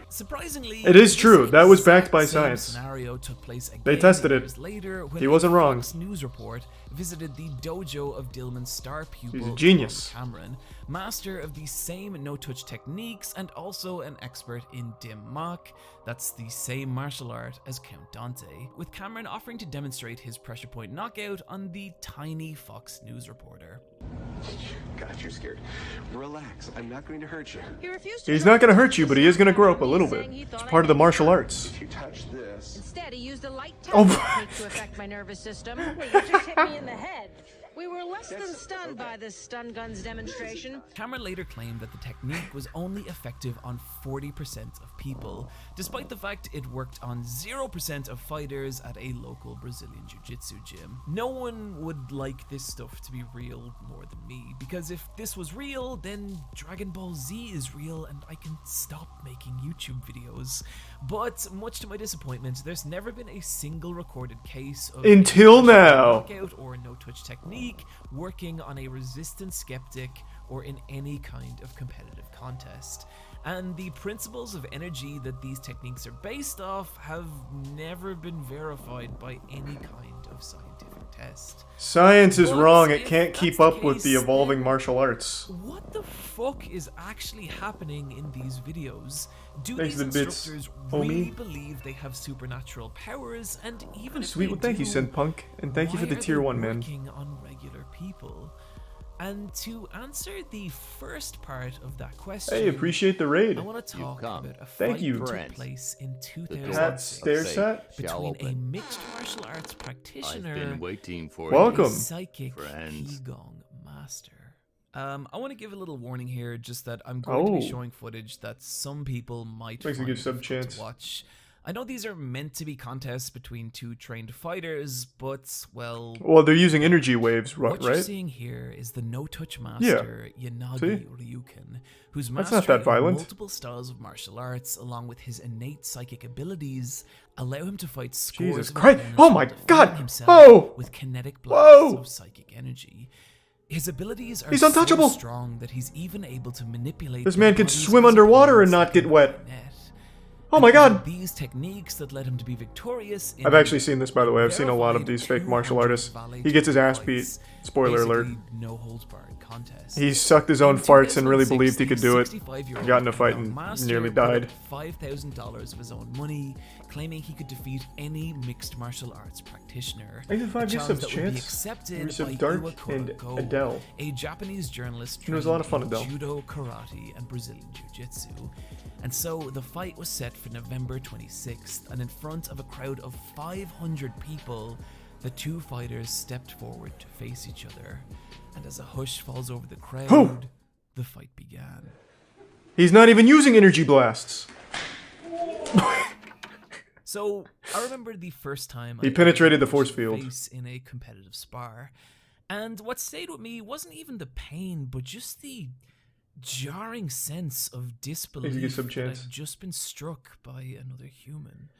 Surprisingly, It is true. this That was backed by exact same science. Scenario took place again They tested it. years later when He wasn't a wrong. Fox News report visited the dojo of Dillman's star pupil, He's a genius. Tom Cameron, master of the same no-touch techniques and also an expert in dim mak. That's the same martial art as Count Dante, with Cameron offering to demonstrate his pressure point knockout on the tiny Fox News reporter. God, you're scared. Relax. I'm not going to hurt you. He refused to He's not gonna hurt you, but he is gonna grow up a little bit. It's part of the martial arts. If you touch this. Instead, he used a light Oh. technique to affect my nervous system. Wait, you just hit me in the head. We were less than stunned by this stun guns demonstration. Cameron later claimed that the technique was only effective on 40% of people, despite the fact it worked on 0% of fighters at a local Brazilian jiu-jitsu gym. No one would like this stuff to be real more than me, because if this was real, then Dragon Ball Z is real and I can stop making YouTube videos. But much to my disappointment, there's never been a single recorded case of Until now. knockout or no-touch technique working on a resistant skeptic or in any kind of competitive contest. And the principles of energy that these techniques are based off have never been verified by any kind of scientific test. Science is But wrong. It if can't that's keep the up with the case, evolving martial arts. What the fuck is actually happening in these videos? Do Thanks these for the bits, instructors homie. really believe they have supernatural powers? And even if Sweet. they Well, thank you, do, Senpunk, and thank you for why the are Tier they 1, man. working on regular people? And to answer the first part of that question, Hey, appreciate the raid. I want to talk about a Thank fight you. that Friends. took place in The 2006 cat stair set? between a mixed martial arts practitioner I've been waiting for and Welcome. a psychic friends. Qigong master. I want to give a little warning here, just that I'm going to be Oh. showing footage that some people might Thanks for find good sub difficult chance. to watch. I know these are meant to be contests between two trained fighters, but, well... Well, they're using energy waves, What you're right? seeing here is the no-touch master, Yanagi See? Ryuken, who's That's mastery not that of violent. multiple styles of martial arts, along with his innate psychic abilities, allow him to fight scores Jesus of Christ. opponents Oh while my defending God. himself Oh. with kinetic blasts Whoa. of psychic energy. His abilities are He's untouchable. so strong that he's even able to manipulate This the man can bodies of swim his underwater and opponents not like get a wet. marionette. Oh my And it was God. these techniques that led him to be victorious in I've actually seen this, by the way. I've seen a lot of verified these fake 200 martial artists. valet He gets his ass fights, beat. Spoiler alert. basically no holds barred contest. He sucked his own In farts and really 2006, believed he could do it. the 65-year-old Got in a fight and master nearly put up died. $5,000 of his own money, claiming he could defeat any mixed martial arts practitioner. Thank you for the a 5 challenge subs, that would be Chance. accepted Resub by Dark Iwakura and Go, Adele. a Japanese journalist She knows a lot of trained fun, in Adele. judo, karate, and Brazilian jiu-jitsu. And so the fight was set for November 26th, and in front of a crowd of 500 people, the two fighters stepped forward to face each other. And as a hush falls over the crowd, Whew. the fight began. He's not even using energy blasts. So I remember the first time He I penetrated the ever force touched field. face in a competitive spar, and what stayed with me wasn't even the pain, but just the jarring sense of disbelief some that chance. I'd just been struck by another human.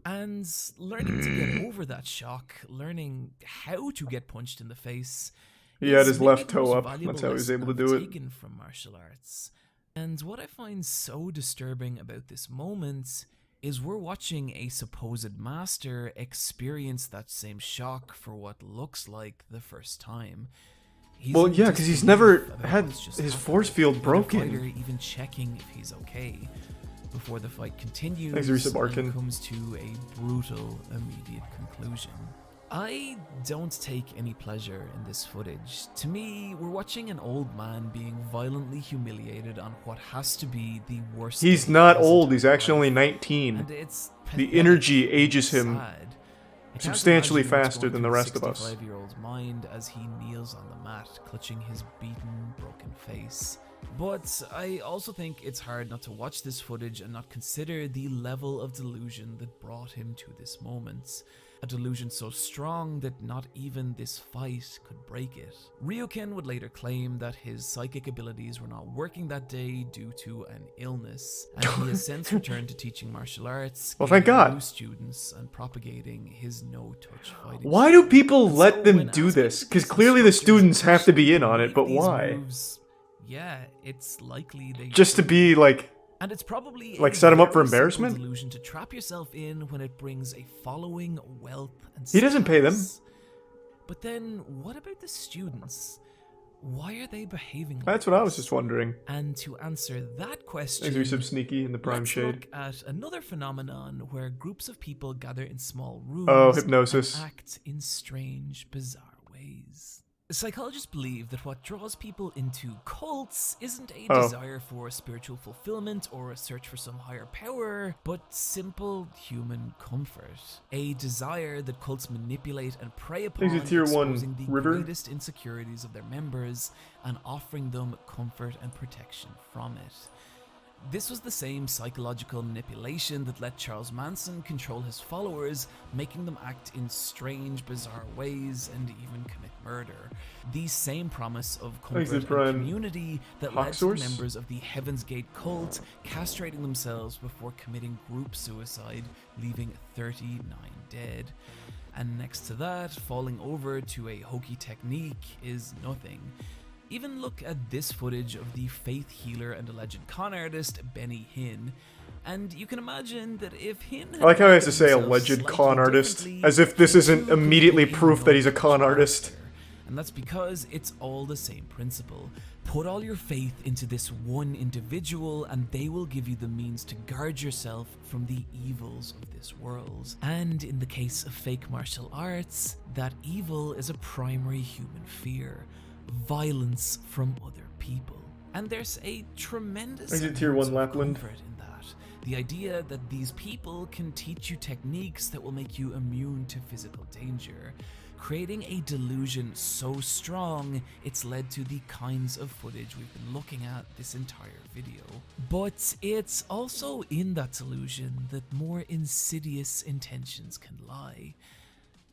And learning to get over that shock, learning how to get punched in the face, He had his maybe left the toe most up. valuable That's how he was lesson able to I've do it. taken from martial arts. And what I find so disturbing about this moment is we're watching a supposed master experience that same shock for what looks like the first time. Well, yeah, because he's never had his force field broken. Fighter even checking if he's okay before the fight continues Thanks, and comes to a brutal, immediate conclusion. I don't take any pleasure in this footage. To me, we're watching an old man being violently humiliated on what has to be the worst. He's not old, he's actually only 19. The energy ages him substantially faster than the rest of us. 65-year-old's mind as he kneels on the mat, clutching his beaten, broken face. But I also think it's hard not to watch this footage and not consider the level of delusion that brought him to this moment. A delusion so strong that not even this fight could break it. Ryukin would later claim that his psychic abilities were not working that day due to an illness, and he has since returned to teaching martial arts, well, thank God. New students, and propagating his no-touch fighting. Why do people let them do this? Because clearly the students have to be in on it, but why? Moves, yeah, it's likely they just to be like. And it's probably like set him up for embarrassment. Delusion to trap yourself in when it brings a following, wealth, and he doesn't pay them. But then, what about the students? Why are they behaving? That's what I was just wondering. And to answer that question, thanks, Resub Sneaky in the prime shade. Look at another phenomenon where groups of people gather in small rooms. Oh, hypnosis. And act in strange, bizarre ways. Psychologists believe that what draws people into cults isn't a desire for spiritual fulfillment or a search for some higher power, but simple human comfort. A desire that cults manipulate and prey upon, exposing the greatest insecurities of their members and offering them comfort and protection from it. This was the same psychological manipulation that let Charles Manson control his followers, making them act in strange, bizarre ways and even commit murder. The same promise of comfort and community that led to the members of the Heaven's Gate cult castrating themselves before committing group suicide, leaving 39 dead. And next to that, falling over to a hokey technique is nothing. Even look at this footage of the faith healer and alleged con artist Benny Hinn, and you can imagine that if Hinn I like how he has to say alleged con artist, as if this isn't immediately proof that he's a con artist. And that's because it's all the same principle. Put all your faith into this one individual and they will give you the means to guard yourself from the evils of this world. And in the case of fake martial arts, that evil is a primary human fear. Violence from other people. And there's a tremendous Tier 1 Lapland. comfort in that. The idea that these people can teach you techniques that will make you immune to physical danger, creating a delusion so strong it's led to the kinds of footage we've been looking at this entire video. But it's also in that delusion that more insidious intentions can lie.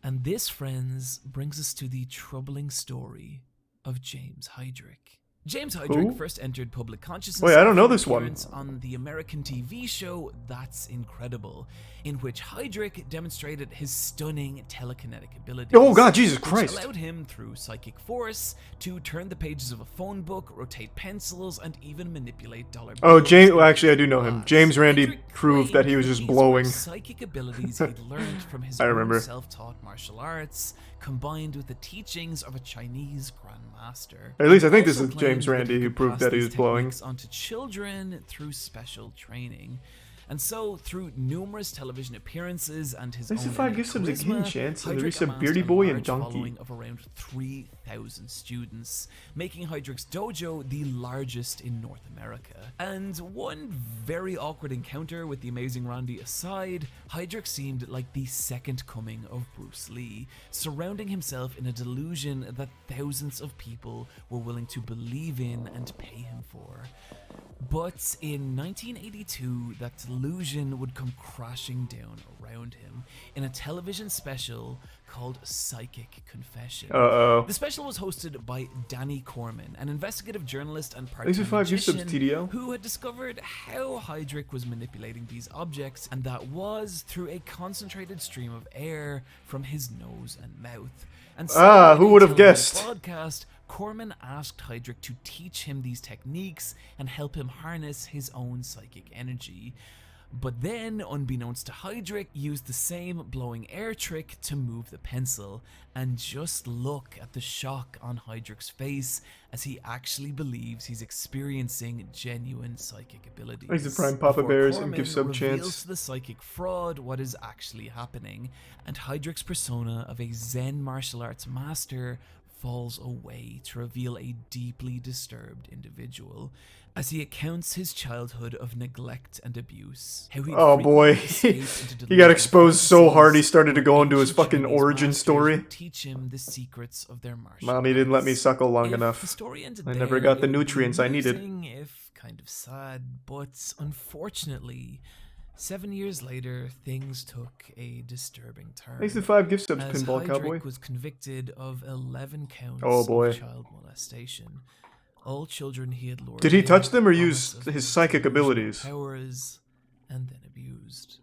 And this, friends, brings us to the troubling story of James Heydrich. James Heydrich first entered public consciousness. Wait, I don't know this one. On the American TV show That's Incredible, in which Heydrich demonstrated his stunning telekinetic abilities. Oh God, Jesus Christ! Which allowed him, through psychic force, to turn the pages of a phone book, rotate pencils, and even manipulate dollar bills. Oh, James. Well, actually, I do know him. James Randi proved that he was just blowing. Psychic abilities he'd learned from his own self-taught martial arts, combined with the teachings of a Chinese grandmaster. At least I think this is James Randi who proved that he was blowing. Onto children through special training. And so, through numerous television appearances and his own charisma, Heydrich Beardy Boy and Donkey following of around 3,000 students, making Heydrich's dojo the largest in North America. And one very awkward encounter with the amazing Randy aside, Heydrich seemed like the second coming of Bruce Lee, surrounding himself in a delusion that thousands of people were willing to believe in and pay him for. But in 1982, that delusion would come crashing down around him in a television special called Psychic Confession. Uh-oh. The special was hosted by Danny Corman, an investigative journalist and These are part-time 5 subs, magician TDL. who had discovered how Heydrich was manipulating these objects, and that was through a concentrated stream of air from his nose and mouth. And so who would have guessed? Broadcast, Corman asked Heydrich to teach him these techniques and help him harness his own psychic energy. But then, unbeknownst to Heydrich, used the same blowing air trick to move the pencil. And just look at the shock on Heydrich's face as he actually believes he's experiencing genuine psychic abilities. Thanks to Prime Papa Bears and Corman give sub reveals chance. to the psychic fraud what is actually happening, and Heydrich's persona of a Zen martial arts master falls away to reveal a deeply disturbed individual as he accounts his childhood of neglect and abuse. Oh boy, he got exposed so hard he started to go into his fucking origin story. Teach him the secrets of their martial Mommy didn't let me suckle long enough. I never got the nutrients I needed. If kind of sad, but unfortunately, 7 years later, things took a disturbing turn. Thanks to 5 gift subs, as Pinball Heydrich Cowboy. was convicted of 11 counts Oh boy. of child molestation. All children he had lured Did he in, touch them or promised use of his psychic delusional abilities? powers, and then abused.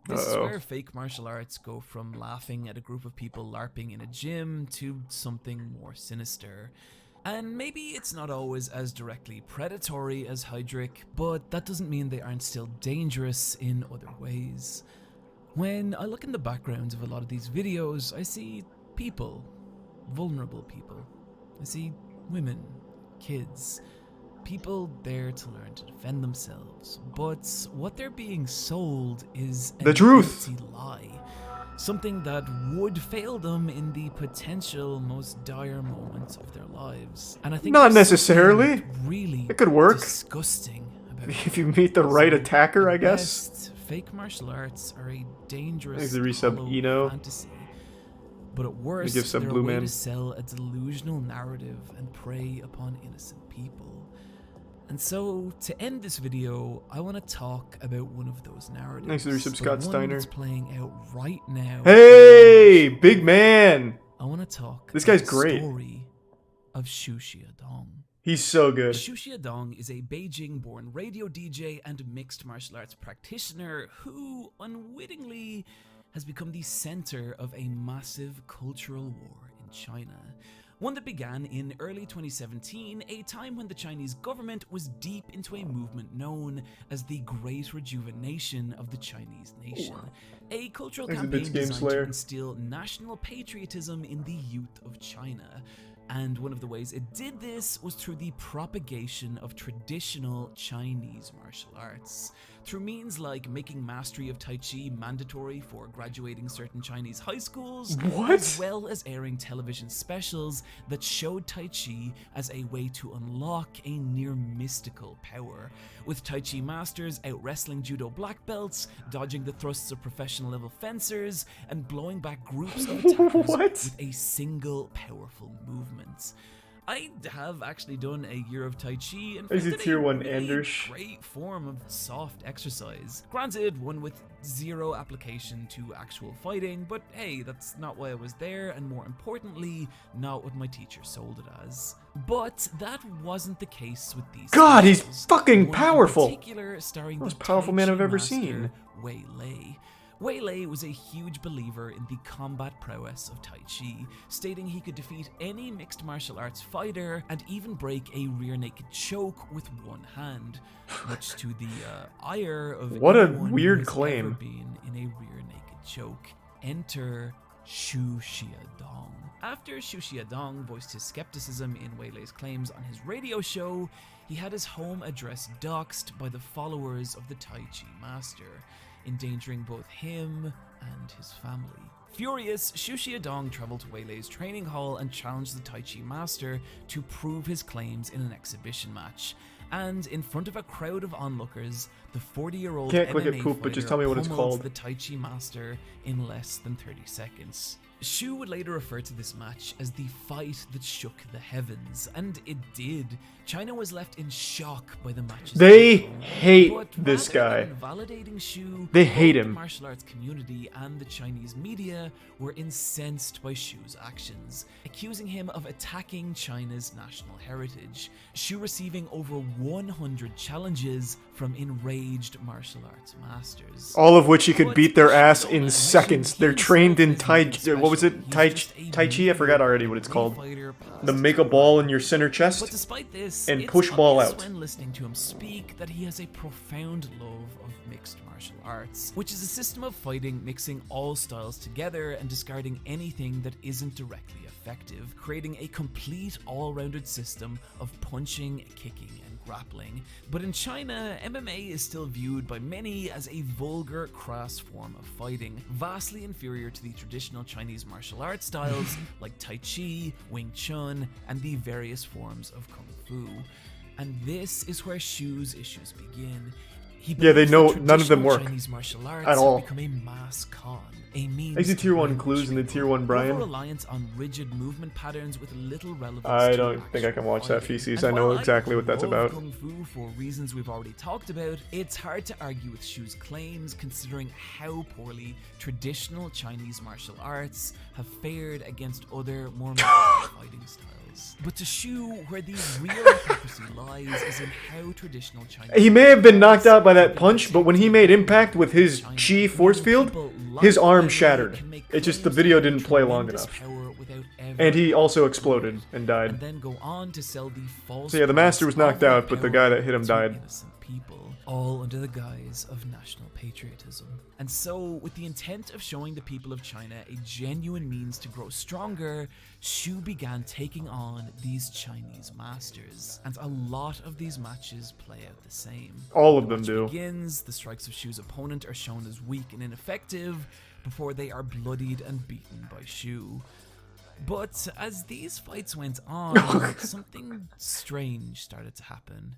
This is where fake martial arts go from laughing at a group of people LARPing in a gym to something more sinister. And maybe it's not always as directly predatory as Heydrich, but that doesn't mean they aren't still dangerous in other ways. When I look in the backgrounds of a lot of these videos, I see people, vulnerable people. I see women, kids, people there to learn to defend themselves. But what they're being sold is the truth. Empty lie. Something that would fail them in the potential most dire moments of their lives. And I think not necessarily. Really it could work. Disgusting about if you meet the right attacker, I guess. Best, fake martial arts are a dangerous fantasy. But at worst, give some they're blue a way man. to sell a delusional narrative and prey upon innocent people. And so, to end this video, I want to talk about one of those narratives. Thanks to the resub, Scott one Steiner. that's playing out right now. Hey, big man! I want to talk this guy's about great. The story of Xu Xiaodong. He's so good. Xu Xiaodong is a Beijing-born radio DJ and mixed martial arts practitioner who, unwittingly, has become the center of a massive cultural war in China. One that began in early 2017, a time when the Chinese government was deep into a movement known as the Great Rejuvenation of the Chinese nation. A cultural campaign designed to instill national patriotism in the youth of China. And one of the ways it did this was through the propagation of traditional Chinese martial arts. Through means like making mastery of Tai Chi mandatory for graduating certain Chinese high schools, as well as airing television specials that showed Tai Chi as a way to unlock a near mystical power, with Tai Chi masters out wrestling judo black belts, dodging the thrusts of professional level fencers, and blowing back groups of attackers with a single powerful movement. I have actually done a year of Tai Chi and found it tier 1 really Anders. great form of soft exercise. Granted, one with zero application to actual fighting, but hey, that's not why I was there, and more importantly, not what my teacher sold it as. But that wasn't the case with these. God, he's styles. fucking One powerful. In particular, starring Most the powerful Tai man Chi I've ever master, seen. Wei Lei. Wei Lei was a huge believer in the combat prowess of Tai Chi, stating he could defeat any mixed martial arts fighter and even break a rear naked choke with one hand, much to the ire of what a anyone weird who has claim. ever been in a rear naked choke. Enter Xu Xiaodong. After Xu Xiaodong voiced his skepticism in Wei Lei's claims on his radio show, he had his home address doxed by the followers of the Tai Chi master, endangering both him and his family. Furious, Xu Xiaodong traveled to Wei Lei's training hall and challenged the Tai Chi master to prove his claims in an exhibition match. And in front of a crowd of onlookers, the 40-year-old Can't click MMA it, poop, but just fighter tell me what it's pummeled called. the Tai Chi master in less than 30 seconds. Xu would later refer to this match as the fight that shook the heavens, and it did. China was left in shock by the match's They outcome, hate but this rather guy. than validating Xu, They hate both him. The martial arts community and the Chinese media were incensed by Xu's actions, accusing him of attacking China's national heritage. Xu receiving over 100 challenges from enraged martial arts masters. All of which he could beat their ass in seconds. They're trained in Tai Chi. What was it? Tai Chi? I forgot already what it's called. The make a ball in your center chest But despite this, and it's push ball obvious out. when listening to him speak that he has a profound love of mixed martial arts, which is a system of fighting mixing all styles together and discarding anything that isn't directly effective, creating a complete all-rounded system of punching, kicking, and grappling. But in China, MMA is still viewed by many as a vulgar, crass form of fighting, vastly inferior to the traditional Chinese martial arts styles like Tai Chi, Wing Chun, and the various forms of Kung Fu. And this is where Shu's issues begin. Yeah, they know none of them work Chinese martial arts at all. have become a mass con, a means I see to tier 1 blind clues in the tier 1 over Brian. reliance on rigid movement patterns with little relevance. I to don't think I can watch that fighting. feces. And I know while exactly what that's love about. Kung Fu for reasons we've already talked about, it's hard to argue with Shu's claims considering how poorly traditional Chinese martial arts have fared against other more modern fighting styles. But to Shu, where the real hypocrisy lies is in how traditional Chinese He may have been knocked out by that punch, but when he made impact with his chi force field, his arm shattered. It just, the video didn't play long enough. And he also exploded and died. And then go on to sell the false So yeah, the master was knocked out, but the guy that hit him died. People, all under the guise of national patriotism. And so, with the intent of showing the people of China a genuine means to grow stronger, Shu began taking on these Chinese masters. And a lot of these matches play out the same. All of them do. Begins, the strikes of Shu's opponent are shown as weak and ineffective before they are bloodied and beaten by Shu. But as these fights went on, something strange started to happen.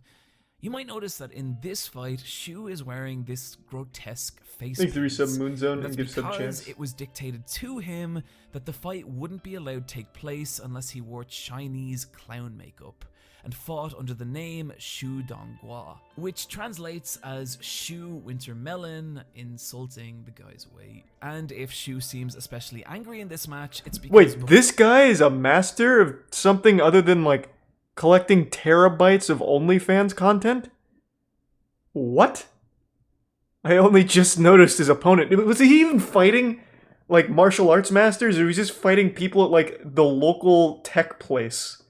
You might notice that in this fight, Shu is wearing this grotesque face Thank 3 sub paint. Moon Zone That's and give sub because chance. it was dictated to him that the fight wouldn't be allowed to take place unless he wore Chinese clown makeup and fought under the name Shu Donghua, which translates as Shu Winter Melon, insulting the guy's weight. And if Shu seems especially angry in this match, it's because... Wait, this guy is a master of something other than, like, collecting terabytes of OnlyFans content? What? I only just noticed his opponent. Was he even fighting, like, martial arts masters, or was he just fighting people at, like, the local tech place?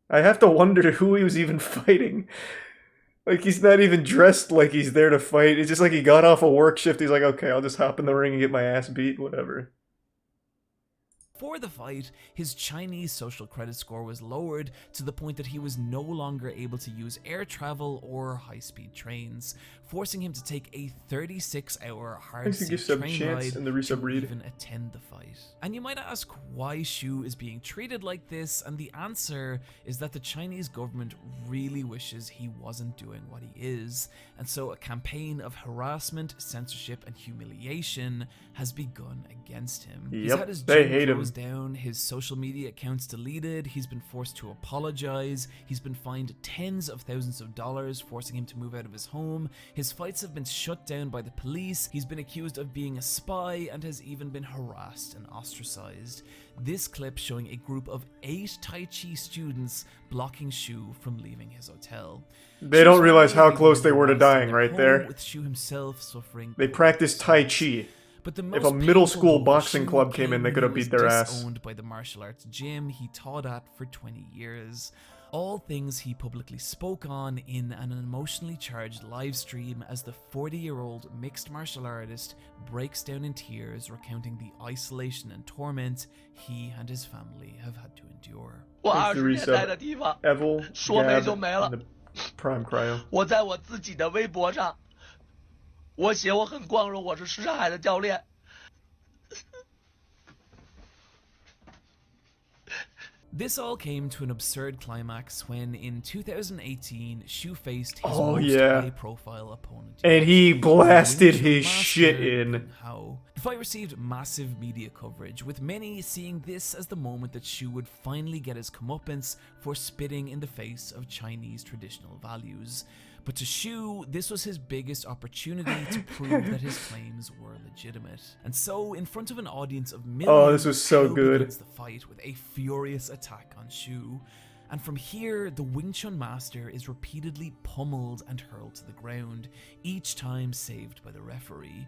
I have to wonder who he was even fighting. Like, he's not even dressed like he's there to fight. It's just like he got off a work shift. He's like, okay, I'll just hop in the ring and get my ass beat, whatever. For the fight, his Chinese social credit score was lowered to the point that he was no longer able to use air travel or high-speed trains, forcing him to take a 36-hour hard-seat train ride to even attend the fight. And you might ask why Shu is being treated like this, and the answer is that the Chinese government really wishes he wasn't doing what he is, and so a campaign of harassment, censorship, and humiliation has begun against him. He's had his they gym hate him. closed down, his social media accounts deleted, he's been forced to apologize, he's been fined tens of thousands of dollars, forcing him to move out of his home, his fights have been shut down by the police, he's been accused of being a spy, and has even been harassed and ostracized. This clip showing a group of 8 Tai Chi students blocking Shu from leaving his hotel. They don't realize how close they were to dying right there. With Shu himself suffering. They practiced Tai Chi. But the If a middle school boxing club came in, they could have beat their ass. Disowned by the martial arts gym he taught at for 20 years. All things he publicly spoke on in an emotionally charged live stream as the 40-year-old mixed martial artist breaks down in tears, recounting the isolation and torment he and his family have had to endure. 我20年待的地方，说没就没了。 Prime Cryo. 我在我自己的微博上，我写我很光荣，我是什刹海的教练。 This all came to an absurd climax when, in 2018, Shu faced his Oh, most yeah. high-profile opponent. And he blasted Wing Chun his master shit in. Hao. The fight received massive media coverage, with many seeing this as the moment that Shu would finally get his comeuppance for spitting in the face of Chinese traditional values. But to Shu, this was his biggest opportunity to prove that his claims were legitimate. And so, in front of an audience of millions, this was so Hao good. begins the fight with a furious attack on Shu. And from here, the Wing Chun master is repeatedly pummeled and hurled to the ground, each time saved by the referee.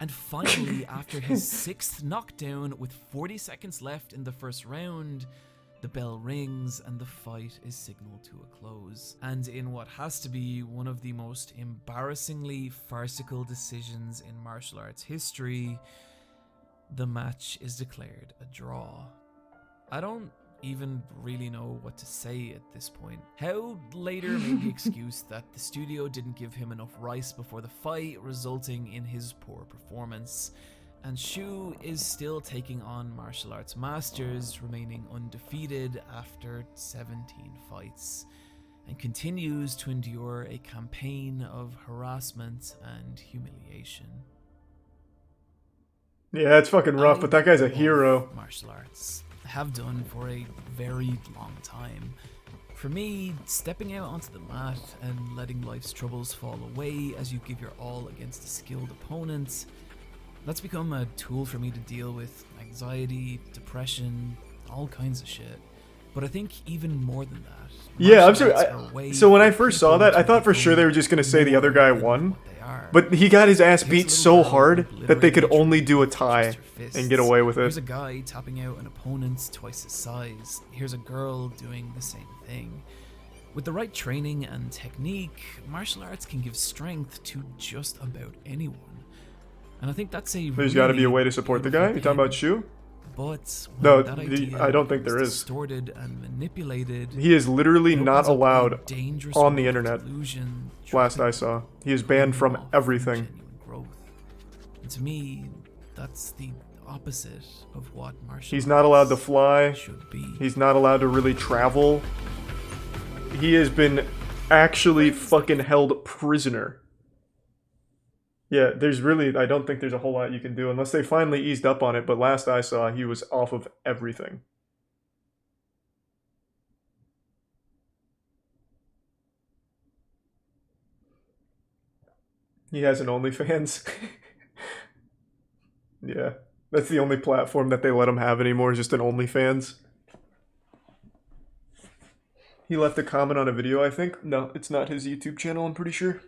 And finally, after his 6th knockdown with 40 seconds left in the first round, the bell rings and the fight is signaled to a close. And in what has to be one of the most embarrassingly farcical decisions in martial arts history, the match is declared a draw. I don't even really know what to say at this point. Howe later made the excuse that the studio didn't give him enough rice before the fight, resulting in his poor performance. And Shu is still taking on martial arts masters, remaining undefeated after 17 fights, and continues to endure a campaign of harassment and humiliation. Yeah, it's fucking rough, but that guy's a hero. Martial arts. Have done for a very long time. For me, stepping out onto the mat and letting life's troubles fall away as you give your all against a skilled opponent, that's become a tool for me to deal with anxiety, depression, all kinds of shit. But I think even more than that. Yeah, I'm sure. So when I first saw that, I thought for sure they were just gonna say the other guy won. But he got his ass beat so hard that they could only do a tie and get away with it. Here's a guy tapping out an opponent twice his size. Here's a girl doing the same thing. With the right training and technique, martial arts can give strength to just about anyone. And I think that's a There's got to be a way to support the guy. You're talking about Shu? But no, I don't think there is. Distorted and manipulated. He is literally not allowed on the internet. Last I saw, he is banned from everything. And to me, that's the opposite of what martial He's not allowed to fly. Should be. He's not allowed to really travel. He has been actually fucking held prisoner. Yeah, I don't think there's a whole lot you can do unless they finally eased up on it, but last I saw, he was off of everything. He has an OnlyFans. Yeah, that's the only platform that they let him have anymore, is just an OnlyFans. He left a comment on a video, I think. No, it's not his YouTube channel, I'm pretty sure.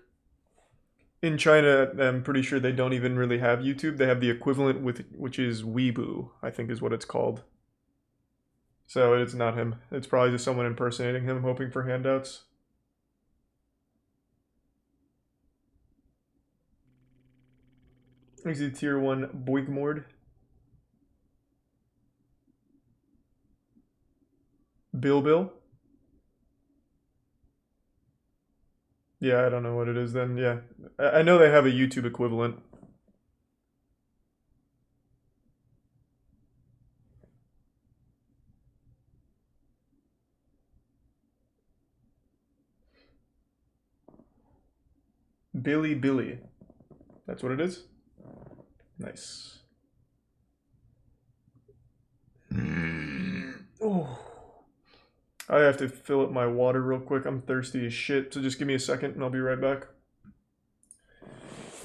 In China, I'm pretty sure they don't even really have YouTube. They have the equivalent, which is Weibo, I think is what it's called. So it's not him. It's probably just someone impersonating him, hoping for handouts. He's a tier 1 Boigmord. Bill. Yeah, I don't know what it is then, yeah. I know they have a YouTube equivalent. Billy. That's what it is? Nice. Oh. I have to fill up my water real quick. I'm thirsty as shit, so just give me a second and I'll be right back.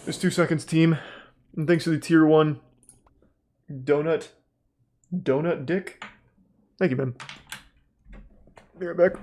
Just 2 seconds, team. And thanks to the tier 1 Donut Dick. Thank you, man. Be right back.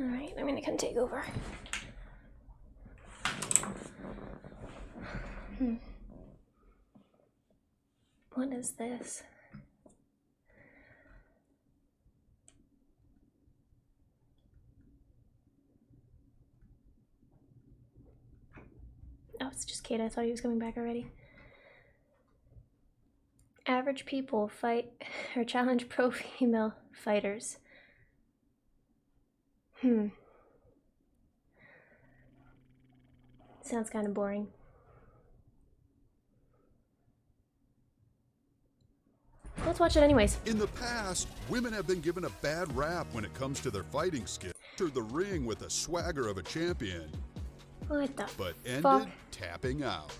Alright, I'm gonna come take over. What is this? it's just Kate. I thought he was coming back already. Average people fight or challenge pro female fighters. Sounds kind of boring. Let's watch it anyways. In the past, women have been given a bad rap when it comes to their fighting skills. Entered the ring with the swagger of a champion, What the but ended fuck? tapping out.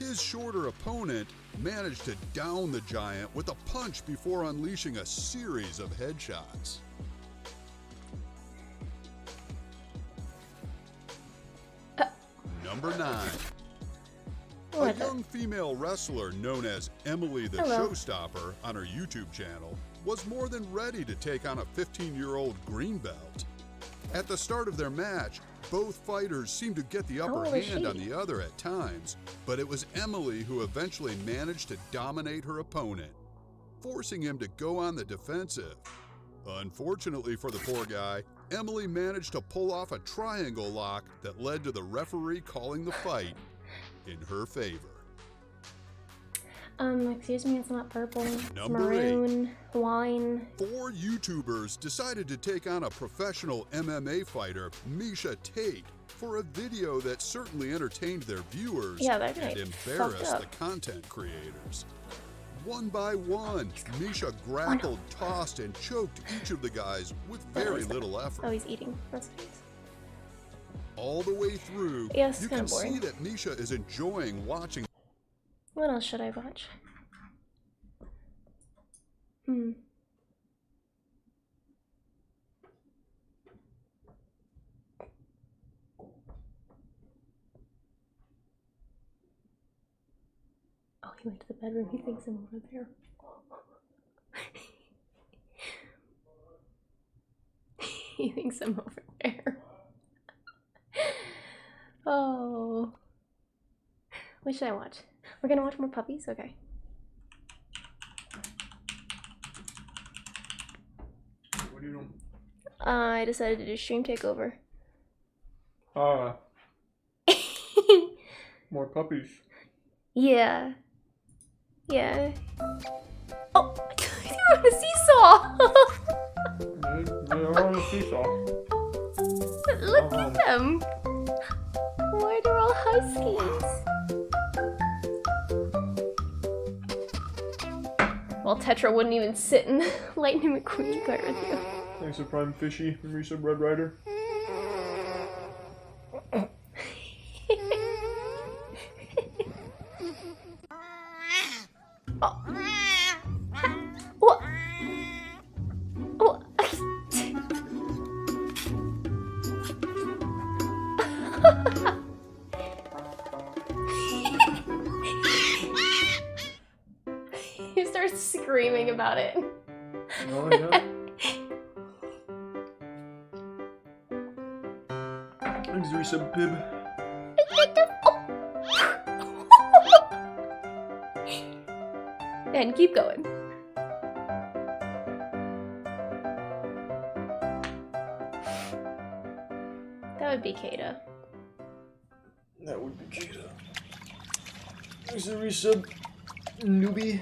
His shorter opponent managed to down the giant with a punch before unleashing a series of headshots. Number 9. A young female wrestler known as Emily the Hello. Showstopper on her YouTube channel was more than ready to take on a 15-year-old green belt. At the start of their match, both fighters seemed to get the upper old is hand she? on the other at times, but it was Emily who eventually managed to dominate her opponent, forcing him to go on the defensive. Unfortunately for the poor guy, Emily managed to pull off a triangle lock that led to the referee calling the fight in her favor. Excuse me, it's not purple. It's Number maroon, wine. 4 YouTubers decided to take on a professional MMA fighter, Misha Tate, for a video that certainly entertained their viewers Yeah, that and guy embarrassed fucked the up. content creators. One by one, Misha grappled, tossed, and choked each of the guys with very little effort. Oh, he's eating. That's nice. All the way through, Yeah, it's you kinda can see boring. that Misha is enjoying watching. What else should I watch? Oh, he went to the bedroom. He thinks I'm over there. He thinks I'm over there. Oh. What should I watch? We're gonna watch more puppies? Okay. What are you doing? I decided to do stream takeover. More puppies. Yeah. Yeah. Oh! You're on a seesaw! They're on a seesaw. Look at them! Why they're all huskies? Well, Tetra wouldn't even sit in the Lightning McQueen car with you. Thanks to Prime Fishy and Resub Red Rider. What? What? He starts screaming about it. Oh, yeah. Thanks, Resub Pib. And keep going. That would be Kata. That would be Kata. Thanks, Resub Newbie.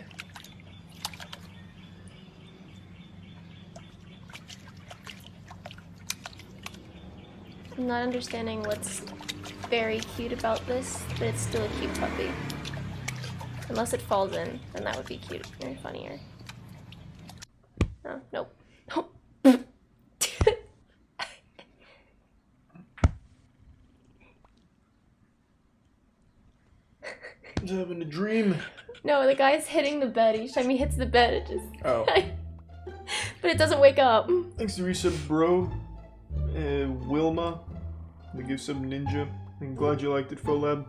I'm not understanding what's very cute about this, but it's still a cute puppy. Unless it falls in, then that would be cute or funnier. Oh, nope. He's having a dream. No, the guy's hitting the bed. Each time he hits the bed, it just... Oh. But it doesn't wake up. Thanks to Resub Bro. Wilma. The give sub Ninja. I'm glad you liked it, Folab.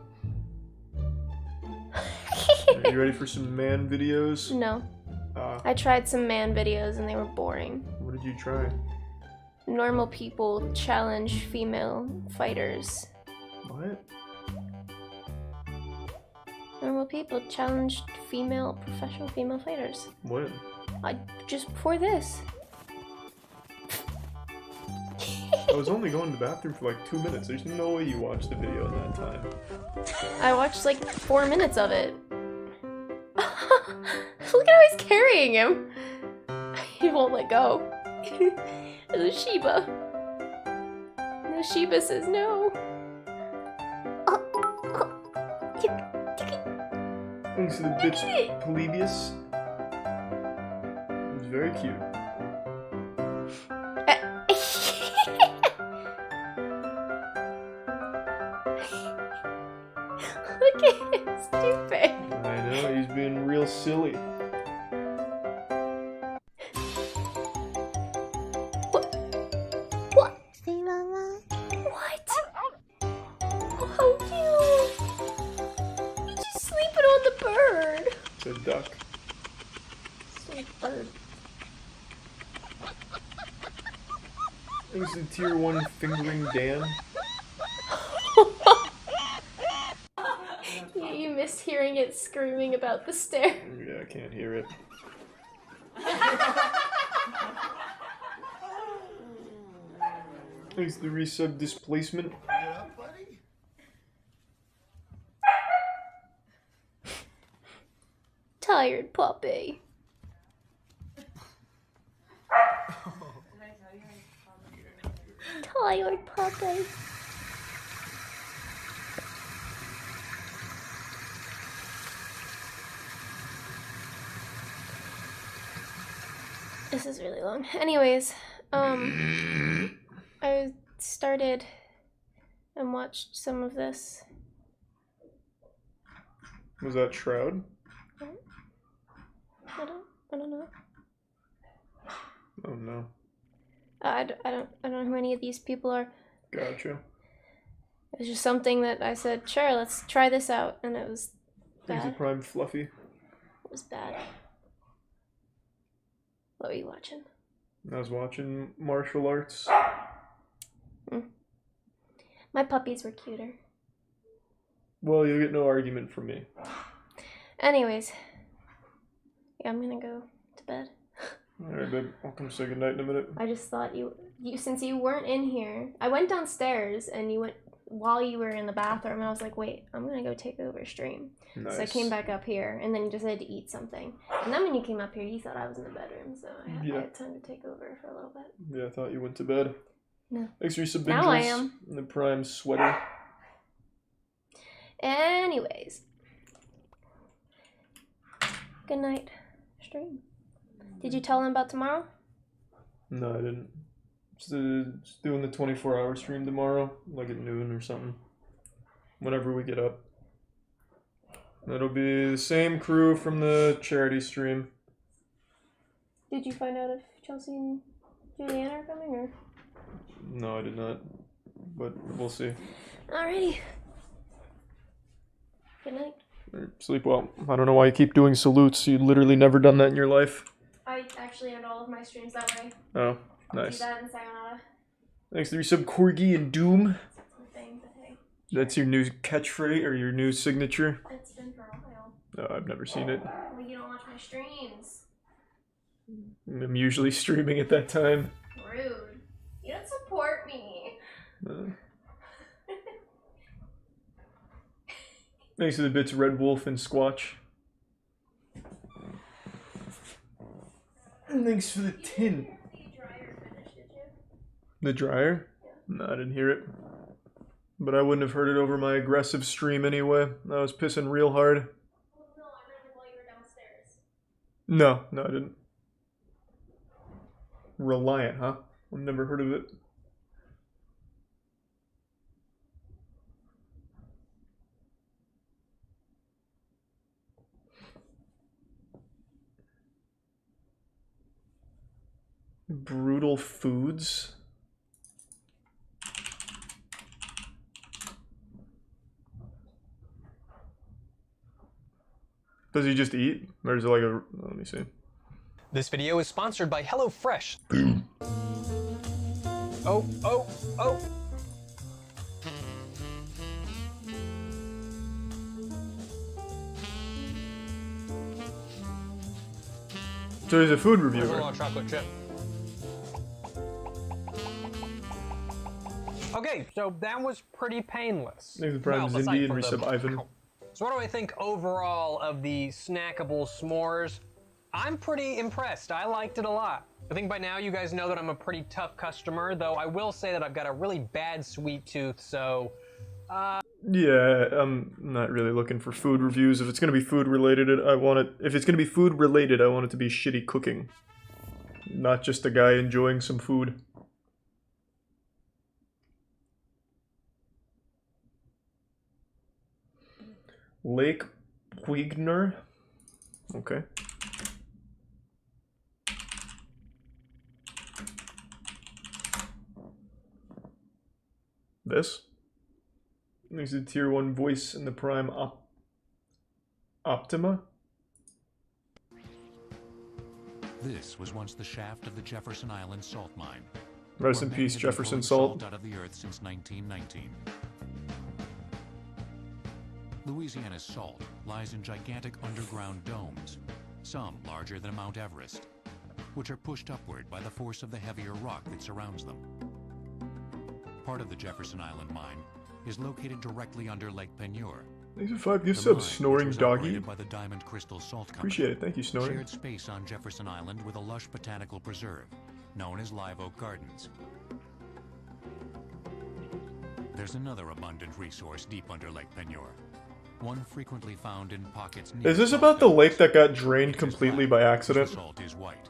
Are you ready for some man videos? No. I tried some man videos and they were boring. What did you try? Normal people challenge female fighters. What? Normal people challenged professional female fighters. What? Just before this. I was only going to the bathroom for like 2 minutes. There's no way you watched the video in that time. I watched like 4 minutes of it. Look at how he's carrying him. He won't let go. The Sheba. The Sheba says no. Thanks to the bitch Polybius. It's very cute. Look at him, stupid. I know, he's being real silly. What? What? How cute. He's just sleeping on the bird. It's a duck. Sweet bird. Thanks to Tier 1 Fingering Dan. You missed hearing it screaming about the stair. Yeah, I can't hear it. Thanks to the resub Displacement. Tired puppy. Tired puppy. This is really long. Anyways, I started and watched some of this. Was that Shroud? I don't know. Oh no. I don't know who any of these people are. Gotcha. It was just something that I said, sure, let's try this out, and it was Thanks to bad. Prime Fluffy. It was bad. What were you watching? I was watching martial arts. My puppies were cuter. Well, you'll get no argument from me. Anyways, yeah, I'm gonna go to bed. Alright, babe. I'll come say goodnight in a minute. I just thought you since you weren't in here, I went downstairs and you went while you were in the bathroom, and I was like, wait, I'm gonna go take over stream. Nice. So I came back up here, and then you decided to eat something. And then when you came up here, you thought I was in the bedroom, so I had time to take over for a little bit. Yeah, I thought you went to bed. No. Thanks for your sub Now I am. And the Prime Sweater. Anyways. Good night, stream. Did you tell them about tomorrow? No, I didn't. Just doing the 24-hour stream tomorrow, like at noon or something. Whenever we get up. It'll be the same crew from the charity stream. Did you find out if Chelsea and Julianne are coming, or? No, I did not. But we'll see. Alrighty. Good night. Sleep well. I don't know why you keep doing salutes. You've literally never done that in your life. I actually end all of my streams that way. Oh, nice. Do that and sayonara. Thanks to resub Corgi and Doom. That's my thing, but hey. That's your new catchphrase or your new signature? It's been for a while. No, I've never seen it. Well, you don't watch my streams. I'm usually streaming at that time. Rude. You don't support me. Thanks to the bits Red Wolf and Squatch. And thanks for the tin. The dryer? No, I didn't hear it. But I wouldn't have heard it over my aggressive stream anyway. I was pissing real hard. No, I didn't. Reliant, huh? I've never heard of it. Brutal Foods. Does he just eat? Or is it like a... Let me see. This video is sponsored by HelloFresh. Oh. So he's a food reviewer. Chocolate chip. Okay, so that was pretty painless. Maybe the Prime is aside Indie and from resub Ivan. So what do I think overall of the snackable s'mores? I'm pretty impressed. I liked it a lot. I think by now you guys know that I'm a pretty tough customer, though I will say that I've got a really bad sweet tooth, so... Yeah, I'm not really looking for food reviews. If it's gonna be food related, if it's gonna be food related, I want it to be shitty cooking. Not just a guy enjoying some food. Lake Quigner. Okay. This? There's a tier 1 voice in the Prime Optima. This was once the shaft of the Jefferson Island salt mine. Rest in peace, Jefferson Salt. Out of the earth since 1919. Louisiana's salt lies in gigantic underground domes, some larger than Mount Everest, which are pushed upward by the force of the heavier rock that surrounds them. Part of the Jefferson Island mine is located directly under Lake Peigneur. Thanks for 5 gift subs, Snoring Doggy. By the Diamond Crystal Salt Company. Appreciate it, thank you, Snoring. Shared space on Jefferson Island with a lush botanical preserve, known as Live Oak Gardens. There's another abundant resource deep under Lake Peigneur. One frequently found in pockets near. Is this about the lake that got drained completely by accident? Salt is white.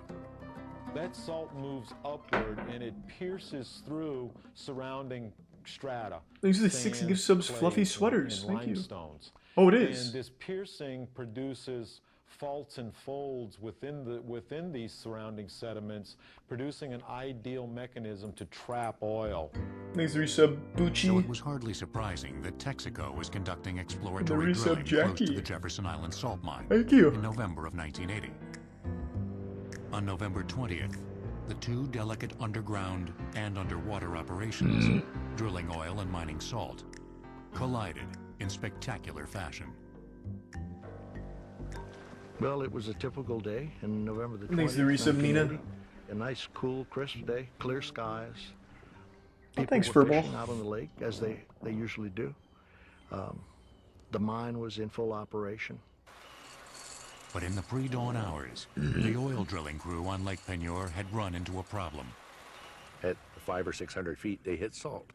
That salt moves upward and it pierces through surrounding strata. These are the 6 gift subs, fluffy sweaters. And Thank you. limestones. Oh, it is. And this piercing produces faults and folds within these surrounding sediments, producing an ideal mechanism to trap oil. Thanks, resub Bucci. So it was hardly surprising that Texaco was conducting exploratory drilling close to the Jefferson Island salt mine. Thank you. In November of 1980. On November 20th, the two delicate underground and underwater operations, drilling oil and mining salt, collided in spectacular fashion. Well, it was a typical day in November the 20th. Thanks to resub Nina. A nice, cool, crisp day, clear skies. Oh, thanks, were Furball. fishing out on the lake, as they usually do. The mine was in full operation. But in the pre-dawn hours, the oil drilling crew on Lake Peigneur had run into a problem. At 500 or 600 feet, they hit salt.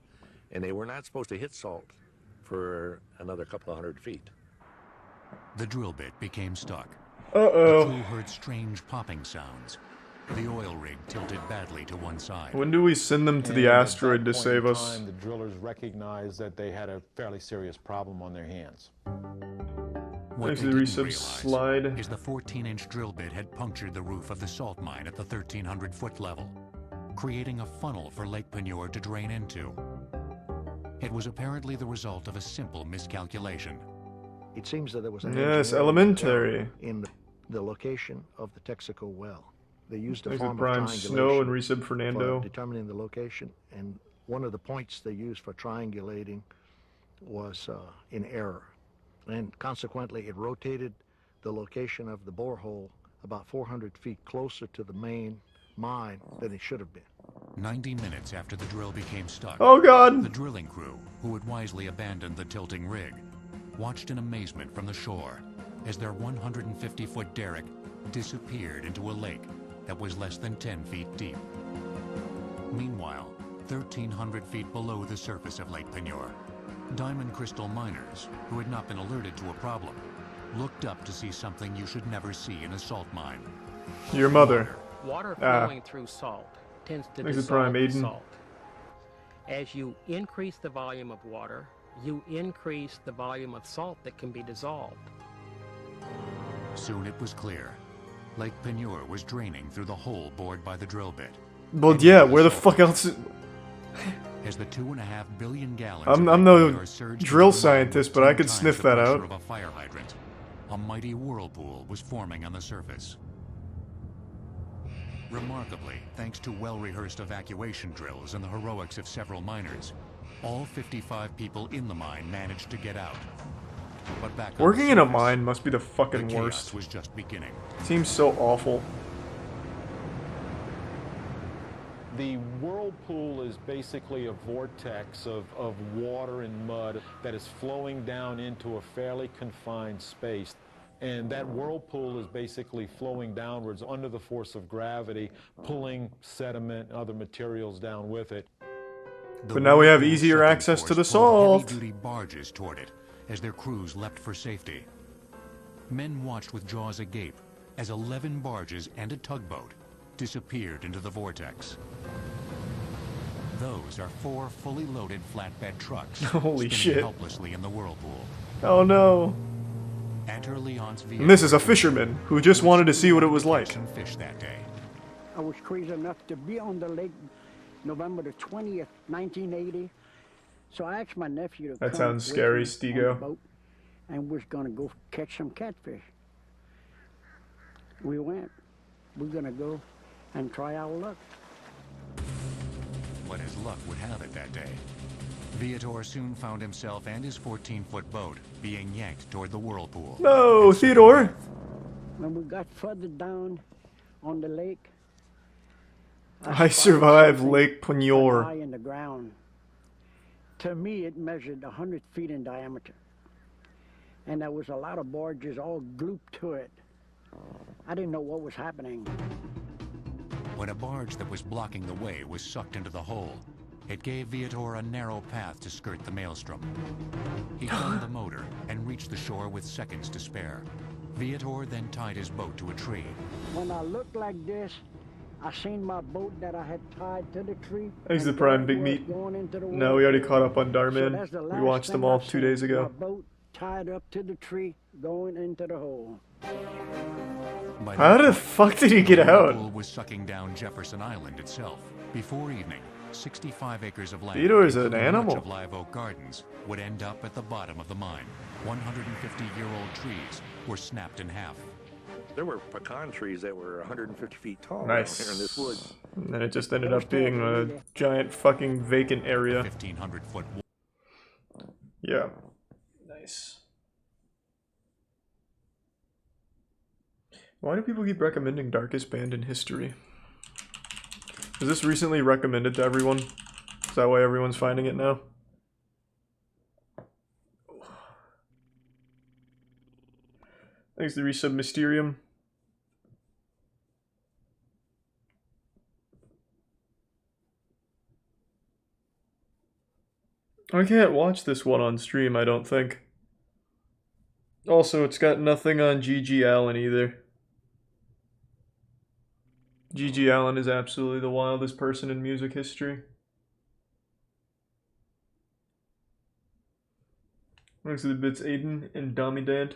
And they were not supposed to hit salt for another couple of 100 feet. The drill bit became stuck. Uh-oh. The crew heard strange popping sounds. The oil rig tilted badly to one side. When do we send them to the asteroid to save us? The drillers recognized that they had a fairly serious problem on their hands. What Thanks they to the didn't resub realize slide. is the 14-inch drill bit had punctured the roof of the salt mine at the 1,300-foot level, creating a funnel for Lake Peigneur to drain into. It was apparently the result of a simple miscalculation. It seems that there was an Yes, engineering elementary. error in the location of the Texaco well. They used a Thanks form to Prime of Snow and triangulation resub Fernando. for determining the location, and one of the points they used for triangulating was in error. And consequently, it rotated the location of the borehole about 400 feet closer to the main mine than it should have been. 90 minutes after the drill became stuck, Oh, God. the drilling crew, who had wisely abandoned the tilting rig, watched in amazement from the shore as their 150-foot derrick disappeared into a lake that was less than 10 feet deep. Meanwhile, 1,300 feet below the surface of Lake Peigneur, diamond crystal miners, who had not been alerted to a problem, looked up to see something you should never see in a salt mine. Your mother. Water flowing through salt tends to Thanks to dissolve Prime the Aiden. salt. As you increase the volume of water, you increase the volume of salt that can be dissolved. Soon it was clear. Lake Peigneur was draining through the hole bored by the drill bit. Well, yeah, where the fuck else is... As the 2.5 billion gallons I'm no drill scientist, but I could sniff that out. Of a fire hydrant, a mighty whirlpool was forming on the surface. Remarkably, thanks to well-rehearsed evacuation drills and the heroics of several miners, all 55 people in the mine managed to get out. But back on Working the in a surface, mine must be the fucking the worst. chaos was just beginning. Seems so awful. The whirlpool is basically a vortex of water and mud that is flowing down into a fairly confined space. And that whirlpool is basically flowing downwards under the force of gravity, pulling sediment and other materials down with it. But now we have easier access to the salt. Heavy-duty barges toward it as their crews leapt for safety. Men watched with jaws agape as 11 barges and a tugboat disappeared into the vortex. Those are 4 fully loaded flatbed trucks Holy spinning shit. helplessly in the whirlpool. Oh no. Enter Leon's vehicle. And this is a fisherman who just wanted to see what it was like. Some fish that day. I was crazy enough to be on the lake November the 20th, 1980. So I asked my nephew to That come sounds with scary, me Stego. on the boat, and we're gonna go catch some catfish. We went. We're gonna go and try our luck. But as luck would have it that day, Viator soon found himself and his 14-foot boat being yanked toward the whirlpool. No, Theodore! When we got further down on the lake, I survived Lake high Ponior. in the ground. To me, it measured 100 feet in diameter. And there was a lot of barges all glued to it. I didn't know what was happening. When a barge that was blocking the way was sucked into the hole, it gave Viator a narrow path to skirt the maelstrom. He gunned the motor and reached the shore with seconds to spare. Viator then tied his boat to a tree. When I looked like this, I seen my boat that I had tied to the tree. Thanks to and Prime there Big it Meat. was going into the No, we already water. caught up on So Darman. that's the We last watched them thing all I 2 days seen, ago. My boat tied up to the tree, going into the hole. By How then, the fuck did he get the out? whirlpool was sucking down Jefferson Island itself. Before evening, 65 acres of land, Theodore is an including animal. much of Live Oak Gardens, would end up at the bottom of the mine. 150-year-old trees were snapped in half. There were pecan trees that were 150 feet tall Nice. down here in this woods. And then it just ended up being a giant fucking vacant area. 1,500-foot. Yeah. Nice. Why do people keep recommending Darkest Band in History? Was this recently recommended to everyone? Is that why everyone's finding it now? Thanks to Resub Mysterium. I can't watch this one on stream, I don't think. Also, it's got nothing on G.G. Allen either. G.G. Allen is absolutely the wildest person in music history. Thanks to the bits Aiden and Dommy Dant.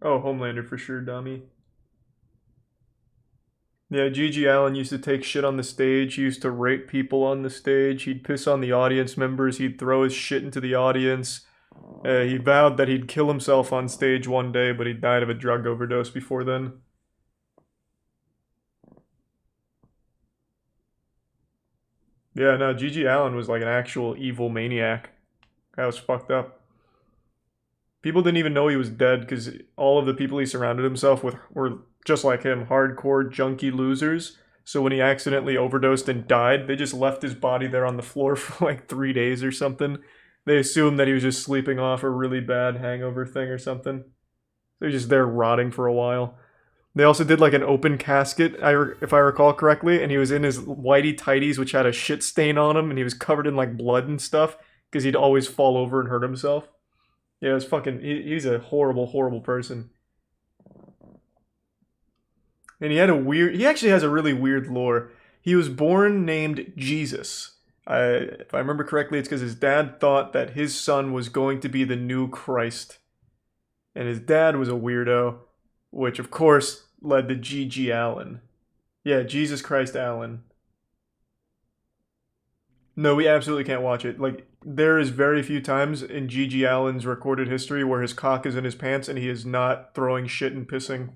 Oh, Homelander for sure, Dommy. Yeah, G.G. Allen used to take shit on the stage. He used to rape people on the stage. He'd piss on the audience members. He'd throw his shit into the audience. He vowed that he'd kill himself on stage one day, but he died of a drug overdose before then. Yeah, no, G.G. Allen was like an actual evil maniac. That was fucked up. People didn't even know he was dead because all of the people he surrounded himself with were just like him, hardcore junkie losers. So when he accidentally overdosed and died, they just left his body there on the floor for like 3 days or something. They assumed that he was just sleeping off a really bad hangover thing or something. They're just there rotting for a while. They also did like an open casket, if I recall correctly, and he was in his whitey tighties, which had a shit stain on him, and he was covered in like blood and stuff because he'd always fall over and hurt himself. Yeah, it was fucking. He's a horrible, horrible person. And he had a weird. He actually has a really weird lore. He was born named Jesus. If I remember correctly, it's because his dad thought that his son was going to be the new Christ. And his dad was a weirdo, which of course led to G.G. Allen. Yeah, Jesus Christ Allen. No, we absolutely can't watch it. Like, there is very few times in G.G. Allen's recorded history where his cock is in his pants and he is not throwing shit and pissing.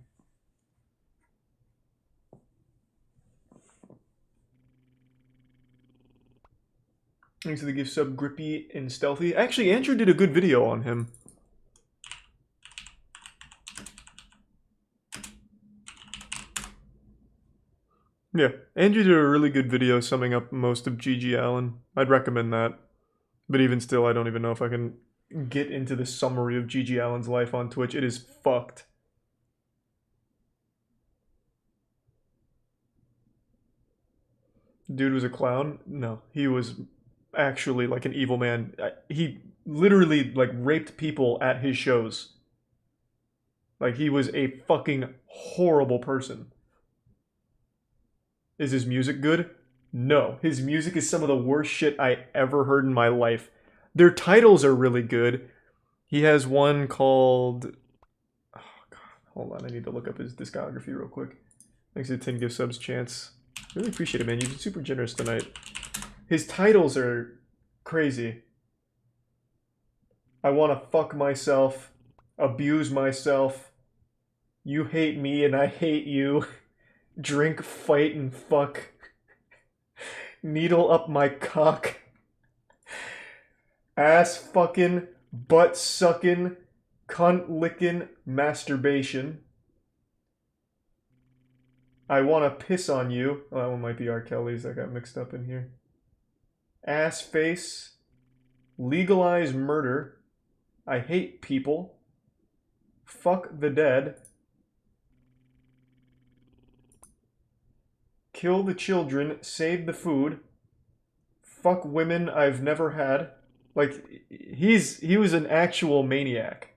Thanks to the gift sub Grippy and Stealthy. Actually, Andrew did a good video on him. Yeah, Andrew did a really good video summing up most of G.G. Allen. I'd recommend that. But even still, I don't even know if I can get into the summary of G.G. Allen's life on Twitch. It is fucked. Dude was a clown? No, he was actually like an evil man. He literally like raped people at his shows. Like he was a fucking horrible person. Is his music good? No. His music is some of the worst shit I ever heard in my life. Their titles are really good. He has one called... Oh, God. Hold on, I need to look up his discography real quick. Thanks to 10 gift subs, Chance. Really appreciate it, man. You've been super generous tonight. His titles are crazy. I want to fuck myself, abuse myself, you hate me and I hate you, drink, fight, and fuck, needle up my cock, ass fucking, butt sucking, cunt licking, masturbation. I want to piss on you. Oh, that one might be R. Kelly's. I got mixed up in here. Ass face. Legalize murder. I hate people. Fuck the dead. Kill the children. Save the food. Fuck women I've never had. Like, he was an actual maniac.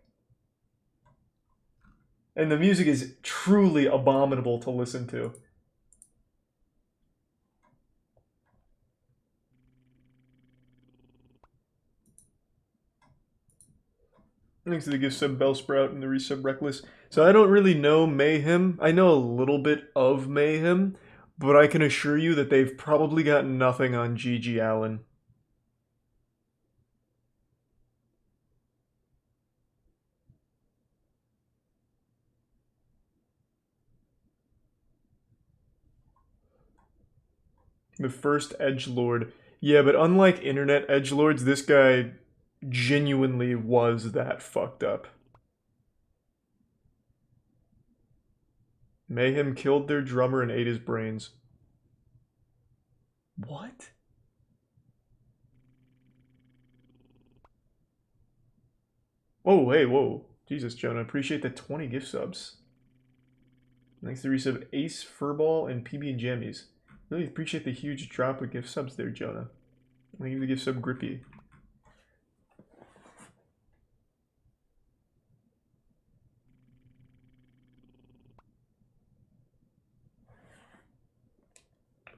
And the music is truly abominable to listen to. Thanks to the gift sub Bellsprout and the resub Reckless. So I don't really know Mayhem. I know a little bit of Mayhem, but I can assure you that they've probably got nothing on G.G. Allen. The first edgelord. Yeah, but unlike internet edgelords, this guy genuinely was that fucked up. Mayhem killed their drummer and ate his brains. What? Oh, hey, whoa. Jesus, Jonah. Appreciate the 20 gift subs. Thanks to the resub Ace, Furball, and PB and Jammies. Really appreciate the huge drop of gift subs there, Jonah. Thank you for the gift sub Grippy.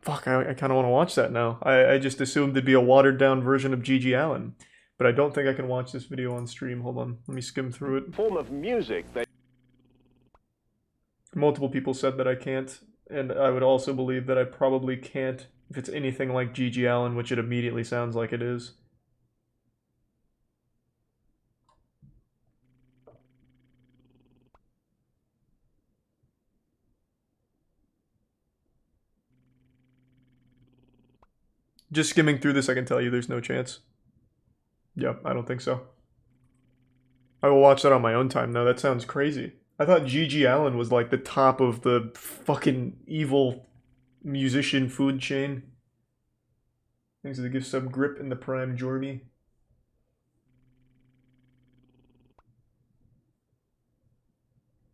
Fuck, I kind of want to watch that now. I just assumed it'd be a watered down version of G.G. Allen. But I don't think I can watch this video on stream. Hold on, let me skim through it. Form of music that... Multiple people said that I can't, and I would also believe that I probably can't if it's anything like G.G. Allen, which it immediately sounds like it is. Just skimming through this, I can tell you there's no chance. Yep, I don't think so. I will watch that on my own time, though. That sounds crazy. I thought G.G. Allen was like the top of the fucking evil musician food chain. Thanks to the gift sub Grip and the Prime Jormy.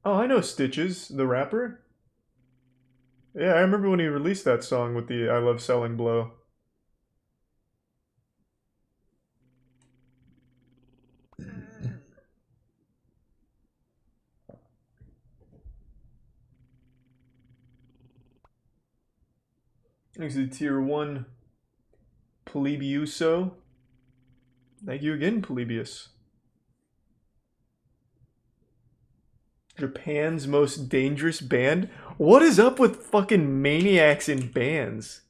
Oh, I know Stitches, the rapper. Yeah, I remember when he released that song with the I Love Selling Blow. Thanks to the tier 1 Plebiuso. Thank you again, Plebius. Japan's most dangerous band? What is up with fucking maniacs in bands?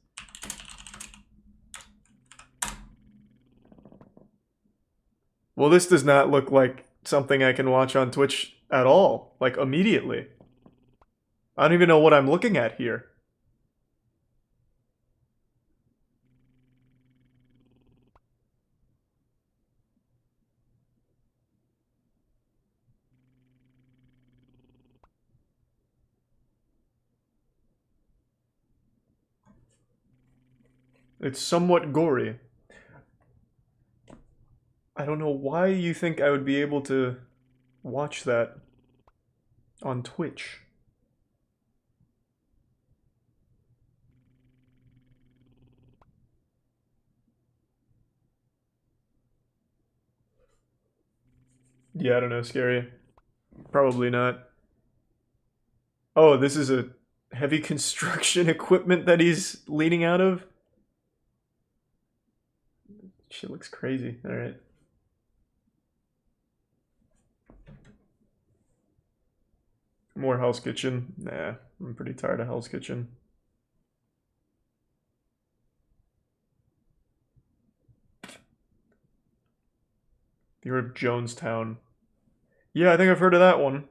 Well, this does not look like something I can watch on Twitch at all. Like, immediately. I don't even know what I'm looking at here. It's somewhat gory. I don't know why you think I would be able to watch that on Twitch. Yeah, I don't know, scary. Probably not. Oh, this is a heavy construction equipment that he's leaning out of? Shit looks crazy. Alright. More Hell's Kitchen. Nah, I'm pretty tired of Hell's Kitchen. You heard of Jonestown? Yeah, I think I've heard of that one.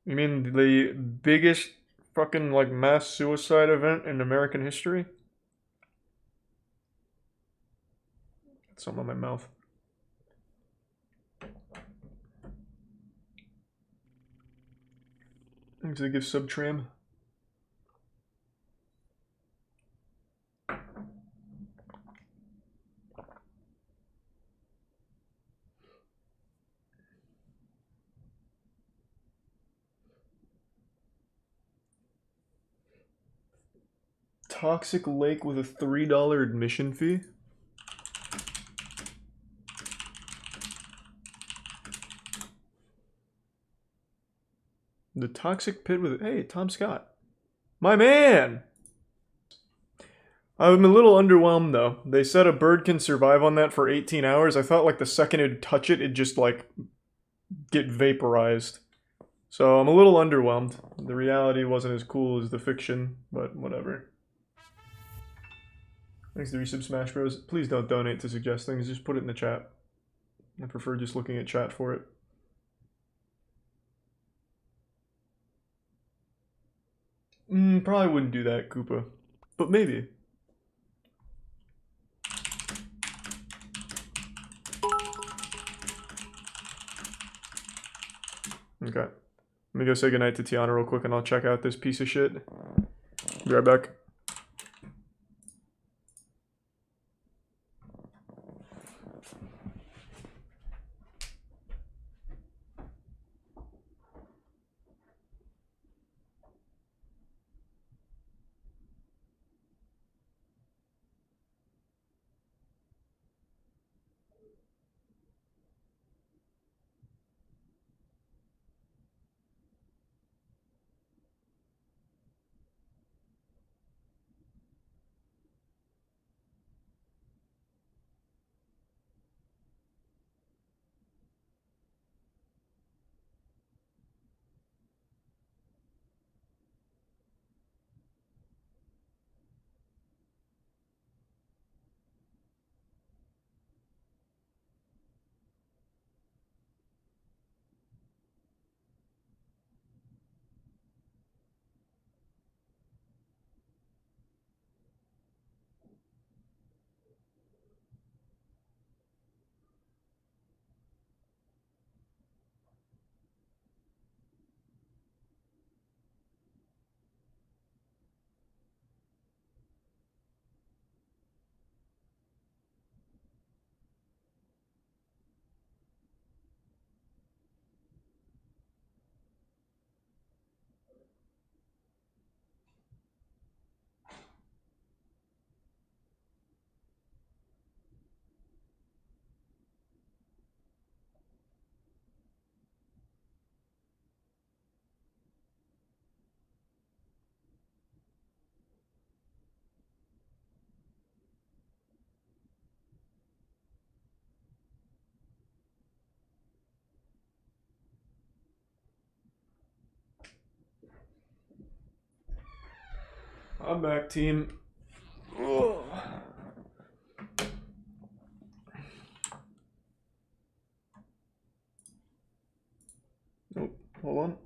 You mean the biggest fucking, like, mass suicide event in American history? Got something on my mouth. Thanks to give Subtram. Toxic Lake with a $3 admission fee? The Toxic Pit with... Hey, Tom Scott. My man! I'm a little underwhelmed, though. They said a bird can survive on that for 18 hours. I thought, like, the second it'd touch it, it'd just, like, get vaporized. So I'm a little underwhelmed. The reality wasn't as cool as the fiction, but whatever. Thanks to Resub Smash Bros. Please don't donate to suggest things, just put it in the chat. I prefer just looking at chat for it. Probably wouldn't do that, Koopa. But maybe. Okay. Let me go say goodnight to Tiana real quick and I'll check out this piece of shit. Be right back. I'm back, team. Ugh. Nope, hold on.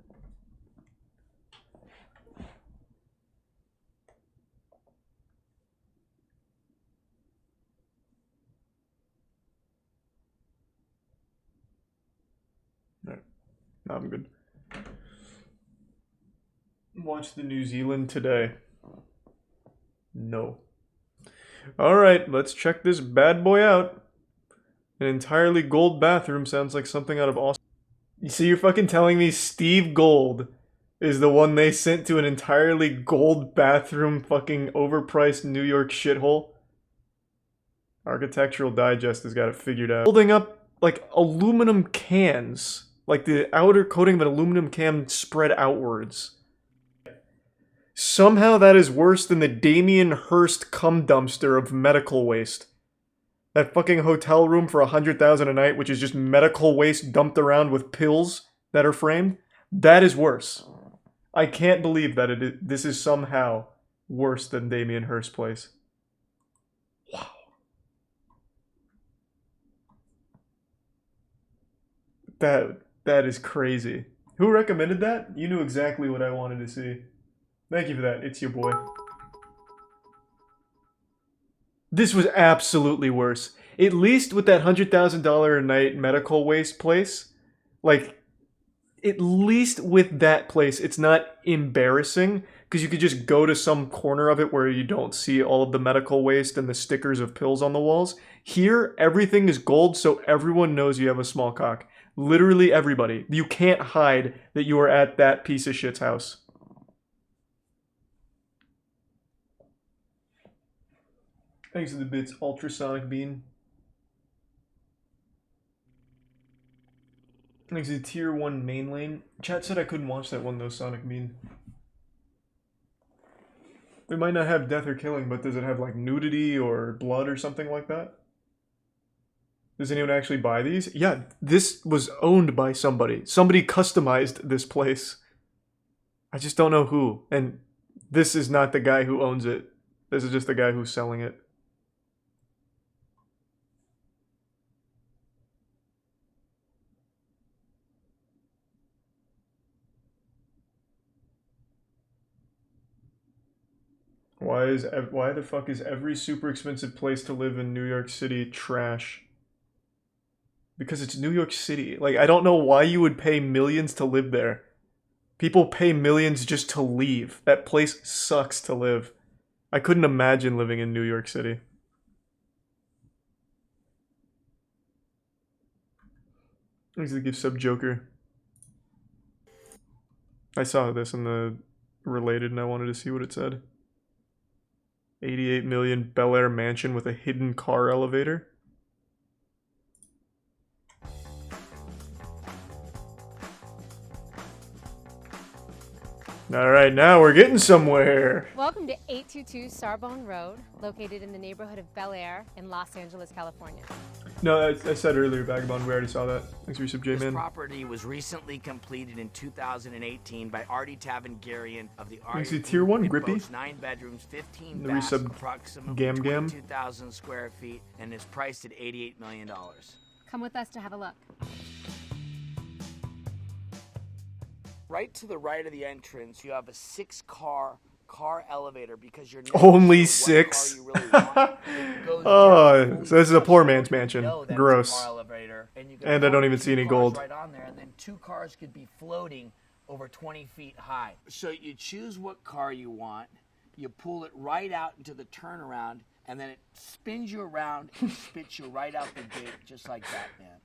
Alright, now I'm good. Watch the New Zealand today. No. Alright, let's check this bad boy out. An entirely gold bathroom sounds like something out of Austin. You see, you're fucking telling me Steve Gold is the one they sent to an entirely gold bathroom fucking overpriced New York shithole? Architectural Digest has got it figured out. Holding up, like, aluminum cans. Like, the outer coating of an aluminum can spread outwards. Somehow that is worse than the Damien Hirst cum dumpster of medical waste. That fucking hotel room for $100,000 a night, which is just medical waste dumped around with pills that are framed. That is worse. I can't believe that this is somehow worse than Damien Hirst's place. Wow. That is crazy. Who recommended that? You knew exactly what I wanted to see. Thank you for that. It's your boy. This was absolutely worse. At least with that $100,000 a night medical waste place, like, at least with that place, it's not embarrassing, because you could just go to some corner of it where you don't see all of the medical waste and the stickers of pills on the walls. Here, everything is gold, so everyone knows you have a small cock. Literally everybody. You can't hide that you are at that piece of shit's house. Thanks to the bits, Ultrasonic Bean. Thanks to Tier 1 main lane. Chat said I couldn't watch that one though, Sonic Bean. It might not have death or killing, but does it have like nudity or blood or something like that? Does anyone actually buy these? Yeah, this was owned by somebody. Somebody customized this place. I just don't know who. And this is not the guy who owns it. This is just the guy who's selling it. Why the fuck is every super expensive place to live in New York City trash? Because it's New York City. Like, I don't know why you would pay millions to live there. People pay millions just to leave. That place sucks to live. I couldn't imagine living in New York City. Thanks to the gift sub Joker. I saw this in the related and I wanted to see what it said. 88 million Bel Air mansion with a hidden car elevator. Alright, now we're getting somewhere. Welcome to 822 Sarbonne Road, located in the neighborhood of Bel Air in Los Angeles, California. No, I said earlier, Vagabond, we already saw that. Thanks for your sub, J-Man. This property was recently completed in 2018 by Artie Tavangarian of the Artie. Thanks to Tier 1, It Grippy. boasts 9 bedrooms, 15 The baths, resub approximately Gam Gam. 22,000 square feet, and is priced at $88 million. Come with us to have a look. Right to the right of the entrance, you have a 6-car elevator because you're Only 6? Oh, so this is a poor man's mansion. Gross. And I don't even see any gold. Right on there, and then 2 cars could be floating over 20 feet high. So you choose what car you want, you pull it right out into the turnaround, and then it spins you around and spits you right out the gate, just like that, man.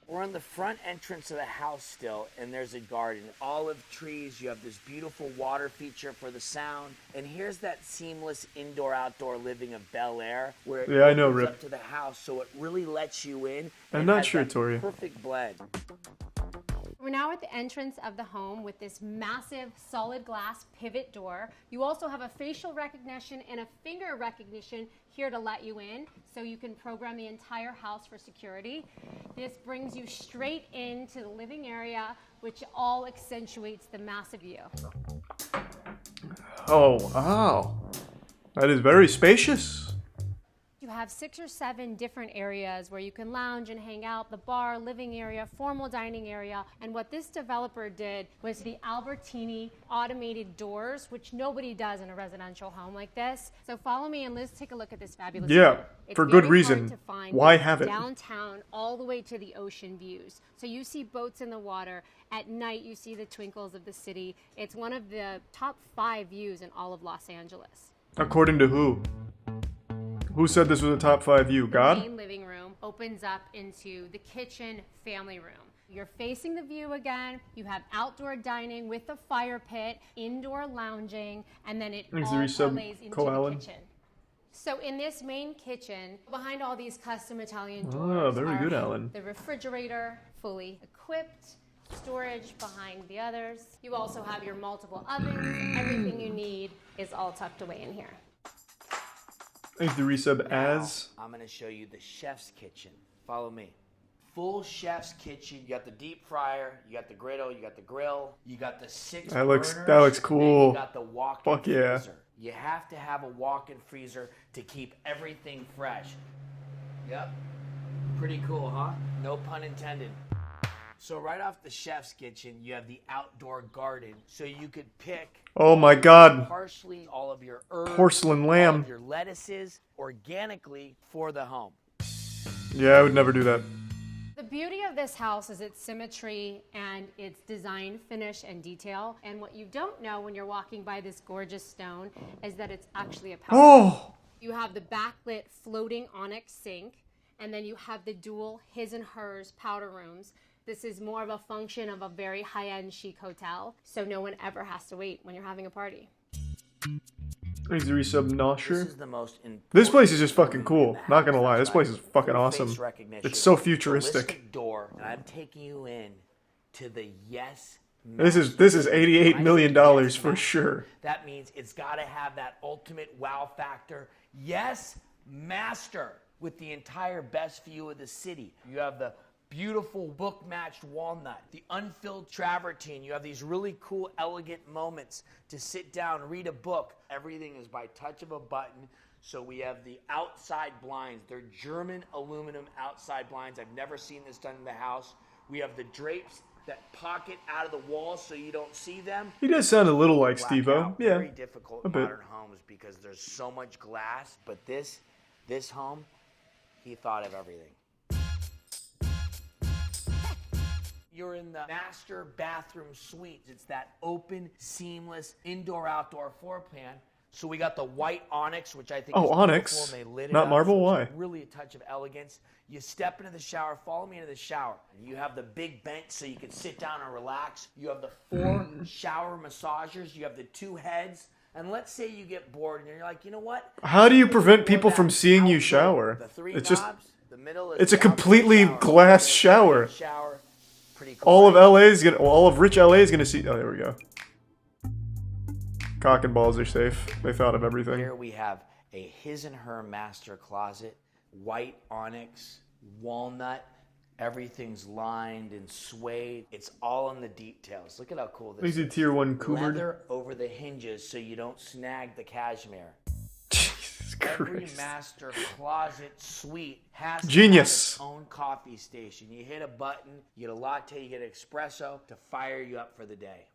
We're on the front entrance of the house still, and there's a garden. Olive trees, you have this beautiful water feature for the sound. And here's that seamless indoor-outdoor living of Bel Air, where it I know, opens Rip. up to the house, so it really lets you in. I'm and not has sure, that Tori. perfect blend. We're now at the entrance of the home with this massive solid glass pivot door. You also have a facial recognition and a finger recognition here to let you in, so you can program the entire house for security. This brings you straight into the living area, which all accentuates the massive view. Oh, wow. That is very spacious. You have 6 or 7 different areas where you can lounge and hang out, the bar, living area, formal dining area. And what this developer did was the Albertini automated doors, which nobody does in a residential home like this. So follow me and let's take a look at this fabulous Yeah, home. It's for good very reason. hard to find Why have it? downtown all the way to the ocean views. So you see boats in the water. At night, you see the twinkles of the city. It's one of the top 5 views in all of Los Angeles. According to who? Who said this was a top 5 view? God? The main living room opens up into the kitchen family room. You're facing the view again. You have outdoor dining with a fire pit, indoor lounging, and then it all parlays into the kitchen. So in this main kitchen, behind all these custom Italian doors, very good, Alan. The refrigerator, fully equipped, storage behind the others. You also have your multiple ovens. Everything you need is all tucked away in here. Thanks to resub as. I'm going to show you the chef's kitchen. Follow me. Full chef's kitchen. You got the deep fryer, you got the griddle, you got the grill, you got the 6 burners. That looks cool. You got the walk-in Fuck yeah. freezer. You have to have a walk-in freezer to keep everything fresh. Yep. Pretty cool, huh? No pun intended. So right off the chef's kitchen, you have the outdoor garden, so you could pick. Oh my God. Parsley, all of your herbs, Porcelain lamb. all of your lettuces, organically for the home. Yeah, I would never do that. The beauty of this house is its symmetry and its design, finish, and detail. And what you don't know when you're walking by this gorgeous stone is that it's actually a powder. Oh! You have the backlit floating onyx sink, and then you have the dual his and hers powder rooms. This is more of a function of a very high-end chic hotel, so no one ever has to wait when you're having a party. Thanks to resub Nosher. This is the most This place is just fucking cool. Not gonna lie, this place is fucking awesome. It's so futuristic. Door, and I'm taking you in to the Yes. This is $88 million for sure. That means it's got to have that ultimate wow factor. Yes, master, with the entire best view of the city. You have the beautiful book-matched walnut, the unfilled travertine. You have these really cool, elegant moments to sit down, read a book. Everything is by touch of a button. So we have the outside blinds. They're German aluminum outside blinds. I've never seen this done in the house. We have the drapes that pocket out of the walls so you don't see them. He does sound a little like Steve-O. Yeah, very difficult in modern homes because there's so much glass. But this home, he thought of everything. You're in the master bathroom suite. It's that open, seamless, indoor-outdoor floor plan. So we got the white onyx, which I think is onyx, beautiful, and they lit it not up, marble. so Why? Really a touch of elegance. You step into the shower. Follow me into the shower. You have the big bench so you can sit down and relax. You have the 4 shower massagers. You have the 2 heads. And let's say you get bored and you're like, you know what? How do you prevent people from seeing you shower? The 3 It's knobs, just, the middle is it's a the outdoor completely shower. glass shower. Pretty cool. All of rich LA is gonna see. Oh, there we go. Cock and balls are safe. They thought of everything. Here we have a his and her master closet, white onyx, walnut. Everything's lined and suede. It's all in the details. Look at how cool this is. Tier 1 Coomerd. Leather over the hinges so you don't snag the cashmere. Jesus Christ. Every master closet suite has Genius. to have its own coffee station. You hit a button, you get a latte, you get an espresso to fire you up for the day.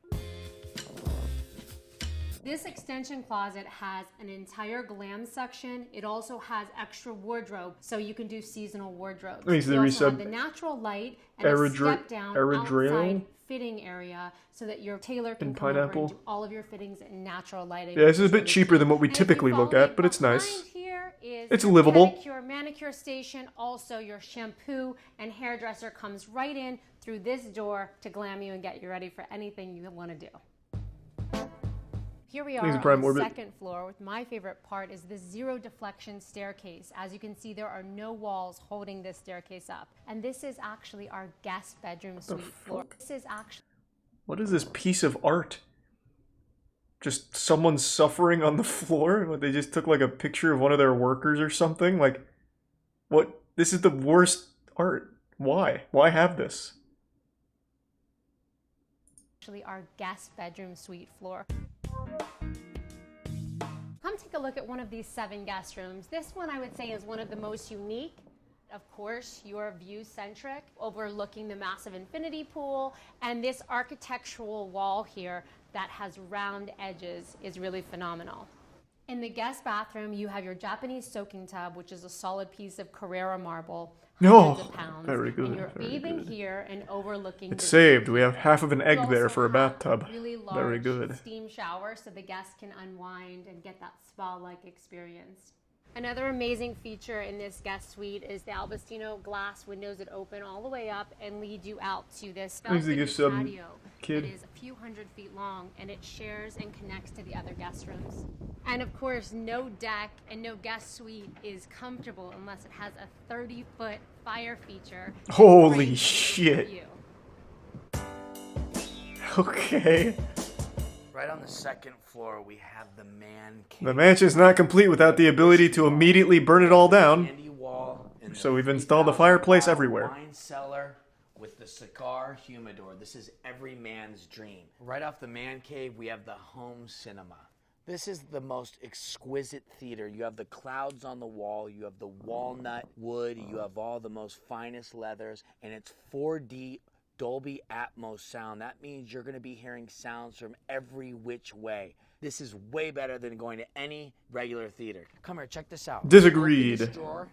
This extension closet has an entire glam section. It also has extra wardrobe, so you can do seasonal wardrobes. You also have the natural light and a step down outside fitting area so that your tailor can come over and do all of your fittings in natural lighting. Yeah, this is a bit cheaper than what we typically look at, but it's nice. It's livable. Manicure station. Also, your shampoo and hairdresser comes right in through this door to glam you and get you ready for anything you want to do. Here we are on the second floor. With my favorite part is this zero deflection staircase. As you can see, there are no walls holding this staircase up. And this is actually our guest bedroom suite floor. This is actually... What is this piece of art? Just someone suffering on the floor? What, they just took like a picture of one of their workers or something? Like, what? This is the worst art. Why? Why have this? Actually, our guest bedroom suite floor. Come take a look at one of these 7 guest rooms. This one I would say is one of the most unique. Of course, you're view-centric, overlooking the massive infinity pool, and this architectural wall here that has round edges is really phenomenal. In the guest bathroom, you have your Japanese soaking tub, which is a solid piece of Carrara marble. hundreds Oh, of pounds, very good. and you're Very bathing good. here and overlooking. It's the saved. view. We have half of an You egg there also for a have bathtub. Really large Very good. steam shower, so the guests can unwind and get that spa-like experience. Another amazing feature in this guest suite is the Albastino glass windows that open all the way up and lead you out to this Thanks to give some patio kid. that is a few hundred feet long, and it shares and connects to the other guest rooms. And of course, no deck and no guest suite is comfortable unless it has a 30-foot fire feature. Holy shit. Okay. Right on the second floor, we have the man cave. The mansion's not complete without the ability to immediately burn it all down. Candy wall and So we've installed a fireplace everywhere. wine cellar with the cigar humidor. This is every man's dream. Right off the man cave, we have the home cinema. This is the most exquisite theater. You have the clouds on the wall, you have the walnut wood, you have all the most finest leathers, and it's 4D Dolby Atmos sound. That means you're going to be hearing sounds from every which way. This is way better than going to any regular theater. Come here, check this out. Disagreed. Open this drawer,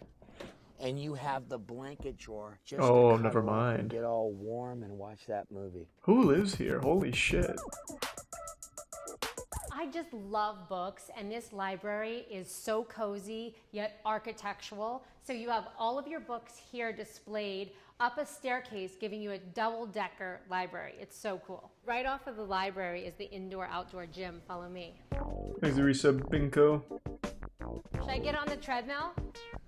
and you have the blanket drawer. Just Oh, to never cuddle up and mind. get all warm and watch that movie. Who lives here? Holy shit. I just love books, and this library is so cozy yet architectural. So you have all of your books here displayed up a staircase, giving you a double-decker library. It's so cool. Right off of the library is the indoor-outdoor gym. Follow me. Thanks to resub Binko. Should I get on the treadmill?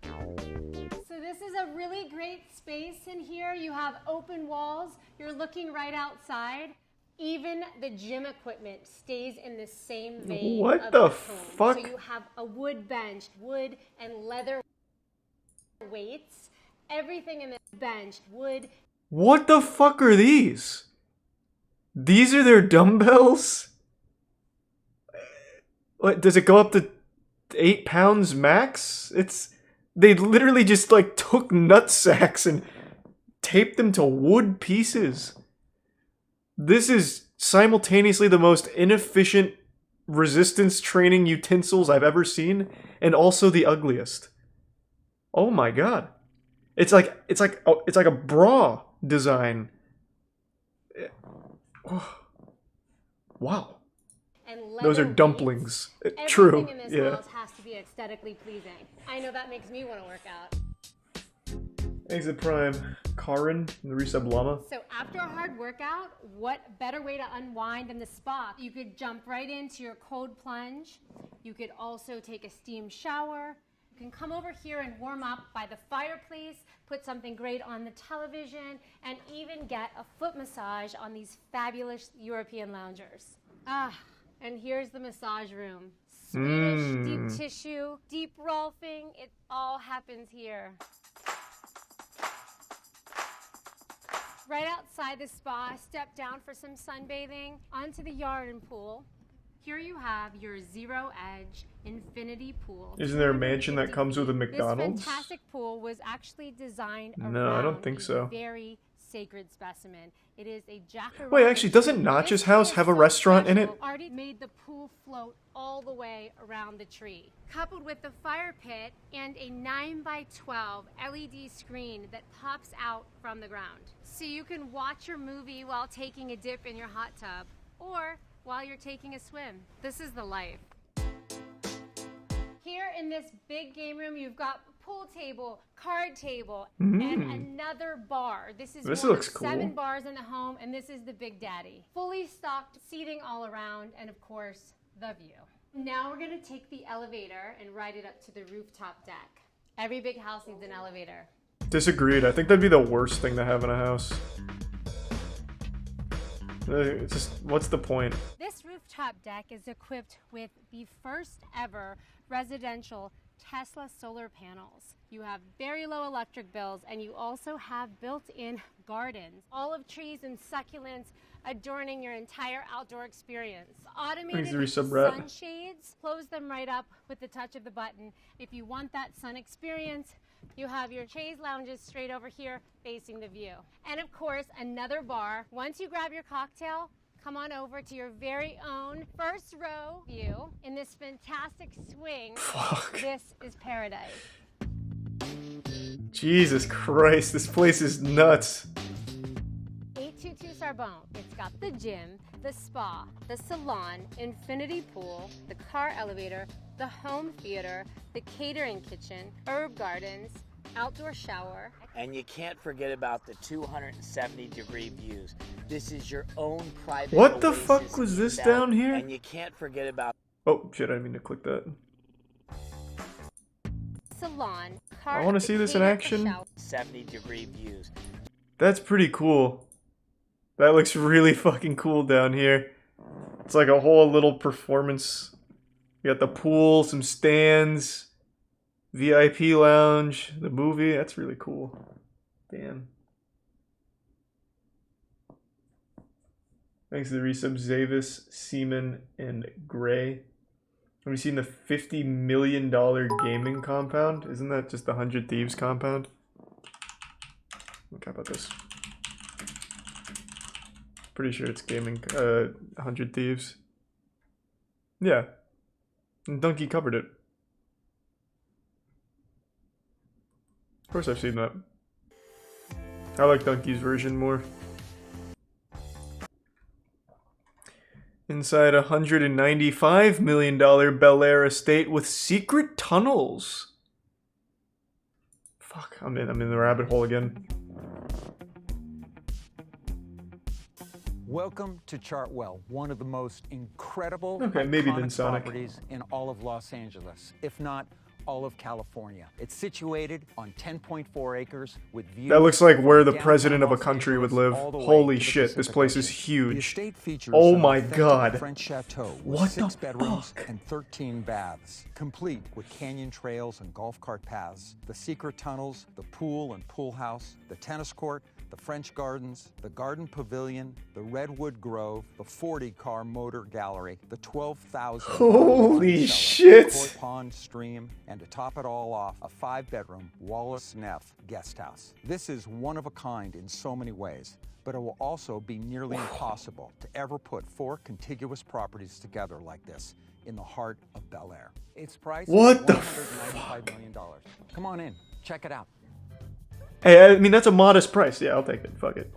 So this is a really great space in here. You have open walls. You're looking right outside. Even the gym equipment stays in the same vein. What of the home. fuck? So you have a wood bench, wood and leather weights. Everything in this bench, wood. What the fuck are these? These are their dumbbells? What, does it go up to 8 pounds max? They literally just like took nut sacks and taped them to wood pieces. This is simultaneously the most inefficient resistance training utensils I've ever seen, and also the ugliest. Oh my god. It's like a bra design. Oh. Wow. And Those are leather dumplings. weights. True. Everything in this Yeah. house has to be aesthetically pleasing. I know that makes me want to work out. Exit Prime. Karin, the resub llama. So after a hard workout, what better way to unwind than the spa? You could jump right into your cold plunge. You could also take a steam shower. You can come over here and warm up by the fireplace, put something great on the television, and even get a foot massage on these fabulous European loungers. Ah, and here's the massage room. Swedish deep tissue, deep rolfing, it all happens here. Right outside the spa, step down for some sunbathing, onto the yard and pool. Here you have your zero-edge infinity pool. Isn't there a mansion that comes with a McDonald's? This fantastic pool was actually designed No, I don't around think a so. very sacred specimen. It is a jacaranda. Wait, actually, doesn't Notch's house have a restaurant in it? Already made the pool float all the way around the tree. Coupled with the fire pit and a 9x12 LED screen that pops out from the ground. So you can watch your movie while taking a dip in your hot tub or while you're taking a swim. This is the life. Here in this big game room, you've got pool table, card table, and another bar. This is one looks of 7 cool. bars in the home, and this is the Big Daddy. Fully stocked seating all around, and of course, the view. Now we're gonna take the elevator and ride it up to the rooftop deck. Every big house needs an elevator. Disagreed. I think that'd be the worst thing to have in a house. It's just, what's the point? This rooftop deck is equipped with the first ever residential Tesla solar panels. You have very low electric bills, and you also have built-in gardens, olive trees and succulents adorning your entire outdoor experience. Automated sunshades, close them right up with the touch of the button. If you want that sun experience, you have your chaise lounges straight over here facing the view. And of course, another bar. Once you grab your cocktail, come on over to your very own first row view in this fantastic swing. This is paradise. Jesus Christ, this place is nuts. 822 Sorbonne. It's got the gym, the spa, the salon, infinity pool, the car elevator, the home theater, the catering kitchen, herb gardens, outdoor shower. And you can't forget about the 270-degree views. This is your own private What the oasis fuck was this in down here? And you can't forget about Oh shit, I didn't mean to click that. Salon, car, I want to see this in action. 70-degree views. That's pretty cool. That looks really fucking cool down here. It's like a whole little performance. You got the pool, some stands, VIP lounge, the movie. That's really cool. Damn. Thanks to the resub Zavis, Seaman, and Gray. Have you seen the $50 million gaming compound? Isn't that just the 100 Thieves compound? Look, how about this? Pretty sure it's gaming 100 Thieves. Yeah. And Donkey covered it. Of course I've seen that. I like Donkey's version more. Inside a $195 million Bel Air estate with secret tunnels. Fuck, I'm in the rabbit hole again. Welcome to Chartwell, one of the most incredible maybe then iconic Sonic. properties in all of Los Angeles, if not all of California. It's situated on 10.4 acres with views. That looks like where the downtown president of a Los country would Angeles live. all the way Holy to the shit, this Pacific place is Ocean. The huge. estate features Oh an my authentic god. French chateau What with the 6 bedrooms fuck? and 13 baths, complete with canyon trails and golf cart paths, the secret tunnels, the pool and pool house, the tennis court, the French gardens, the garden pavilion, the redwood grove, the 40-car motor gallery, the 12,000 Holy shit! koi pond stream, and to top it all off, a 5-bedroom Wallace Neff guest house. This is one of a kind in so many ways, but it will also be nearly impossible to ever put 4 contiguous properties together like this in the heart of Bel Air. Its price What the $195 million. Come on in, check it out. Hey, I mean, that's a modest price. Yeah, I'll take it. Fuck it.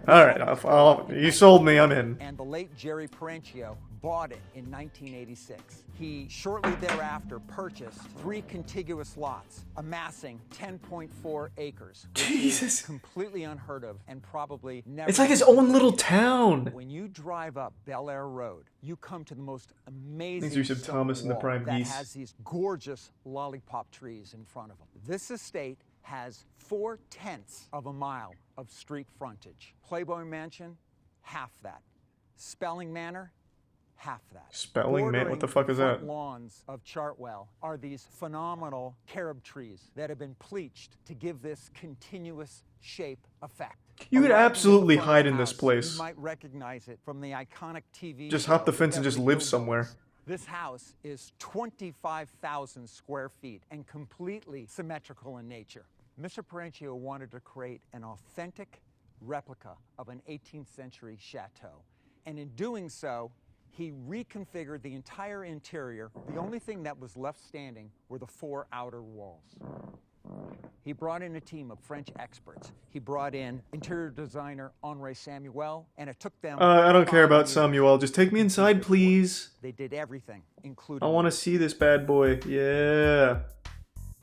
Alright, you sold me. I'm in. And the late Jerry Parenchio bought it in 1986. He shortly thereafter purchased 3 contiguous lots, amassing 10.4 acres. Jesus. Completely unheard of and probably never. It's like his own little town. When you drive up Bel Air Road, you come to the most amazing Thanks, Yusuf stone Thomas and the wall Prime that Geese. has these gorgeous lollipop trees in front of them. This estate has 4/10 of a mile of street frontage. Playboy Mansion, half that. Spelling Manor, half that. Spelling Man? What the fuck is that? Bordering the front lawns of Chartwell are these phenomenal carob trees that have been pleached to give this continuous shape effect. You could Arriving absolutely at the front hide of in the this house, place. You might recognize it from the iconic TV. Just hop the show fence and just Beverly live Hillbillies. somewhere. This house is 25,000 square feet and completely symmetrical in nature. Mr. Parenchio wanted to create an authentic replica of an 18th century chateau. And in doing so, he reconfigured the entire interior. The only thing that was left standing were the 4 outer walls. He brought in a team of French experts. He brought in interior designer Henri Samuel, and it took them I don't care 5 about years. Samuel. Just take me inside, please. They did everything, including. I want to see this bad boy. Yeah.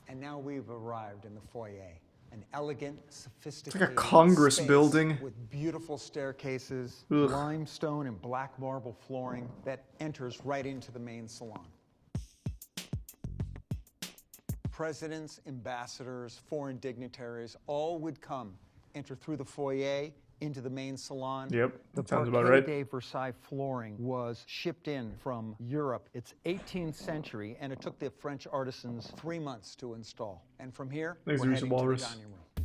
And now we've arrived in the foyer. An elegant, sophisticated It's like a Congress space building. with beautiful staircases, Ugh. limestone and black marble flooring that enters right into the main salon. Presidents, ambassadors, foreign dignitaries, all would come, enter through the foyer into the main salon. Yep, The that sounds about Parquet right. de Versailles flooring was shipped in from Europe. It's 18th century, and it took the French artisans 3 months to install. And from here, Thanks, we're Reese heading to the Walrus. dining room.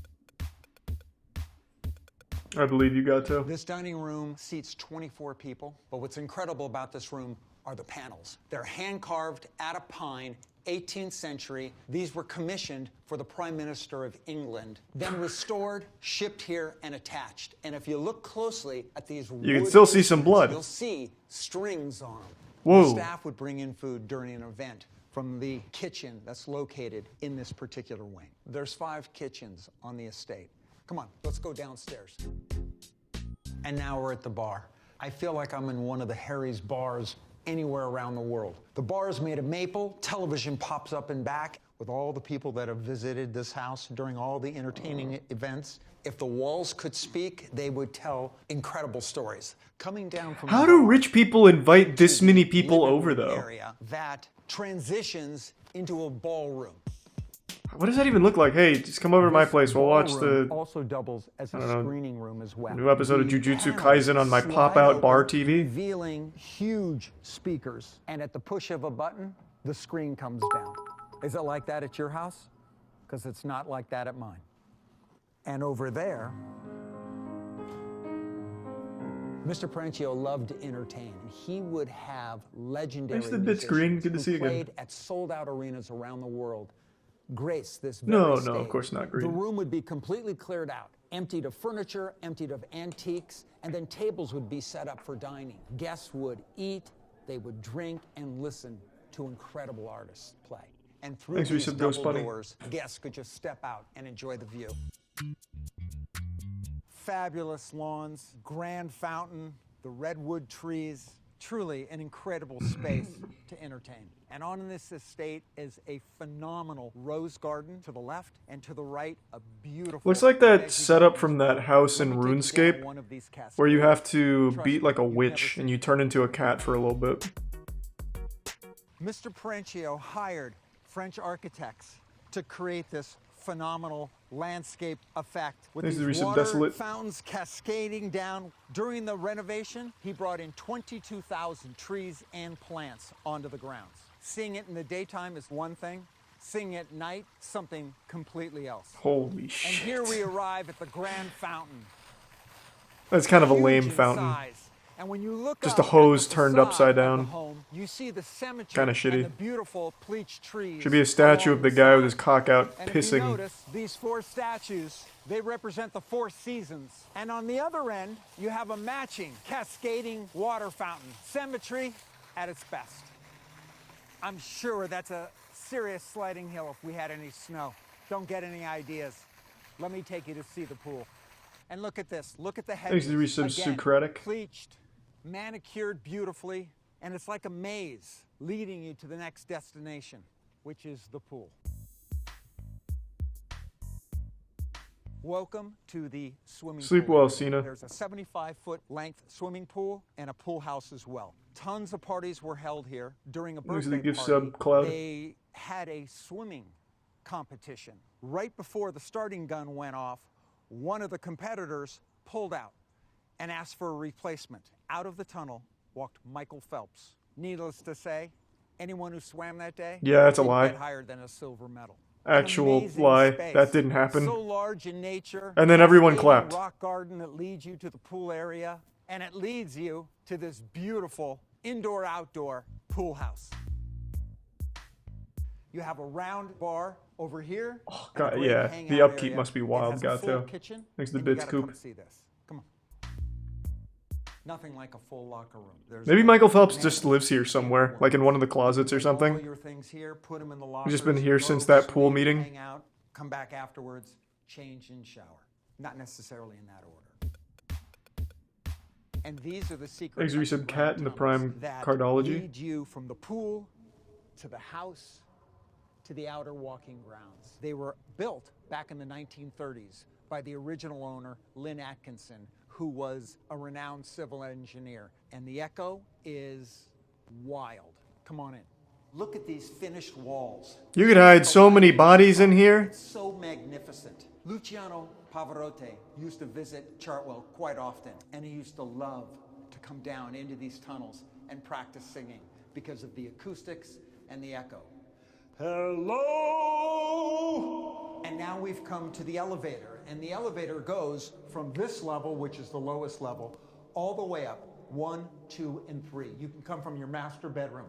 I believe you got to. This dining room seats 24 people, but what's incredible about this room are the panels. They're hand-carved out of pine, 18th century. These were commissioned for the Prime Minister of England, then restored, shipped here, and attached. And if you look closely at these You can still see some blood. You'll see strings on them. Whoa. The staff would bring in food during an event, from the kitchen that's located in this particular wing. There's 5 kitchens on the estate. Come on, let's go downstairs. And now we're at the bar. I feel like I'm in one of the Harry's bars anywhere around the world. The bar is made of maple, television pops up and back with all the people that have visited this house during all the entertaining events. If the walls could speak, they would tell incredible stories. Coming down from How do rich people invite this many people over, though? Area that transitions into a ballroom. What does that even look like? Hey, just come over to my place. We'll watch the also doubles as a screening room as well. new episode of Jujutsu Kaisen on my pop-out bar TV. Revealing huge speakers, and at the push of a button, the screen comes down. Is it like that at your house? Because it's not like that at mine. And over there, Mr. Parenchio loved to entertain. He would have legendary Thanks to the bit screen. Good to see you again. Played at sold-out arenas around the world. Grace this No, very no, of stage. course not green. The room would be completely cleared out, emptied of furniture, emptied of antiques, and then tables would be set up for dining. Guests would eat, they would drink, and listen to incredible artists play. And through Thanks, these Resub Ghost double Buddy. doors, guests could just step out and enjoy the view. Fabulous lawns, grand fountain, the redwood trees, truly an incredible space to entertain. And on this estate is a phenomenal rose garden to the left, and to the right, a beautiful... Looks like that setup from that house in RuneScape, where you have to beat like a witch and you turn into a cat for a little bit. Mr. Parenchio hired French architects to create this phenomenal landscape effect with This is these Resub water Desolate. fountains cascading down. During the renovation, he brought in 22,000 trees and plants onto the grounds. Seeing it in the daytime is one thing. Seeing it at night, something completely else. Holy And shit. here we arrive at the grand fountain. That's kind of a Huge lame in fountain. size. And when you look Just up a hose at the turned facade upside of the down. home, you see the cemetery Kinda shitty. and the beautiful bleached trees. Should be a statue of the guy with his cock out And if you pissing. notice, these 4 statues, they represent the 4 seasons. And on the other end, you have a matching cascading water fountain. Symmetry at its best. I'm sure that's a serious sliding hill if we had any snow. Don't get any ideas. Let me take you to see the pool. And look at this. Look at the hedges. Thanks to Resub Again, Socratic. pleached, manicured beautifully, and it's like a maze leading you to the next destination, which is the pool. Welcome to the swimming Sleep pool. well, Cena. There's a 75-foot length swimming pool and a pool house as well. Tons of parties were held here during a Thanks to birthday the gift party. sub, Cloud. They had a swimming competition. Right before the starting gun went off, one of the competitors pulled out and asked for a replacement. Out of the tunnel walked Michael Phelps. Needless to say, anyone who swam that day Yeah, that's a didn't lie. get higher than a silver medal. Actual Amazing lie. space. That didn't happen. So large in nature. And then everyone cascading clapped. Rock garden that leads you to the pool area, and it leads you to this beautiful indoor-outdoor pool house. You have a round bar over here. Oh, and a God, great yeah. hangout The upkeep area. must be It wild, has a full Gato. kitchen, Thanks to and you Bits gotta come Coop. see this. Come on. Nothing like a full locker room. There's Maybe a Michael Phelps man just lives here somewhere, like in one of the closets or all something. your things here, put them in the He's just been lockers, here go since to that pool swim, meeting. Hang out, come back afterwards, change and shower. Not necessarily in that order. And these are the secret Thanks, Resub Cat in the Prime that Cardology. lead you from the pool to the house to the outer walking grounds. They were built back in the 1930s by the original owner, Lynn Atkinson, who was a renowned civil engineer. And the echo is wild. Come on in. Look at these finished walls. You could hide so many bodies in here. It's so magnificent. Luciano Pavarotti used to visit Chartwell quite often, and he used to love to come down into these tunnels and practice singing because of the acoustics and the echo. Hello! And now we've come to the elevator, and the elevator goes from this level, which is the lowest level, all the way up, 1, 2, and 3. You can come from your master bedroom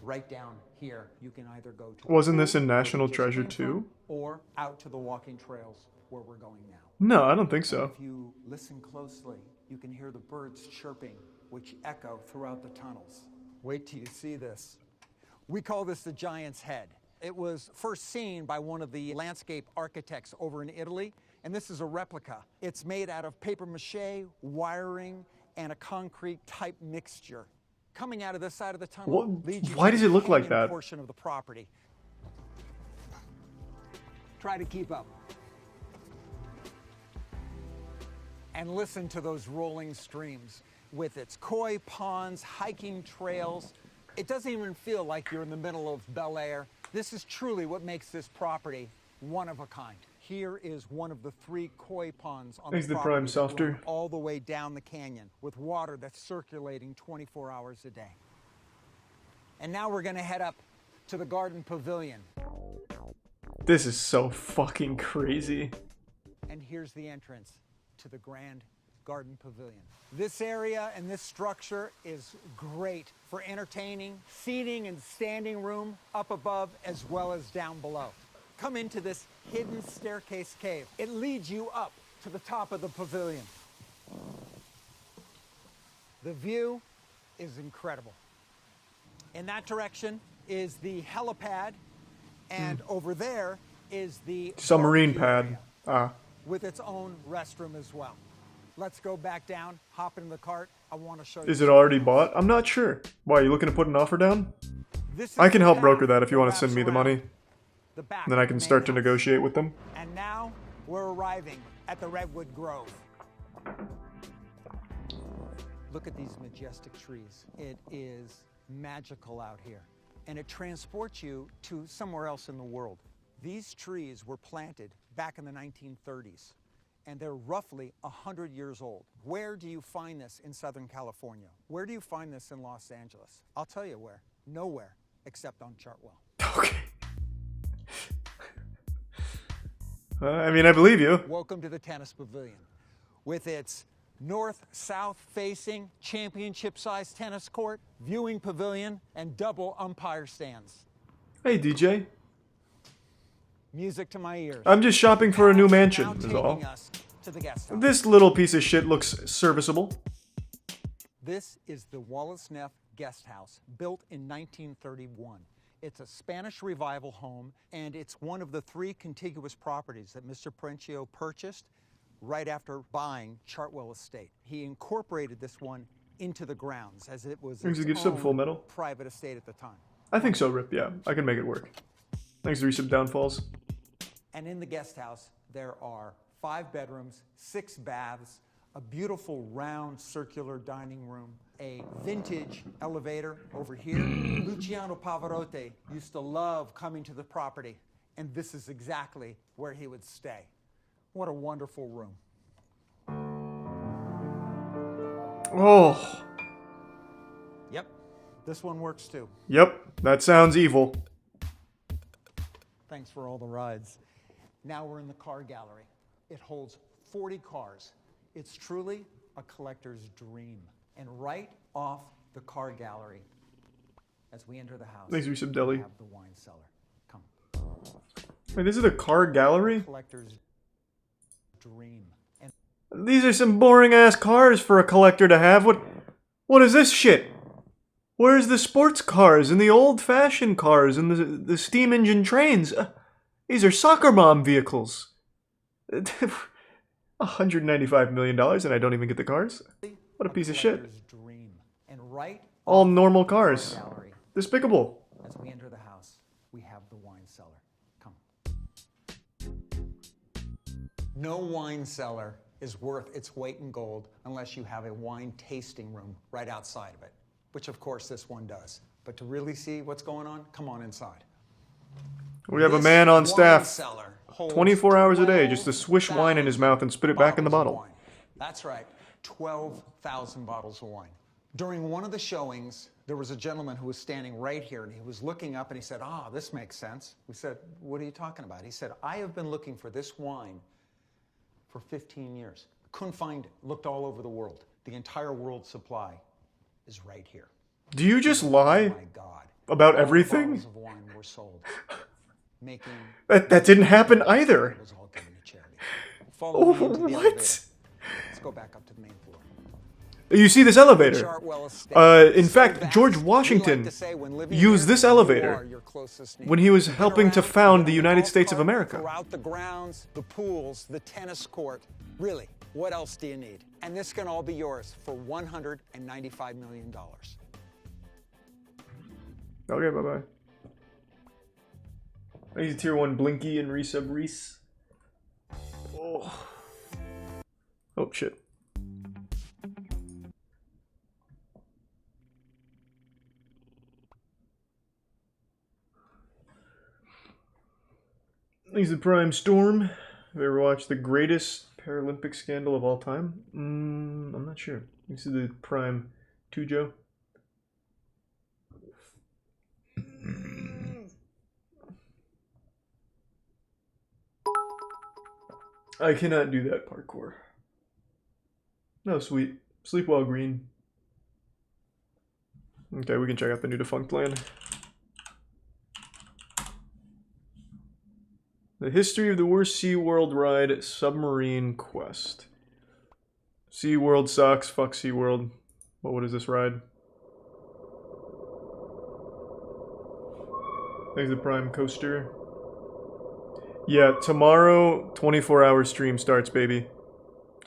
right down here. You can either go to Wasn't this in National Treasure too? or out to the walking trails where we're going now. No, I don't think so. If you listen closely, you can hear the birds chirping, which echo throughout the tunnels. Wait till you see this. We call this the Giant's Head. It was first seen by one of the landscape architects over in Italy, and this is a replica. It's made out of paper mache, wiring, and a concrete type mixture. Coming out of this side of the tunnel leads you Why to does the it look like canyon that? portion of the property. Try to keep up. And listen to those rolling streams. With its koi ponds, hiking trails, it doesn't even feel like you're in the middle of Bel Air. This is truly what makes this property one of a kind. Here is one of the 3 koi ponds on Makes the the property prime that softer. run all the way down the canyon with water that's circulating 24 hours a day. And now we're gonna head up to the garden pavilion. This is so fucking crazy. And here's the entrance to the grand garden pavilion. This area and this structure is great for entertaining, seating and standing room up above as well as down below. Come into this hidden staircase cave. It leads you up to the top of the pavilion. The view is incredible. In that direction is the helipad, and over there is the Submarine barbecue pad. area with its own restroom as well. Let's go back down, hop in the cart. I want to show you. Is it already bought? I'm not sure. Why, are you looking to put an offer down? This is I can the help path broker that if you that want to send me the wraps money. around the back And then I of can the start to main house. negotiate with them. And now we're arriving at the Redwood Grove. Look at these majestic trees. It is magical out here. And it transports you to somewhere else in the world. These trees were planted back in the 1930s, and they're roughly 100 years old. Where do you find this in Southern California? Where do you find this in Los Angeles? I'll tell you where. Nowhere except on Chartwell. I mean, I believe you. Welcome to the tennis pavilion. With its north-south facing championship-sized tennis court, viewing pavilion, and double umpire stands. Hey, DJ. Music to my ears. I'm just shopping for a new mansion, Now is taking all. us to the guest house. This little piece of shit looks serviceable. This is the Wallace Neff Guest House, built in 1931. It's a Spanish revival home, and it's one of the 3 contiguous properties that Mr. Perenchio purchased right after buying Chartwell Estate. He incorporated this one into the grounds, as it was Thanks to its give sub own Full Metal. private estate at the time. I think so, Rip. Yeah, I can make it work. Thanks to resub downfalls. And in the guest house, there are 5 bedrooms, 6 baths, a beautiful round circular dining room, a vintage elevator over here. Luciano Pavarotti used to love coming to the property, and this is exactly where he would stay. What a wonderful room. Oh. Yep, this one works too. Yep, that sounds evil. Thanks for all the rides. Now we're in the car gallery. It holds 40 cars. It's truly a collector's dream. And right off the car gallery, as we enter the house, Thanks, Resub we Deli. have the wine cellar. Come. Wait, this is a car gallery? Collector's dream. And These are some boring-ass cars for a collector to have. What is this shit? Where's the sports cars and the old-fashioned cars and the steam engine trains? These are soccer mom vehicles. $195 million and I don't even get the cars? What a piece of shit. dream. And right All normal cars. gallery, Despicable. as we enter the house, we have the wine cellar. Come. No wine cellar is worth its weight in gold unless you have a wine tasting room right outside of it, which of course this one does. But to really see what's going on, come on inside. We have a This man on wine staff cellar holds 24 hours a day just to swish wine in his mouth and spit it back in the bottles of bottle. wine. That's right, 12,000 bottles of wine. During one of the showings, there was a gentleman who was standing right here, and he was looking up and he said, this makes sense. We said, what are you talking about? He said, I have been looking for this wine for 15 years. Couldn't find it. Looked all over the world. The entire world supply is right here. Do you just lie about everything? Bottles of wine were sold, making That didn't happen either. it was all given to charity. Follow me into the What? elevator. Let's go back up to the main floor. You see this elevator? In fact, George Washington used this elevator when he was helping to found the United States of America. Throughout the grounds, the pools, the tennis court. Really, what else do you need? And this can all be yours for $195 million. Okay, bye-bye. I use tier 1 Blinky and resub Reese. Oh. Oh, shit. Thanks to Prime Storm. Have you ever watched the greatest Paralympic scandal of all time? I'm not sure. Thanks to the Prime 2 Joe. I cannot do that parkour. No, sweet. Sleep well, Green. Okay, we can check out the new Defunct Land. The history of the worst SeaWorld ride, Submarine Quest. SeaWorld sucks. Fuck SeaWorld. But what is this ride? Thanks to Prime Coaster. Yeah, tomorrow, 24-hour stream starts, baby.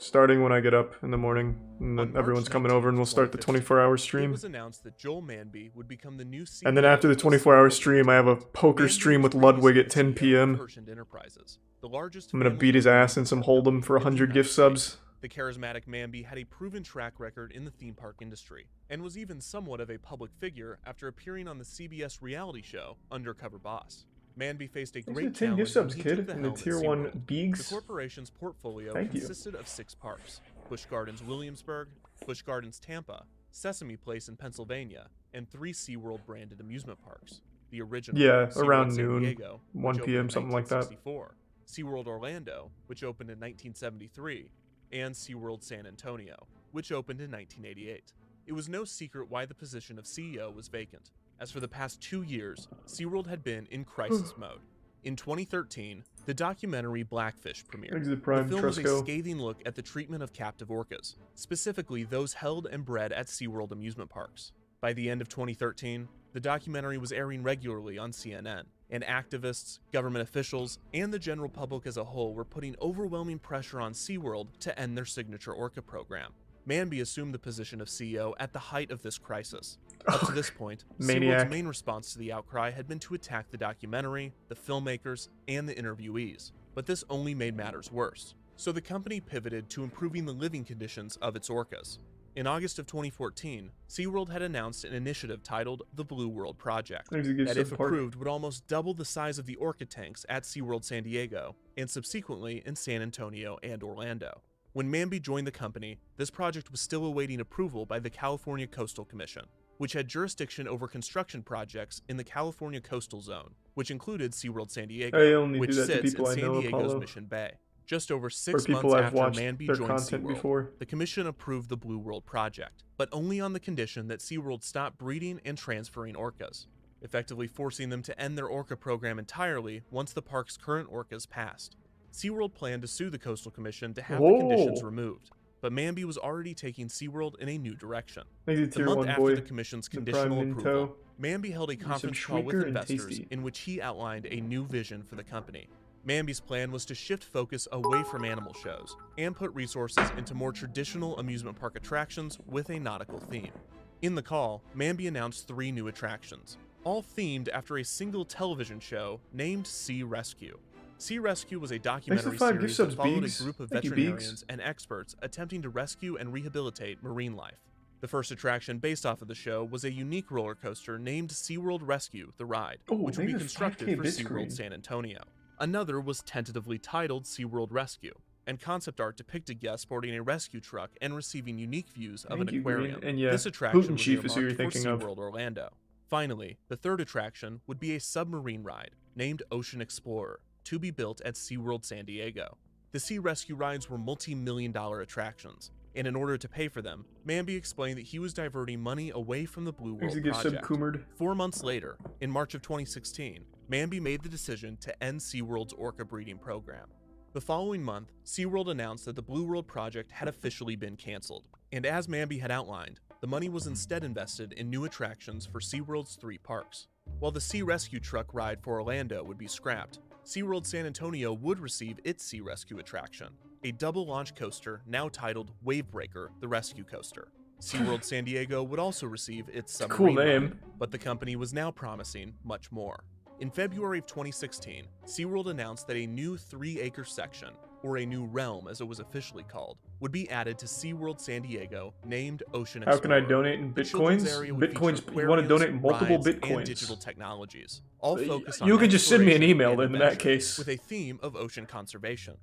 Starting when I get up in the morning. And then everyone's coming over and we'll start the 24-hour stream. It was announced that Joel Manby would become the new CEO. And then after the 24-hour stream, I have a poker stream with Ludwig at 10 p.m. I'm gonna beat his ass in some Hold'em for 100 gift subs. The charismatic Manby had a proven track record in the theme park industry, and was even somewhat of a public figure after appearing on the CBS reality show Undercover Boss. Manby faced a great challenge gift subs, when he kid, took the in the helm at tier 1 SeaWorld. Beegs. The corporation's portfolio Thank you. consisted of 6 parks: Busch Gardens Williamsburg, Busch Gardens Tampa, Sesame Place in Pennsylvania, and 3 SeaWorld branded amusement parks. The original, Yeah, SeaWorld around San noon, Diego, 1 which p.m., opened in something like that. 1964, SeaWorld Orlando, which opened in 1973, and SeaWorld San Antonio, which opened in 1988. It was no secret why the position of CEO was vacant, as for the past 2 years, SeaWorld had been in crisis mode. In 2013, the documentary Blackfish premiered. Exit Prime, The film was a Trusco. scathing look at the treatment of captive orcas, specifically those held and bred at SeaWorld amusement parks. By the end of 2013, the documentary was airing regularly on CNN, and activists, government officials, and the general public as a whole were putting overwhelming pressure on SeaWorld to end their signature orca program. Manby assumed the position of CEO at the height of this crisis. Up to this point, Maniac. SeaWorld's main response to the outcry had been to attack the documentary, the filmmakers, and the interviewees. But this only made matters worse. So the company pivoted to improving the living conditions of its orcas. In August of 2014, SeaWorld had announced an initiative titled the Blue World Project There's a good that, if sub-part. approved, would almost double the size of the orca tanks at SeaWorld San Diego, and subsequently in San Antonio and Orlando. When Manby joined the company, this project was still awaiting approval by the California Coastal Commission, which had jurisdiction over construction projects in the California Coastal Zone, which included SeaWorld San Diego, I only which do that to sits people in I know, San Diego's Apollo. Mission Bay. Just over Or 6 people months I've after watched Manby their joined content SeaWorld, before. the commission approved the Blue World Project, but only on the condition that SeaWorld stop breeding and transferring orcas, effectively forcing them to end their orca program entirely once the park's current orcas passed. SeaWorld planned to sue the Coastal Commission to have the conditions Whoa. removed, but Manby was already taking SeaWorld in a new direction. Thank you, The Tier month 1 after boy. the commission's The conditional Prime approval, Minto. Manby held a Some conference call with Schweeker and investors Tasty. in which he outlined a new vision for the company. Manby's plan was to shift focus away from animal shows and put resources into more traditional amusement park attractions with a nautical theme. In the call, Manby announced 3 new attractions, all themed after a single television show named Sea Rescue. Sea Rescue was a documentary 5 gift series subs, that followed Beegs. a group of Thank you, veterinarians and experts attempting to rescue and rehabilitate marine life. The first attraction based off of the show was a unique roller coaster named SeaWorld Rescue: The Ride, Oh, which would be thank you, constructed 5K for bit SeaWorld screen. San Antonio. Another was tentatively titled SeaWorld Rescue, and concept art depicted guests boarding a rescue truck and receiving unique views of Thank an you, Green. aquarium. And yeah, This attraction Putin was Chief is who you're earmarked for thinking of. SeaWorld Orlando. Finally, the third attraction would be a submarine ride named Ocean Explorer, to be built at SeaWorld San Diego. The Sea Rescue rides were multi-million-dollar attractions, and in order to pay for them, Manby explained that he was diverting money away from the Blue Thanks World to give sub Project. Coomered. 4 months later, in March of 2016, Manby made the decision to end SeaWorld's orca breeding program. The following month, SeaWorld announced that the Blue World Project had officially been canceled. And as Mamby had outlined, the money was instead invested in new attractions for SeaWorld's 3 parks. While the Sea Rescue Truck ride for Orlando would be scrapped, SeaWorld San Antonio would receive its Sea Rescue attraction, a double-launch coaster now titled Wavebreaker, the Rescue Coaster. SeaWorld San Diego would also receive its submarine Cool name. ride, but the company was now promising much more. In February of 2016, SeaWorld announced that a new 3-acre section, or a new realm as it was officially called, would be added to SeaWorld San Diego, named Ocean Explorer. How can I donate in The children's bitcoins? area would Bitcoins. feature You want to aquariums, donate multiple rides, and bitcoins? digital technologies, all focused on You can just send me an exploration email and then in that adventure, case. with a theme of ocean conservation.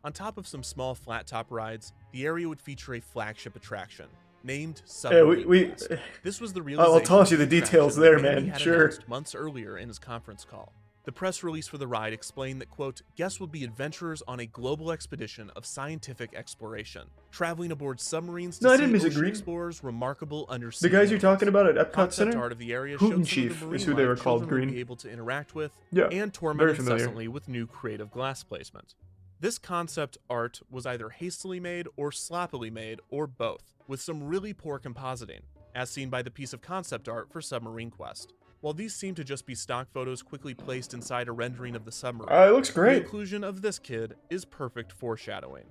On top of some small flat-top rides, the area would feature a flagship attraction named Submarine Quest. This was the realization I'll toss you of the details attraction there, that Mamby man. had Sure. announced months earlier in his conference call. The press release for the ride explained that, quote, guests would be adventurers on a global expedition of scientific exploration, traveling aboard submarines to No, I see didn't ocean disagree. explorers' remarkable undersea The guys you're animals. talking about at Epcot Concept Center? art of the area Hoot showed and some Chief of the is marine who they were life called, children would Green. be able to interact with, Yeah, and torment very familiar. incessantly with new creative glass placement. This concept art was either hastily made or sloppily made, or both, with some really poor compositing, as seen by the piece of concept art for Submarine Quest. While these seem to just be stock photos quickly placed inside a rendering of the submarine, It looks great. the inclusion of this kid is perfect foreshadowing.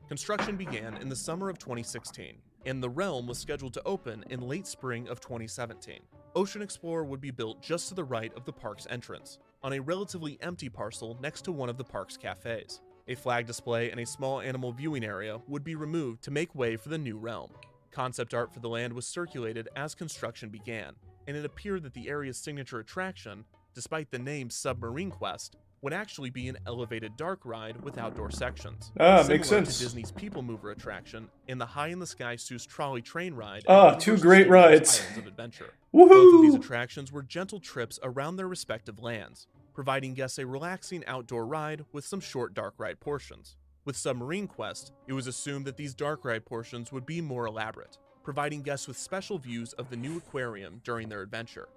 Construction began in the summer of 2016, and the realm was scheduled to open in late spring of 2017. Ocean Explorer would be built just to the right of the park's entrance, on a relatively empty parcel next to one of the park's cafes. A flag display and a small animal viewing area would be removed to make way for the new realm. Concept art for the land was circulated as construction began, and it appeared that the area's signature attraction, despite the name Submarine Quest, would actually be an elevated dark ride with outdoor sections. Makes similar sense. to Disney's People Mover attraction and the High in the Sky Seuss trolley train ride. at 2 Universal great Studios rides. Islands of Adventure. Woohoo! Both of these attractions were gentle trips around their respective lands, providing guests a relaxing outdoor ride with some short dark ride portions. With Submarine Quest, it was assumed that these dark ride portions would be more elaborate, providing guests with special views of the new aquarium during their adventure.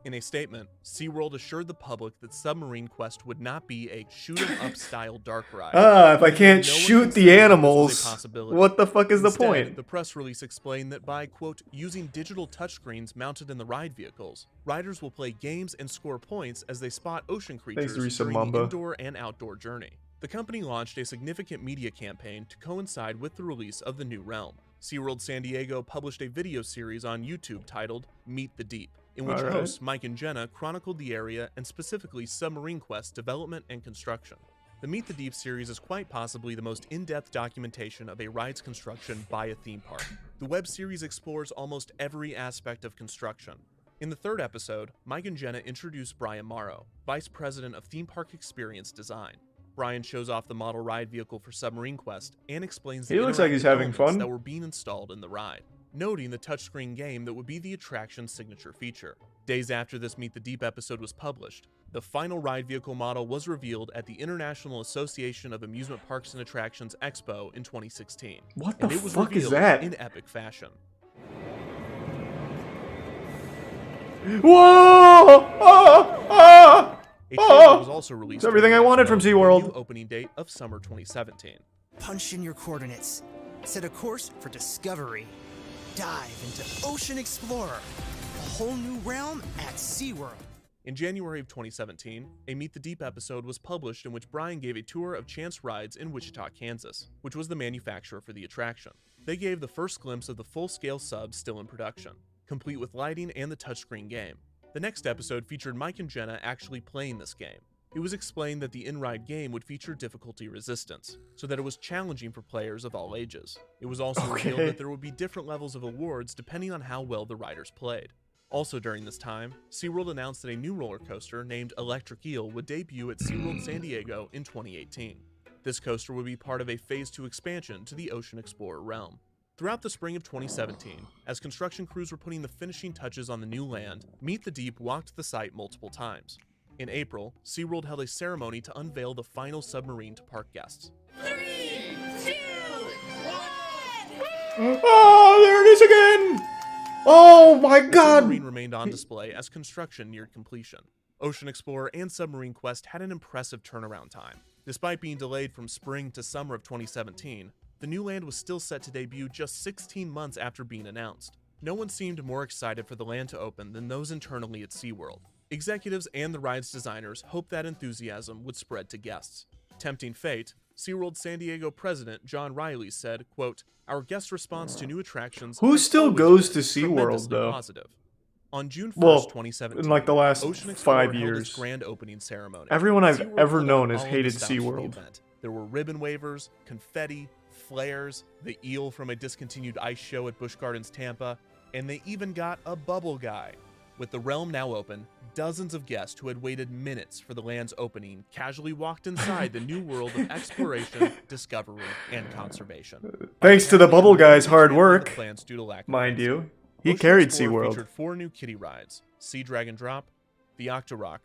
In a statement, SeaWorld assured the public that Submarine Quest would not be a shoot-'em-up style dark ride. If I can't No one shoot considered the this was a animals, possibility. what the fuck is the Instead, point? The press release explained that by, quote, using digital touchscreens mounted in the ride vehicles, riders will play games and score points as they spot ocean creatures Teresa during Mamba. the indoor and outdoor journey. The company launched a significant media campaign to coincide with the release of the new realm. SeaWorld San Diego published a video series on YouTube titled Meet the Deep, in which Alright. hosts Mike and Jenna chronicled the area and specifically Submarine Quest development and construction. The Meet the Deep series is quite possibly the most in-depth documentation of a ride's construction by a theme park. The web series explores almost every aspect of construction. In the 3rd episode, Mike and Jenna introduce Brian Morrow, Vice President of Theme Park Experience Design. Brian shows off the model ride vehicle for Submarine Quest and explains the He looks like he's interactive having elements fun. that were being installed in the ride, noting the touchscreen game that would be the attraction's signature feature. Days after this Meet the Deep episode was published, the final ride vehicle model was revealed at the International Association of Amusement Parks and Attractions Expo in 2016. What and the it was fuck is revealed that? in epic fashion. Whoa! A trailer was also released. It's everything I during the wanted from expo with a SeaWorld. new opening date of summer 2017. Punch in your coordinates. Set a course for discovery. Dive into Ocean Explorer, a whole new realm at SeaWorld. In January of 2017, a Meet the Deep episode was published in which Brian gave a tour of Chance Rides in Wichita, Kansas, which was the manufacturer for the attraction. They gave the first glimpse of the full-scale sub still in production, complete with lighting and the touchscreen game. The next episode featured Mike and Jenna actually playing this game. It was explained that the in-ride game would feature difficulty resistance, so that it was challenging for players of all ages. It was also revealed that there would be different levels of awards depending on how well the riders played. Also during this time, SeaWorld announced that a new roller coaster named Electric Eel would debut at SeaWorld San Diego in 2018. This coaster would be part of a Phase 2 expansion to the Ocean Explorer realm. Throughout the spring of 2017, as construction crews were putting the finishing touches on the new land, Meet the Deep walked the site multiple times. In April, SeaWorld held a ceremony to unveil the final submarine to park guests. 3, 2, 1. Oh, there it is again! Oh my The god! submarine remained on display as construction neared completion. Ocean Explorer and Submarine Quest had an impressive turnaround time. Despite being delayed from spring to summer of 2017, the new land was still set to debut just 16 months after being announced. No one seemed more excited for the land to open than those internally at SeaWorld. Executives and the ride's designers hoped that enthusiasm would spread to guests. Tempting fate, SeaWorld San Diego president John Riley said, quote, "Our guest response to new attractions Who has still always goes been to SeaWorld, tremendously though? positive." On June 1st, Well, 2017, in like the last Ocean Explorer 5 held its years. grand opening ceremony. Everyone I've SeaWorld ever pulled known out has all of hated the stops for the SeaWorld. event. There were ribbon wavers, confetti, flares, the eel from a discontinued ice show at Busch Gardens Tampa, and they even got a bubble guy. With the realm now open, dozens of guests who had waited minutes for the land's opening casually walked inside the new world of exploration, discovery, and conservation. Thanks to the bubble guy's hard work, The plans due to lack of mind funds. you. He Ocean carried Explorer SeaWorld. featured 4 new kiddie rides: Sea Dragon Drop, the Octorock,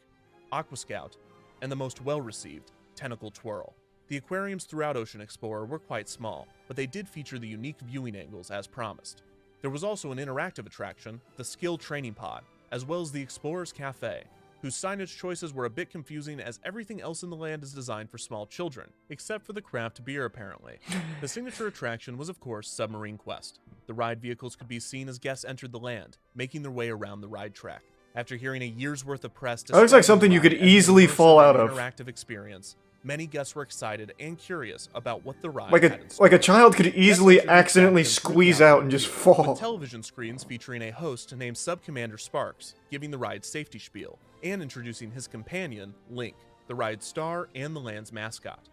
Aqua Scout, and the most well-received, Tentacle Twirl. The aquariums throughout Ocean Explorer were quite small, but they did feature the unique viewing angles as promised. There was also an interactive attraction, the Skill Training Pod, as well as the Explorer's Cafe, whose signage choices were a bit confusing as everything else in the land is designed for small children, except for the craft beer apparently. The signature attraction was of course Submarine Quest. The ride vehicles could be seen as guests entered the land, making their way around the ride track. After hearing a year's worth of press That looks like something you could describing the ride as an easily fall immersive out and of. interactive experience, many guests were excited and curious about what the ride Like had a in store. like a child could easily Guests entered the accidentally track and through squeeze the out and just view, fall. With television screens featuring a host named Sub-Commander Sparks, giving the ride safety spiel, and introducing his companion, Link, the ride's star and the land's mascot.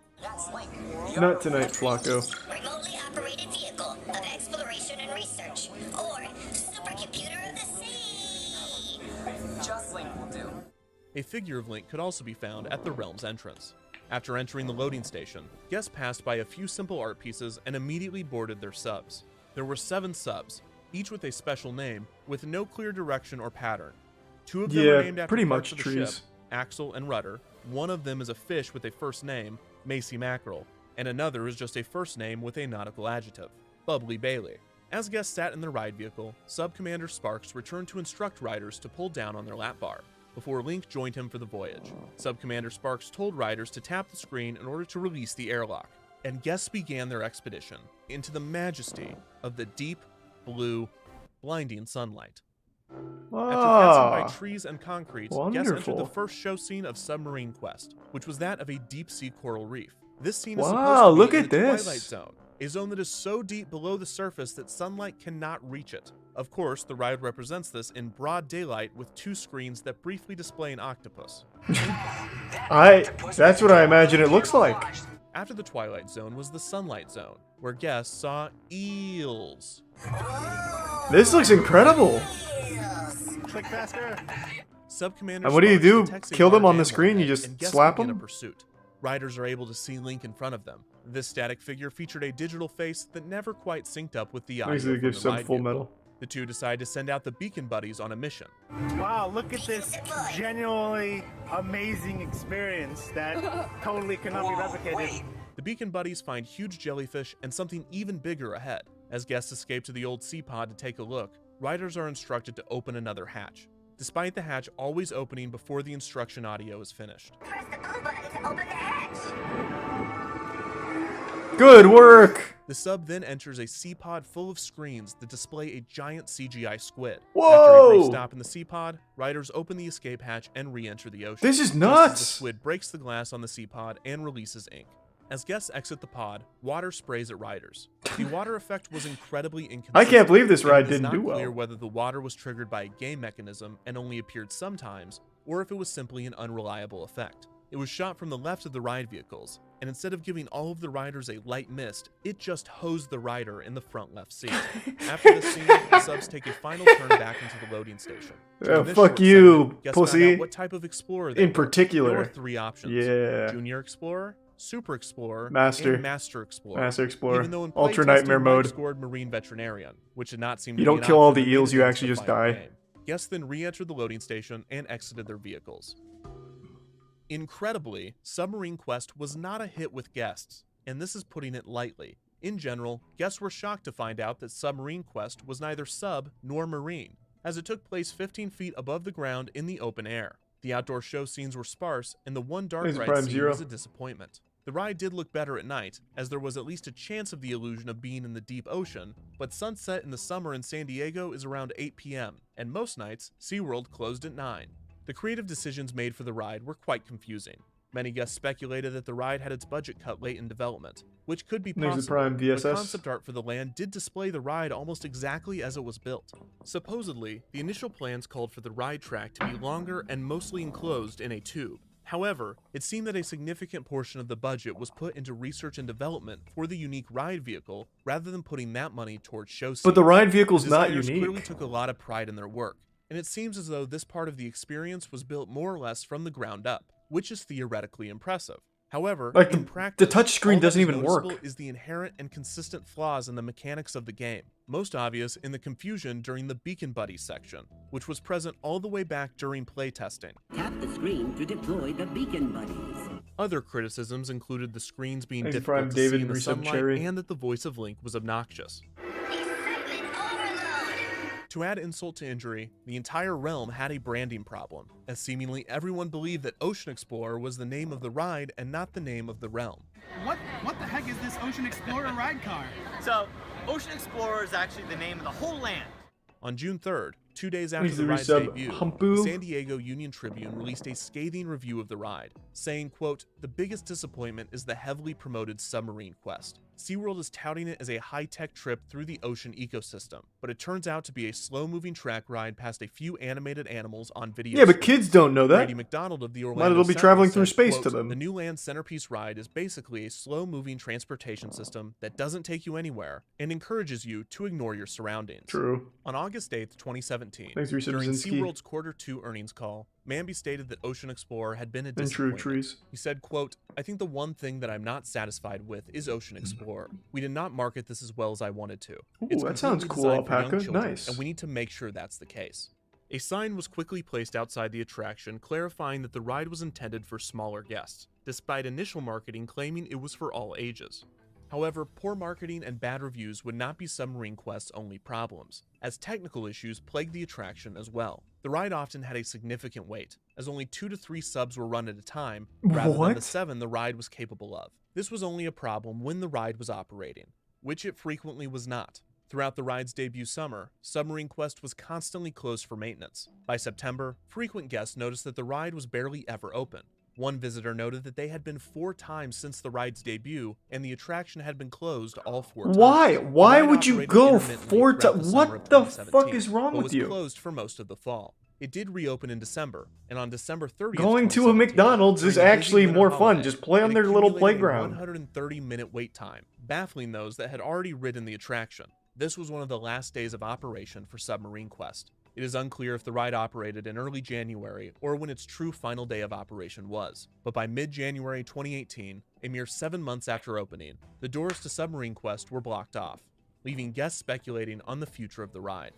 Not tonight, Flacco. Remotely operated vehicle of exploration and research, or supercomputer of the sea. Just Link will do. A figure of Link could also be found at the realm's entrance. After entering the loading station, guests passed by a few simple art pieces and immediately boarded their subs. There were 7 subs, each with a special name, with no clear direction or pattern. 2 of them Yeah, are named after pretty parts much of the trees. ship, Axle and Rudder. One of them is a fish with a first name, Macy Mackerel, and another is just a first name with a nautical adjective, Bubbly Bailey. As guests sat in their ride vehicle, Sub-Commander Sparks returned to instruct riders to pull down on their lap bar, before Link joined him for the voyage. Sub-Commander Sparks told riders to tap the screen in order to release the airlock, and guests began their expedition into the majesty of the deep, blue, blinding sunlight. After passing by trees and concrete, guests entered the Wonderful. first show scene of Submarine Quest, which was that of a deep-sea coral reef. This scene is Wow, supposed to be look in at the this. Twilight Zone, a zone that is so deep below the surface that sunlight cannot reach it. Of course, the ride represents this in broad daylight with 2 screens that briefly display an octopus. That's what I imagine it looks like. After the Twilight Zone was the Sunlight Zone, where guests saw eels. This looks incredible. Click faster. Sub-Commander And what do you Sparks do? detects a Kill them large on the animal screen? You head, just and guests slap begin them? a pursuit. Riders are able to see Link in front of them. This static figure featured a digital face that never quite synced up with the audio Basically from gives the some ride Full vehicle. Metal. The two decide to send out the Beacon Buddies on a mission. Wow, look at this genuinely amazing experience that totally cannot be replicated. The Beacon Buddies find huge jellyfish and something even bigger ahead. As guests escape to the old sea pod to take a look, riders are instructed to open another hatch, despite the hatch always opening before the instruction audio is finished. Press the blue button to open the hatch. Good work. The sub then enters a sea pod full of screens that display a giant CGI squid. Whoa! After a brief stop in the sea pod, riders open the escape hatch and re-enter the ocean. This is Just as nuts! the squid breaks the glass on the sea pod and releases ink. As guests exit the pod, water sprays at riders. The water effect was incredibly inconsistent. I can't believe this and ride it is didn't not do well. clear whether the water was triggered by a game mechanism and only appeared sometimes, or if it was simply an unreliable effect. It was shot from the left of the ride vehicles, and instead of giving all of the riders a light mist, it just hosed the rider in the front left seat. After this scene, the subs take a final turn back into the loading station. During this Fuck short you, segment, guests found pussy. out what type of explorer they In were. particular. There were 3 options. Yeah. Junior Explorer, Super Explorer, Master. and Master Explorer. Master Explorer. Even though in Ultra playtesting, Nightmare Mike mode. scored Marine Veterinarian, which did not seem to You be don't an kill all option the that eels, made you it actually into the just final die. game. Guests then re-entered the loading station and exited their vehicles. Incredibly, Submarine Quest was not a hit with guests, and this is putting it lightly. In general, guests were shocked to find out that Submarine Quest was neither sub nor marine, as it took place 15 feet above the ground in the open air. The outdoor show scenes were sparse, and the one dark Thanks, ride Prime scene Zero. was a disappointment. The ride did look better at night, as there was at least a chance of the illusion of being in the deep ocean, but sunset in the summer in San Diego is around 8 p.m., and most nights, SeaWorld closed at 9. The creative decisions made for the ride were quite confusing. Many guests speculated that the ride had its budget cut late in development, which could be There's the possible, Prime but VSS. concept art for the land did display the ride almost exactly as it was built. Supposedly, the initial plans called for the ride track to be longer and mostly enclosed in a tube. However, it seemed that a significant portion of the budget was put into research and development for the unique ride vehicle, rather than putting that money towards show scenes. But the ride vehicle's not Designers unique. clearly took a lot of pride in their work, and it seems as though this part of the experience was built more or less from the ground up, which is theoretically impressive. However, Like, in practice, the touchscreen all that doesn't is even noticeable work. is the inherent and consistent flaws in the mechanics of the game, most obvious in the confusion during the Beacon Buddies section, which was present all the way back during playtesting. Tap the screen to deploy the Beacon Buddies. Other criticisms included the screens being Thanks, difficult Prime to David see in the and Resub sunlight Cherry. and that the voice of Link was obnoxious. To add insult to injury, the entire realm had a branding problem, as seemingly everyone believed that Ocean Explorer was the name of the ride and not the name of the realm. What the heck is this Ocean Explorer ride car? So, Ocean Explorer is actually the name of the whole land. On June 3rd, 2 days after Thanks the to ride's Resub debut, Humpu. the San Diego Union Tribune released a scathing review of the ride, saying, quote, "The biggest disappointment is the heavily promoted submarine quest. SeaWorld is touting it as a high-tech trip through the ocean ecosystem, but it turns out to be a slow-moving track ride past a few animated animals on video Yeah, but screens." kids don't know that. Brady McDonald of the Might Orlando as well be Sentinel traveling through said, space quote, to them. "The new land centerpiece ride is basically a slow-moving transportation system that doesn't take you anywhere and encourages you to ignore your surroundings." True. On August 8th, 2017, Thanks, Resub during Brzezinski. SeaWorld's Q2 earnings call, Manby stated that Ocean Explorer had been a And True disappointment. Trees. He said, quote, "I think the one thing that I'm not satisfied with is Ocean Explorer. We did not market this as well as I wanted to. It's that sounds completely cool, designed for young Alpaca. children, Nice. and we need to make sure that's the case." A sign was quickly placed outside the attraction clarifying that the ride was intended for smaller guests, despite initial marketing claiming it was for all ages. However, poor marketing and bad reviews would not be Submarine Quest's only problems, as technical issues plagued the attraction as well. The ride often had a significant wait, as only 2 to 3 subs were run at a time, rather than the What? 7 the ride was capable of. This was only a problem when the ride was operating, which it frequently was not. Throughout the ride's debut summer, Submarine Quest was constantly closed for maintenance. By September, frequent guests noticed that the ride was barely ever open. One visitor noted that they had been 4 times since the ride's debut, and the attraction had been closed all 4 times. Why? Why The ride would you operated go intermittently 4 throughout times? the summer of What the 2017, fuck is wrong but with was you? closed for most of the fall. It did reopen in December, and on December 30th, Going to a 2017, McDonald's is during the busy actually winter more fun. holiday, Just play on it their little accumulated a playground. 130-minute wait time, baffling those that had already ridden the attraction. This was one of the last days of operation for Submarine Quest. It is unclear if the ride operated in early January or when its true final day of operation was, but by mid-January 2018, a mere 7 months after opening, the doors to Submarine Quest were blocked off, leaving guests speculating on the future of the ride.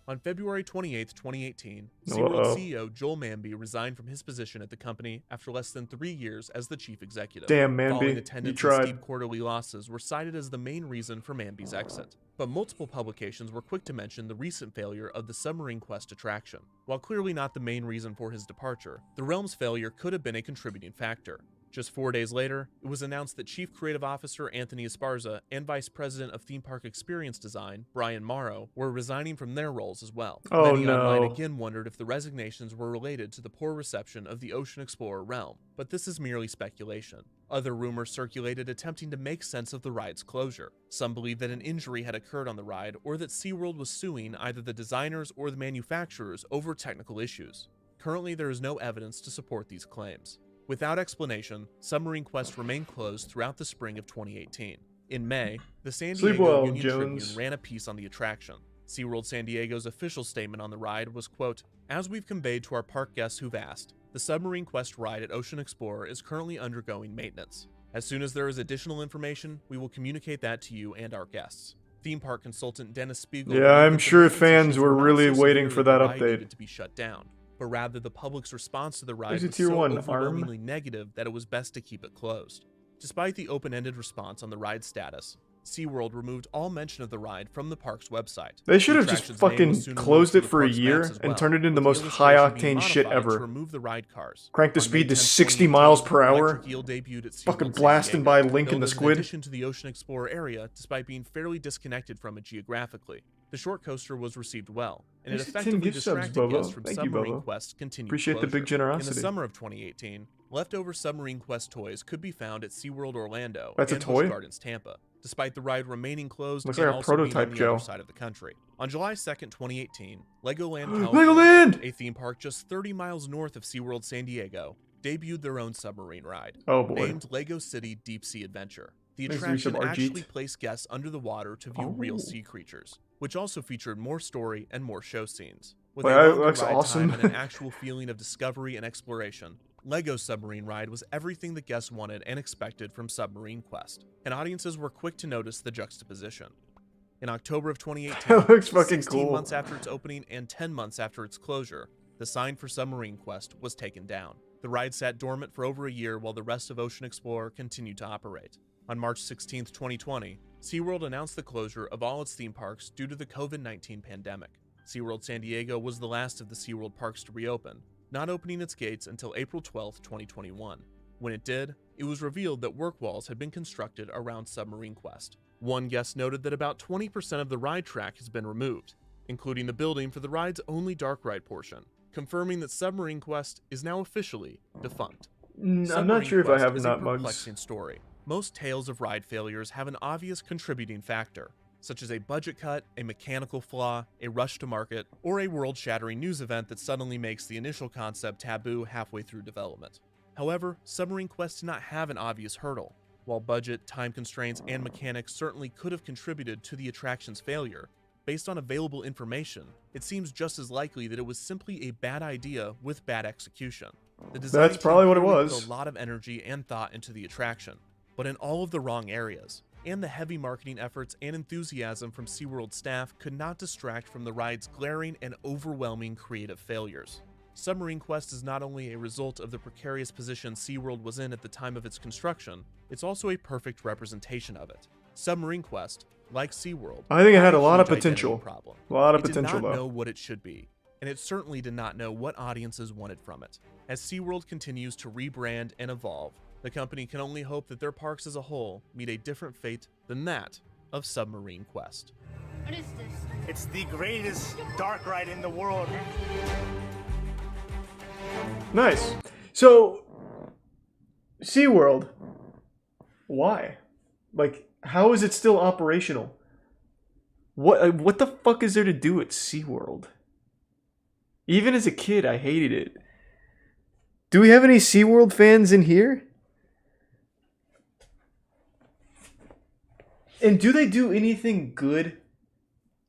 On February 28, 2018, SeaWorld CEO Joel Manby resigned from his position at the company after less than 3 years as the chief executive. Damn, Manby, Falling you attendance tried. and steep quarterly losses were cited as the main reason for Manby's exit. But multiple publications were quick to mention the recent failure of the Submarine Quest attraction. While clearly not the main reason for his departure, the realm's failure could have been a contributing factor. Just 4 days later, it was announced that Chief Creative Officer Anthony Esparza and Vice President of Theme Park Experience Design, Brian Morrow, were resigning from their roles as well. Oh, Many online no. again wondered if the resignations were related to the poor reception of the Ocean Explorer realm, but this is merely speculation. Other rumors circulated attempting to make sense of the ride's closure. Some believe that an injury had occurred on the ride or that SeaWorld was suing either the designers or the manufacturers over technical issues. Currently, there is no evidence to support these claims. Without explanation, Submarine Quest remained closed throughout the spring of 2018. In May, the San Sleep Diego well, Union Jones. Tribune ran a piece on the attraction. SeaWorld San Diego's official statement on the ride was, quote, "As we've conveyed to our park guests who've asked, the Submarine Quest ride at Ocean Explorer is currently undergoing maintenance. As soon as there is additional information, we will communicate that to you and our guests." Theme park consultant Dennis Spiegel. Yeah, I'm believed that the sure maintenance fans issues were not really so waiting severe for the that ride update. needed to be shut down, but rather the public's response to the ride There's a was tier so 1 overwhelmingly negative that it was best to keep it closed. Despite the open-ended response on the ride's status, SeaWorld removed all mention of the ride from the park's website. They should The have just attraction's name was fucking soon closed removed it from for the a park's year maps as and well, turned it into the with most illustration being high-octane shit modified to ever. remove the ride cars. Crank the On May speed to 10th, 60 2018, miles per hour. Electric Eel debuted at SeaWorld Fucking San blasting Diego, by Link billed and the as an Squid. addition to the Ocean Explorer area, despite being fairly disconnected from it geographically. The short coaster was received well, and it Thanks to 10 effectively gift subs, distracted guests Bobo. from Thank you, Submarine Bobo. Quest's continued Appreciate the big closure. generosity. In the summer of 2018, leftover Submarine Quest toys could be found at SeaWorld Orlando That's a and toy? Busch Gardens Tampa, despite the ride remaining closed Looks and like a also being on prototype, the Joe. other side of the country. On July 2nd, 2018, Legoland Legoland! California, a theme park just 30 miles north of SeaWorld San Diego, debuted their own submarine ride, Oh, boy. named Lego City Deep Sea Adventure. The Thanks, attraction Rishabh Arjeet. actually placed guests under the water to view real sea creatures, which also featured more story and more show scenes. With Well, a that longer looks ride awesome. time and an actual feeling of discovery and exploration, Lego Submarine Ride was everything that guests wanted and expected from Submarine Quest, and audiences were quick to notice the juxtaposition. In October of 2018, That looks fucking 16 cool. months after its opening and 10 months after its closure, the sign for Submarine Quest was taken down. The ride sat dormant for over a year while the rest of Ocean Explorer continued to operate. On March 16, 2020, SeaWorld announced the closure of all its theme parks due to the COVID-19 pandemic. SeaWorld San Diego was the last of the SeaWorld parks to reopen, not opening its gates until April 12, 2021. When it did, it was revealed that work walls had been constructed around Submarine Quest. One guest noted that about 20% of the ride track has been removed, including the building for the ride's only dark ride portion, confirming that Submarine Quest is now officially defunct. I'm not Submarine sure if I Quest have is a nut mugs. perplexing story. Most tales of ride failures have an obvious contributing factor, such as a budget cut, a mechanical flaw, a rush to market, or a world-shattering news event that suddenly makes the initial concept taboo halfway through development. However, Submarine Quest did not have an obvious hurdle. While budget, time constraints, and mechanics certainly could have contributed to the attraction's failure, based on available information, it seems just as likely that it was simply a bad idea with bad execution. The design That's probably team what it clearly was. put a lot of energy and thought into the attraction, but in all of the wrong areas, and the heavy marketing efforts and enthusiasm from SeaWorld staff could not distract from the ride's glaring and overwhelming creative failures. Submarine Quest is not only a result of the precarious position SeaWorld was in at the time of its construction, it's also a perfect representation of it. Submarine Quest, like SeaWorld, I think it had a huge lot of identity potential. problem. A lot of It potential, did not though. know what it should be, and it certainly did not know what audiences wanted from it. As SeaWorld continues to rebrand and evolve, the company can only hope that their parks as a whole meet a different fate than that of Submarine Quest. What is this? It's the greatest dark ride in the world. Nice. So, SeaWorld, why? Like, how is it still operational? What the fuck is there to do at SeaWorld? Even as a kid, I hated it. Do we have any SeaWorld fans in here? And do they do anything good?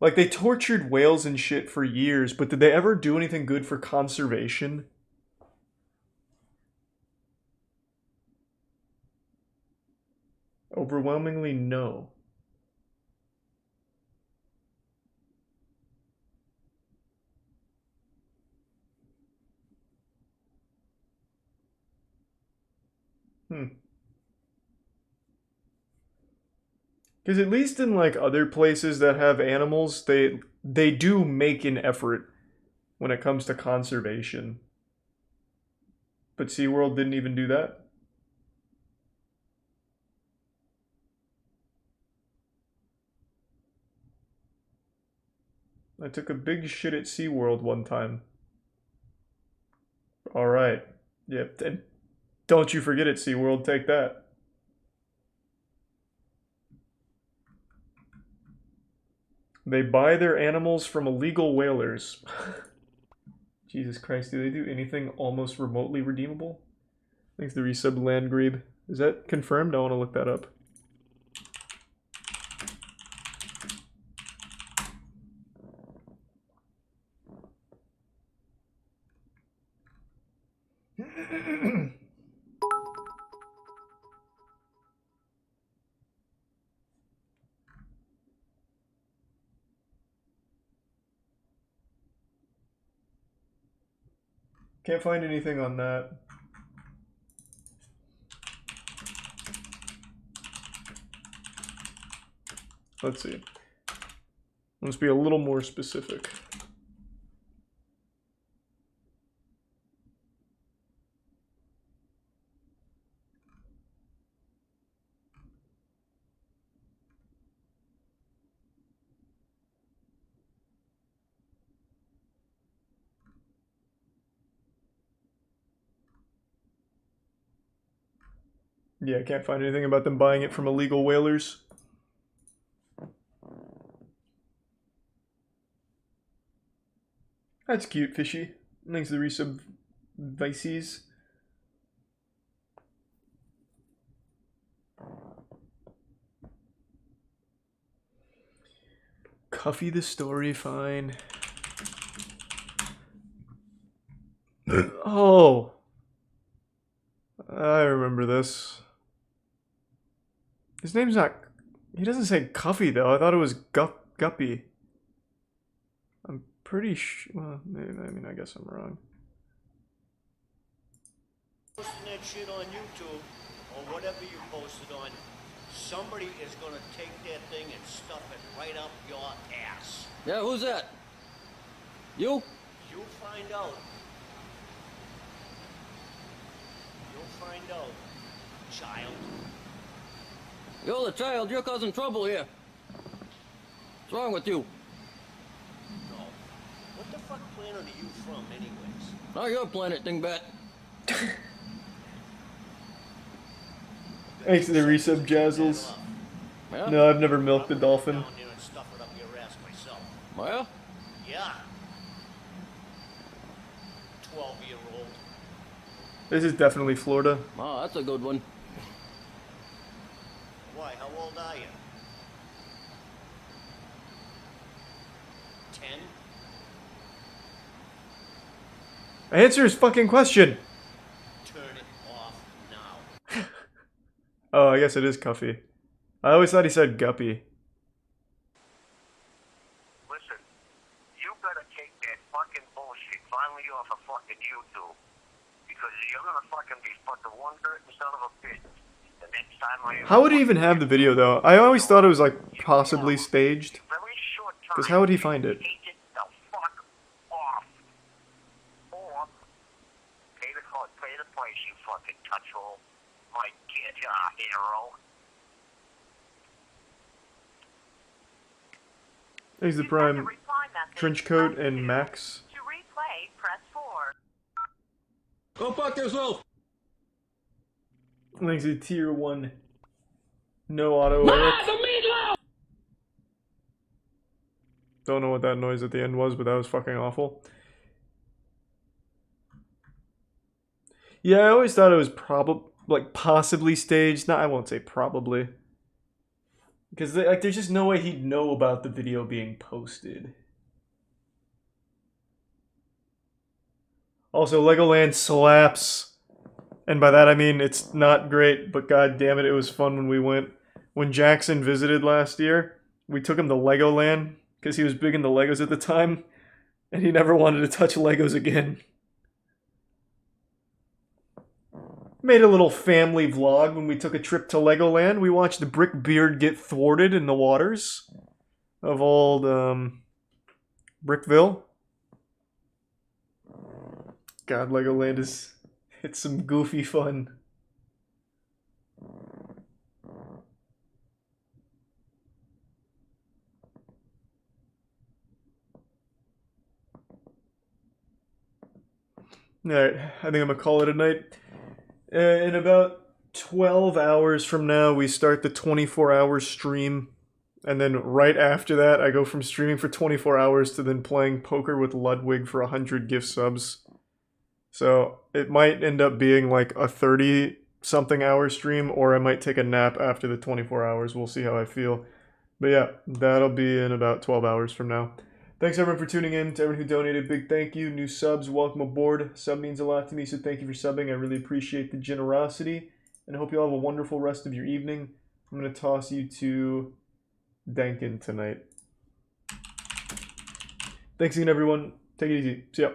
Like, they tortured whales and shit for years, but did they ever do anything good for conservation? Overwhelmingly, no. Because at least in like other places that have animals, they do make an effort when it comes to conservation. But SeaWorld didn't even do that. I took a big shit at SeaWorld one time. Alright. Yep, and don't you forget it, SeaWorld, take that. They buy their animals from illegal whalers. Jesus Christ, do they do anything almost remotely redeemable? Thanks to resub Landgrebe. Is that confirmed? I want to look that up. Can't find anything on that. Let's see. Let's be a little more specific. Yeah, I can't find anything about them buying it from illegal whalers. That's cute, fishy. Thanks to the resub Vices. Cuffy the story, fine. Oh. I remember this. His name's not... He doesn't say Cuffy, though. I thought it was Guppy. I'm pretty sure... Well, maybe, I mean, I guess I'm wrong. Posting that shit on YouTube, or whatever you posted on, somebody is going to take that thing and stuff it right up your ass. Yeah, who's that? You? You'll find out. You'll find out, child. You're the child. You're causing trouble here. What's wrong with you? No. What the fuck planet are you from, anyways? Not your planet, dingbat. Thanks to the resub Jazzles. Yeah? No, I've never milked a dolphin. Down there and stuff it up your ass myself. Well? Yeah. 12-year-old. This is definitely Florida. Oh, that's a good one. Why, how old are you? 10? Answer his fucking question! Turn it off now. Oh, I guess it is Cuffy. I always thought he said Guppy. Listen, you better take that fucking bullshit finally off of fucking YouTube. Because you're gonna fucking be fucking one hurting son of a bitch. The next time I... How would he even have the video, though? I always thought it was, like, possibly staged. Because how would he find it? Take it the fuck off. Or pay the price, you fucking touch-hole. My kid, hero. There's the Prime trench coat and Max. To replay, press 4. Go fuck yourself! Thanks to tier 1. No auto Eric. Don't know what that noise at the end was, but that was fucking awful. Yeah, I always thought it was possibly staged. No, I won't say probably. Because there's just no way he'd know about the video being posted. Also, Legoland slaps. And by that I mean it's not great, but god damn it, it was fun when we went. When Jackson visited last year, we took him to Legoland, because he was big into Legos at the time, and he never wanted to touch Legos again. Made a little family vlog when we took a trip to Legoland. We watched the Brickbeard get thwarted in the waters of old Brickville. God, Legoland is... it's some goofy fun. Alright, I think I'm gonna call it a night. In about 12 hours from now, we start the 24-hour stream. And then right after that, I go from streaming for 24 hours to then playing poker with Ludwig for 100 gift subs. So it might end up being like a 30-something hour stream, or I might take a nap after the 24 hours. We'll see how I feel. But yeah, that'll be in about 12 hours from now. Thanks everyone for tuning in. To everyone who donated, big thank you. New subs, welcome aboard. Sub means a lot to me, so thank you for subbing. I really appreciate the generosity. And I hope you all have a wonderful rest of your evening. I'm going to toss you to Dankin tonight. Thanks again, everyone. Take it easy. See ya.